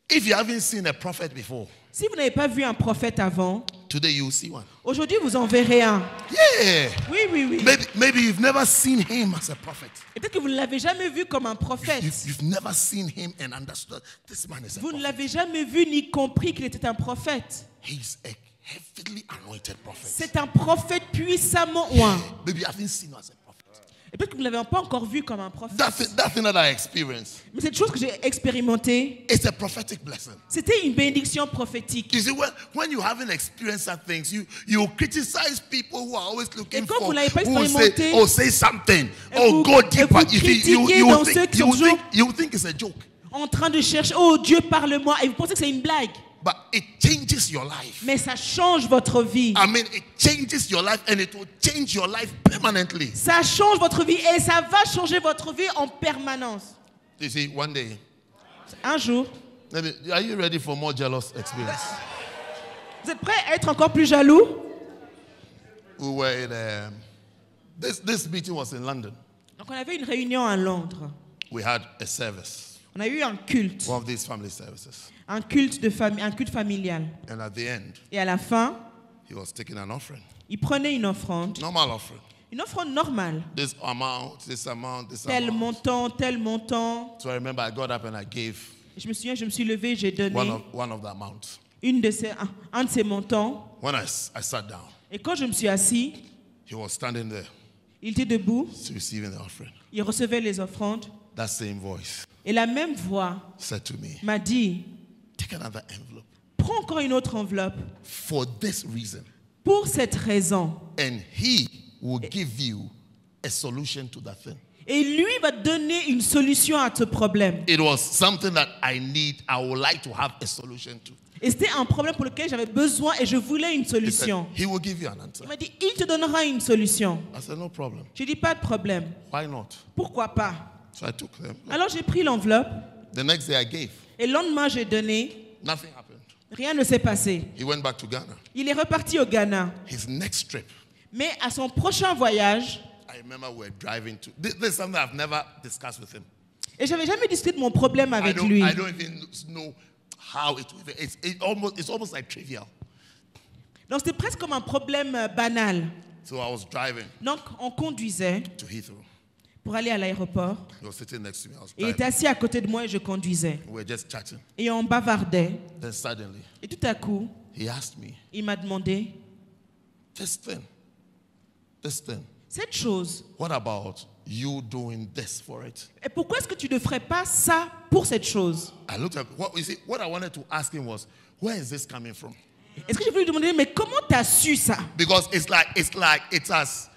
Speaker 1: If you haven't seen a prophet before,
Speaker 2: Si vous n'avez pas vu un prophète avant,
Speaker 1: today you will see one.
Speaker 2: aujourd'hui vous en verrez un.
Speaker 1: Yeah.
Speaker 2: Oui.
Speaker 1: Maybe you've never seen him as a prophet.
Speaker 2: Et peut-être que vous ne l'avez jamais vu comme un prophète.
Speaker 1: You've never seen him and understood this man is a
Speaker 2: Vous ne
Speaker 1: prophet.
Speaker 2: l'avez jamais vu ni compris qu'il était un prophète.
Speaker 1: He's a heavily anointed prophet.
Speaker 2: C'est un prophète puissamment oint.
Speaker 1: Maybe you haven't seen him as a prophet.
Speaker 2: Et peut-être que vous ne l'avez pas encore vu comme un prophète.
Speaker 1: That thing that I experienced,
Speaker 2: Mais cette chose que j'ai expérimentée,
Speaker 1: it's a prophetic blessing.
Speaker 2: c'était une bénédiction prophétique.
Speaker 1: You see, when you haven't experienced that things, you criticize people who are always looking
Speaker 2: Et quand
Speaker 1: for,
Speaker 2: vous n'avez pas
Speaker 1: who will say,
Speaker 2: expérimenté,
Speaker 1: oh, say something,
Speaker 2: et
Speaker 1: oh,
Speaker 2: vous-
Speaker 1: go
Speaker 2: et
Speaker 1: deeper.
Speaker 2: vous critiquez dans ceux qui sont toujours-
Speaker 1: You think it's a joke,
Speaker 2: En train de chercher, oh Dieu parle-moi. Et vous pensez que c'est une blague.
Speaker 1: but it changes your life.
Speaker 2: Mais ça change votre vie.
Speaker 1: I mean, it changes your life and it will change your life permanently.
Speaker 2: Ça change votre vie et ça va changer votre vie en permanence.
Speaker 1: You see, one day,
Speaker 2: Un jour,
Speaker 1: are you ready for more jealous experience?
Speaker 2: vous êtes prêts à être encore plus jaloux?
Speaker 1: We were in, this meeting was in London.
Speaker 2: Donc on avait une réunion à Londres.
Speaker 1: We had a service,
Speaker 2: On a eu un culte.
Speaker 1: one of these family services.
Speaker 2: Un culte de famille, un culte familial.
Speaker 1: And at the end,
Speaker 2: Et à la fin,
Speaker 1: he was taking an offering,
Speaker 2: il prenait une offrande,
Speaker 1: normal offering.
Speaker 2: Une offrande normale.
Speaker 1: This amount, this amount, this
Speaker 2: Tel
Speaker 1: amount.
Speaker 2: montant, tel montant.
Speaker 1: So I remember I got up and I gave
Speaker 2: Je me souviens, je me suis levé, j'ai donné
Speaker 1: one of the amounts.
Speaker 2: un de ces montants.
Speaker 1: When I sat down,
Speaker 2: Et quand je me suis assis,
Speaker 1: he was standing there
Speaker 2: il était debout,
Speaker 1: receiving the offering.
Speaker 2: il recevait les offrandes.
Speaker 1: That same voice
Speaker 2: Et la même voix
Speaker 1: said to me,
Speaker 2: m'a dit,
Speaker 1: take another envelope
Speaker 2: prends encore une autre enveloppe
Speaker 1: for this reason.
Speaker 2: pour cette raison.
Speaker 1: And he will give you a solution to that thing.
Speaker 2: Et lui va te donner une solution à ce problème.
Speaker 1: It was something that I would like to have a solution to.
Speaker 2: Et c'était un problème pour lequel j'avais besoin et je voulais une
Speaker 1: He said,
Speaker 2: solution.
Speaker 1: he will give you an answer.
Speaker 2: Il m'a dit, il te donnera une solution.
Speaker 1: I said, no problem.
Speaker 2: J'ai dit, pas de problème.
Speaker 1: Why not?
Speaker 2: Pourquoi pas?
Speaker 1: So I took them.
Speaker 2: Alors j'ai pris l'enveloppe
Speaker 1: The next day I gave.
Speaker 2: et le lendemain j'ai donné.
Speaker 1: Nothing happened.
Speaker 2: Rien ne s'est passé.
Speaker 1: He went back to Ghana.
Speaker 2: Il est reparti au Ghana.
Speaker 1: His next trip,
Speaker 2: Mais à son prochain voyage,
Speaker 1: I remember we were driving to. This is something I've never discussed with him.
Speaker 2: et j'avais jamais discuté de mon problème avec
Speaker 1: I
Speaker 2: lui.
Speaker 1: don't even know how it's almost like trivial.
Speaker 2: Donc c'était presque comme un problème banal.
Speaker 1: So I was driving
Speaker 2: Donc on conduisait
Speaker 1: to Heathrow.
Speaker 2: pour aller à l'aéroport.
Speaker 1: He was sitting next to me. I was
Speaker 2: Et il était
Speaker 1: driving.
Speaker 2: assis à côté de moi et je conduisais.
Speaker 1: We were just chatting.
Speaker 2: Et on bavardait.
Speaker 1: Then suddenly,
Speaker 2: Et tout à coup,
Speaker 1: he asked me,
Speaker 2: il m'a demandé,
Speaker 1: this thing,
Speaker 2: cette chose,
Speaker 1: what about you doing this for it?
Speaker 2: et pourquoi est-ce que tu ne ferais pas ça pour cette chose?
Speaker 1: I looked at what I wanted to ask him was, where is this coming from?
Speaker 2: Est-ce que je voulais lui demander, mais comment tu as su ça?
Speaker 1: Because it's as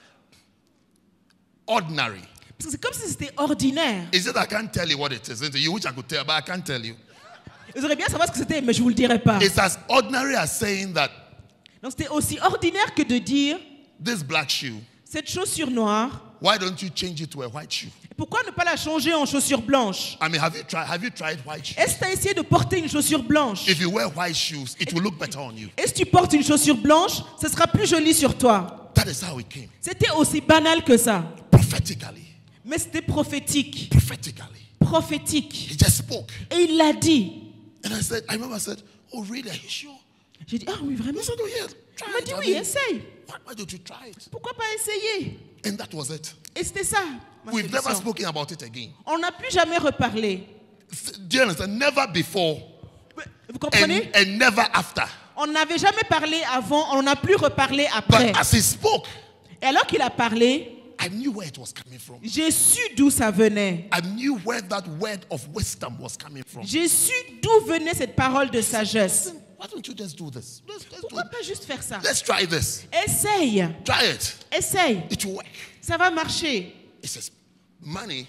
Speaker 1: ordinary.
Speaker 2: Parce que c'est comme si c'était ordinaire.
Speaker 1: It's just I can't tell you what it is. You wish I could tell, but I can't tell you.
Speaker 2: Vous auriez bien savoir ce que c'était, mais je ne vous le dirai pas.
Speaker 1: It's as ordinary as saying that
Speaker 2: Donc c'était aussi ordinaire que de dire,
Speaker 1: this black shoe,
Speaker 2: cette chaussure noire,
Speaker 1: why don't you change it to a white shoe?
Speaker 2: pourquoi ne pas la changer en chaussure blanche?
Speaker 1: I mean, have you tried white shoes?
Speaker 2: Est-ce que tu as essayé de porter une chaussure blanche?
Speaker 1: If you wear white shoes, it will look better on you.
Speaker 2: Et si tu portes une chaussure blanche, ce sera plus joli sur toi.
Speaker 1: That is how it came.
Speaker 2: C'était aussi banal que ça.
Speaker 1: Prophetically.
Speaker 2: Mais c'était prophétique.
Speaker 1: Prophetically.
Speaker 2: Prophétique.
Speaker 1: He just spoke.
Speaker 2: Et il l'a dit.
Speaker 1: And I remember I said, oh really, are you sure?
Speaker 2: J'ai dit, ah oui, vraiment?
Speaker 1: He said, oh yeah, try
Speaker 2: Il m'a
Speaker 1: it.
Speaker 2: dit,
Speaker 1: I
Speaker 2: oui,
Speaker 1: mean,
Speaker 2: essaye.
Speaker 1: why don't you try it?
Speaker 2: Pourquoi pas essayer?
Speaker 1: And that was it.
Speaker 2: Et c'était ça, ma
Speaker 1: We've never
Speaker 2: solution.
Speaker 1: spoken about it again.
Speaker 2: On n'a plus jamais reparlé.
Speaker 1: Do you understand? Never before
Speaker 2: Vous comprenez?
Speaker 1: and never after.
Speaker 2: On n'avait jamais parlé avant, on n'a plus reparlé après.
Speaker 1: But as he spoke,
Speaker 2: Et alors qu'il a parlé,
Speaker 1: I knew where it was coming from.
Speaker 2: j'ai su d'où ça venait.
Speaker 1: I knew where that word of wisdom was coming from.
Speaker 2: J'ai su d'où venait cette parole de sagesse.
Speaker 1: Listen, why don't you just do this? Let's do
Speaker 2: Pourquoi
Speaker 1: it.
Speaker 2: pas juste faire ça?
Speaker 1: Let's try this.
Speaker 2: Essaye,
Speaker 1: Try it.
Speaker 2: essaye.
Speaker 1: It will work.
Speaker 2: Ça va marcher.
Speaker 1: It says money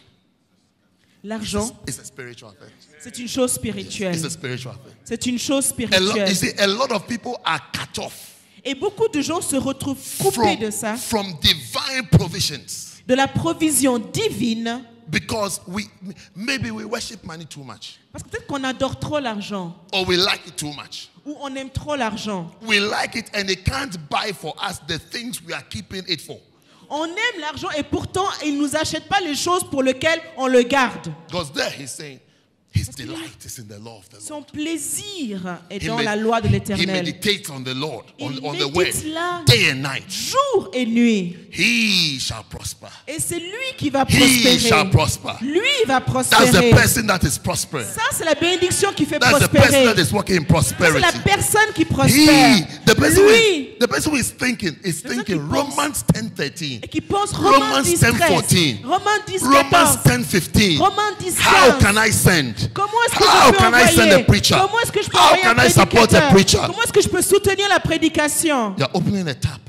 Speaker 2: L'argent,
Speaker 1: is a spiritual thing.
Speaker 2: c'est une chose
Speaker 1: It's
Speaker 2: spirituelle.
Speaker 1: a spiritual thing.
Speaker 2: C'est une chose
Speaker 1: You
Speaker 2: spirituelle.
Speaker 1: see, a lot of people are cut off
Speaker 2: Et beaucoup de gens se retrouvent coupés de ça,
Speaker 1: from divine provisions
Speaker 2: de la provision divine,
Speaker 1: because maybe we worship money too much,
Speaker 2: parce que peut-être qu'on adore trop l'argent,
Speaker 1: or we like it too much.
Speaker 2: ou on aime trop l'argent.
Speaker 1: We like it and it can't buy for us the things we are keeping it for.
Speaker 2: On aime l'argent et pourtant, il ne nous achète pas les choses pour lesquelles on le garde.
Speaker 1: Because there he's saying his delight is in the law of the Lord.
Speaker 2: Son plaisir est
Speaker 1: He
Speaker 2: dans
Speaker 1: med-
Speaker 2: la loi de
Speaker 1: He
Speaker 2: l'Éternel.
Speaker 1: meditates on the Lord, on
Speaker 2: Il
Speaker 1: the word,
Speaker 2: médite là
Speaker 1: day and night.
Speaker 2: jour et nuit.
Speaker 1: He shall prosper.
Speaker 2: Et c'est lui qui va
Speaker 1: He shall
Speaker 2: prospérer.
Speaker 1: prosper.
Speaker 2: Lui va
Speaker 1: That's the
Speaker 2: prospérer.
Speaker 1: person that is prospering.
Speaker 2: Ça, c'est la bénédiction qui fait
Speaker 1: That's the person
Speaker 2: prospérer.
Speaker 1: that is walking in
Speaker 2: C'est la
Speaker 1: prosperity.
Speaker 2: personne qui prospère.
Speaker 1: The person who is thinking
Speaker 2: Personne qui pense.
Speaker 1: Romans 10:13,
Speaker 2: Et qui pense
Speaker 1: Romans
Speaker 2: Romains 10,
Speaker 1: 10:14,
Speaker 2: 13, Romains 10,
Speaker 1: Romans
Speaker 2: 14,
Speaker 1: 10:15.
Speaker 2: Romains 10,
Speaker 1: How
Speaker 2: 15.
Speaker 1: can I send?
Speaker 2: Comment est-ce que
Speaker 1: How
Speaker 2: je peux
Speaker 1: can I send a
Speaker 2: envoyer?
Speaker 1: preacher?
Speaker 2: Comment est-ce que je peux
Speaker 1: How
Speaker 2: envoyer un
Speaker 1: can I support a
Speaker 2: prédicateur?
Speaker 1: preacher?
Speaker 2: Comment est-ce que je peux soutenir la prédication?
Speaker 1: You're opening a tap.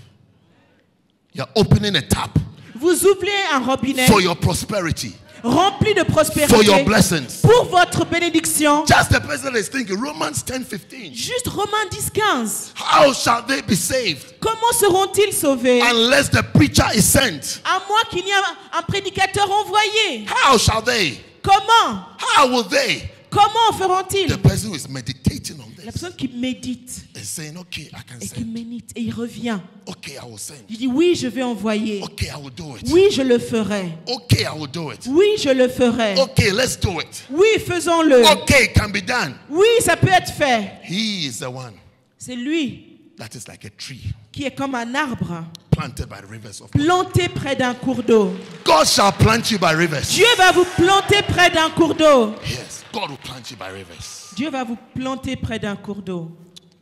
Speaker 1: You're opening a tap
Speaker 2: Vous ouvrez un robinet
Speaker 1: for your prosperity,
Speaker 2: rempli de
Speaker 1: for
Speaker 2: prospérité
Speaker 1: your blessings.
Speaker 2: pour votre bénédiction.
Speaker 1: Just the person that is thinking Romans 10:15.
Speaker 2: Juste Romains 10, 15.
Speaker 1: How shall they be saved
Speaker 2: Comment seront-ils sauvés?
Speaker 1: unless the preacher is sent?
Speaker 2: À moins qu'il n'y ait un prédicateur envoyé.
Speaker 1: How shall they?
Speaker 2: Comment?
Speaker 1: How will they?
Speaker 2: Comment feront-ils?
Speaker 1: The person who is meditating on
Speaker 2: La
Speaker 1: this
Speaker 2: personne qui médite
Speaker 1: is saying, okay, I can
Speaker 2: et qui
Speaker 1: send.
Speaker 2: médite et il revient.
Speaker 1: Okay, I will send.
Speaker 2: Il dit oui, je vais envoyer.
Speaker 1: Okay, I will do it.
Speaker 2: Oui, je le ferai.
Speaker 1: Okay, I will do it.
Speaker 2: Oui, je le ferai.
Speaker 1: Okay, let's do it.
Speaker 2: Oui, faisons-le.
Speaker 1: Okay, it can be done.
Speaker 2: Oui, ça peut être fait.
Speaker 1: He is the one
Speaker 2: C'est lui
Speaker 1: that is like a tree
Speaker 2: qui est comme un arbre
Speaker 1: planted by the rivers of water.
Speaker 2: planté près d'un cours d'eau.
Speaker 1: God shall plant you by rivers.
Speaker 2: Dieu va vous planter près d'un cours d'eau.
Speaker 1: Yes, God will plant you by rivers.
Speaker 2: Dieu va vous planter près d'un cours d'eau.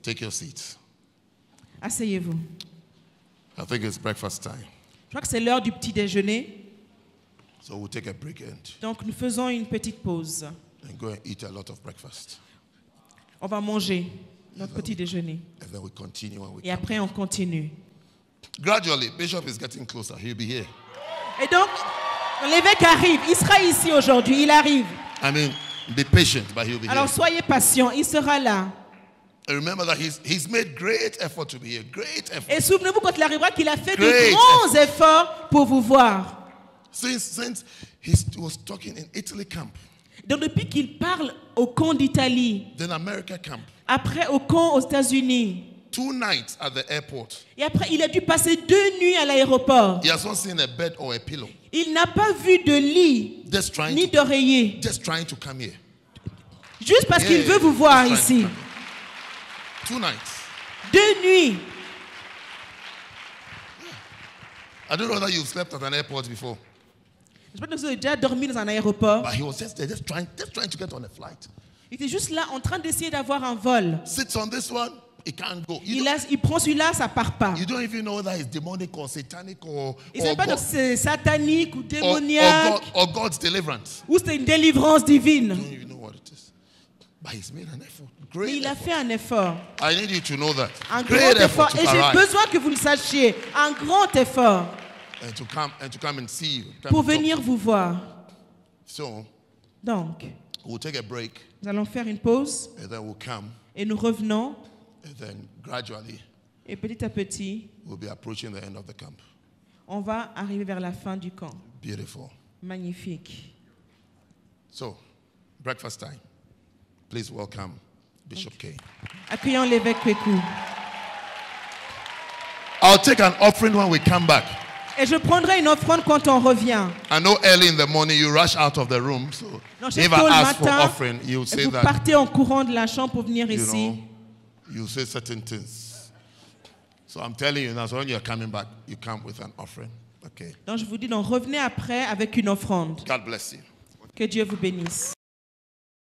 Speaker 1: Take your seats.
Speaker 2: Asseyez-vous.
Speaker 1: I think it's breakfast time.
Speaker 2: Je crois que c'est l'heure du petit déjeuner.
Speaker 1: So we'll take a break
Speaker 2: Donc nous faisons une petite pause.
Speaker 1: and go and eat a lot of breakfast.
Speaker 2: On va manger notre petit déjeuner.
Speaker 1: And then we continue when we
Speaker 2: Et
Speaker 1: come.
Speaker 2: après on continue.
Speaker 1: Gradually, Bishop is getting closer. He'll be here.
Speaker 2: Et donc, l'évêque arrive. Il sera ici aujourd'hui. Il arrive.
Speaker 1: I mean, be patient, but he'll be
Speaker 2: Alors
Speaker 1: here.
Speaker 2: soyez patients. Il sera là.
Speaker 1: And remember that he's made great effort to be here. Great effort.
Speaker 2: Et souvenez-vous quand il arrivera qu'il a fait
Speaker 1: Great
Speaker 2: de grands efforts pour vous voir.
Speaker 1: Since he was talking in Italy camp,
Speaker 2: Donc depuis qu'il parle au camp d'Italie,
Speaker 1: then America camp,
Speaker 2: après au camp aux États-Unis,
Speaker 1: 2 nights at the airport,
Speaker 2: et après il a dû passer 2 nuits à l'aéroport.
Speaker 1: he has not seen a bed or a pillow.
Speaker 2: Il n'a pas vu de lit
Speaker 1: Just trying
Speaker 2: ni
Speaker 1: to,
Speaker 2: d'oreiller.
Speaker 1: just trying to come here.
Speaker 2: Juste parce qu'il
Speaker 1: Yeah,
Speaker 2: veut vous voir
Speaker 1: just trying
Speaker 2: ici.
Speaker 1: to come here. 2 nights.
Speaker 2: 2 nuits.
Speaker 1: I don't know whether you've slept at an airport before,
Speaker 2: Je sais pas si vous avez déjà dormi dans un aéroport.
Speaker 1: but he was just there, just trying to get on a flight.
Speaker 2: Il était juste là en train d'essayer d'avoir un vol.
Speaker 1: Sits on this one, he can't go.
Speaker 2: Il prend celui-là, ça part pas.
Speaker 1: You don't even know whether it's demonic or satanic or
Speaker 2: Il ne sait pas
Speaker 1: God-
Speaker 2: si c'est satanique ou
Speaker 1: or
Speaker 2: démoniaque
Speaker 1: or God's deliverance.
Speaker 2: ou c'est une délivrance divine.
Speaker 1: You don't even know what it is. But he's made an effort.
Speaker 2: Mais
Speaker 1: Great
Speaker 2: il a
Speaker 1: effort.
Speaker 2: fait un effort.
Speaker 1: I need you to know that.
Speaker 2: Un
Speaker 1: Great
Speaker 2: grand effort.
Speaker 1: effort
Speaker 2: Et
Speaker 1: to
Speaker 2: j'ai
Speaker 1: arrive
Speaker 2: besoin que vous le sachiez. Un grand effort
Speaker 1: and to come and see you. Come
Speaker 2: pour
Speaker 1: and talk
Speaker 2: venir
Speaker 1: to you.
Speaker 2: vous voir.
Speaker 1: So
Speaker 2: Donc,
Speaker 1: we'll take a break
Speaker 2: nous allons faire une pause
Speaker 1: and then we'll come
Speaker 2: et nous revenons.
Speaker 1: and then gradually
Speaker 2: Et petit à petit,
Speaker 1: we'll be approaching the end of the camp.
Speaker 2: on va arriver vers la fin du camp.
Speaker 1: Beautiful.
Speaker 2: Magnifique.
Speaker 1: So breakfast time. Please welcome Bishop K.
Speaker 2: Accueillons l'évêque Kweku.
Speaker 1: I'll take an offering when we come back.
Speaker 2: Et je prendrai une offrande quand on revient.
Speaker 1: I know early in the morning you rush out of the room, so
Speaker 2: Non, je sais
Speaker 1: if
Speaker 2: tôt
Speaker 1: I
Speaker 2: le
Speaker 1: ask for
Speaker 2: matin,
Speaker 1: offering, you
Speaker 2: et
Speaker 1: say
Speaker 2: vous
Speaker 1: that,
Speaker 2: partez en courant de la chambre pour venir
Speaker 1: you
Speaker 2: ici.
Speaker 1: know, you say certain things. So I'm telling you now, so when you're coming back, you come with an offering. Okay.
Speaker 2: Donc je vous dis, donc revenez après avec une offrande.
Speaker 1: God bless you.
Speaker 2: Que Dieu vous bénisse.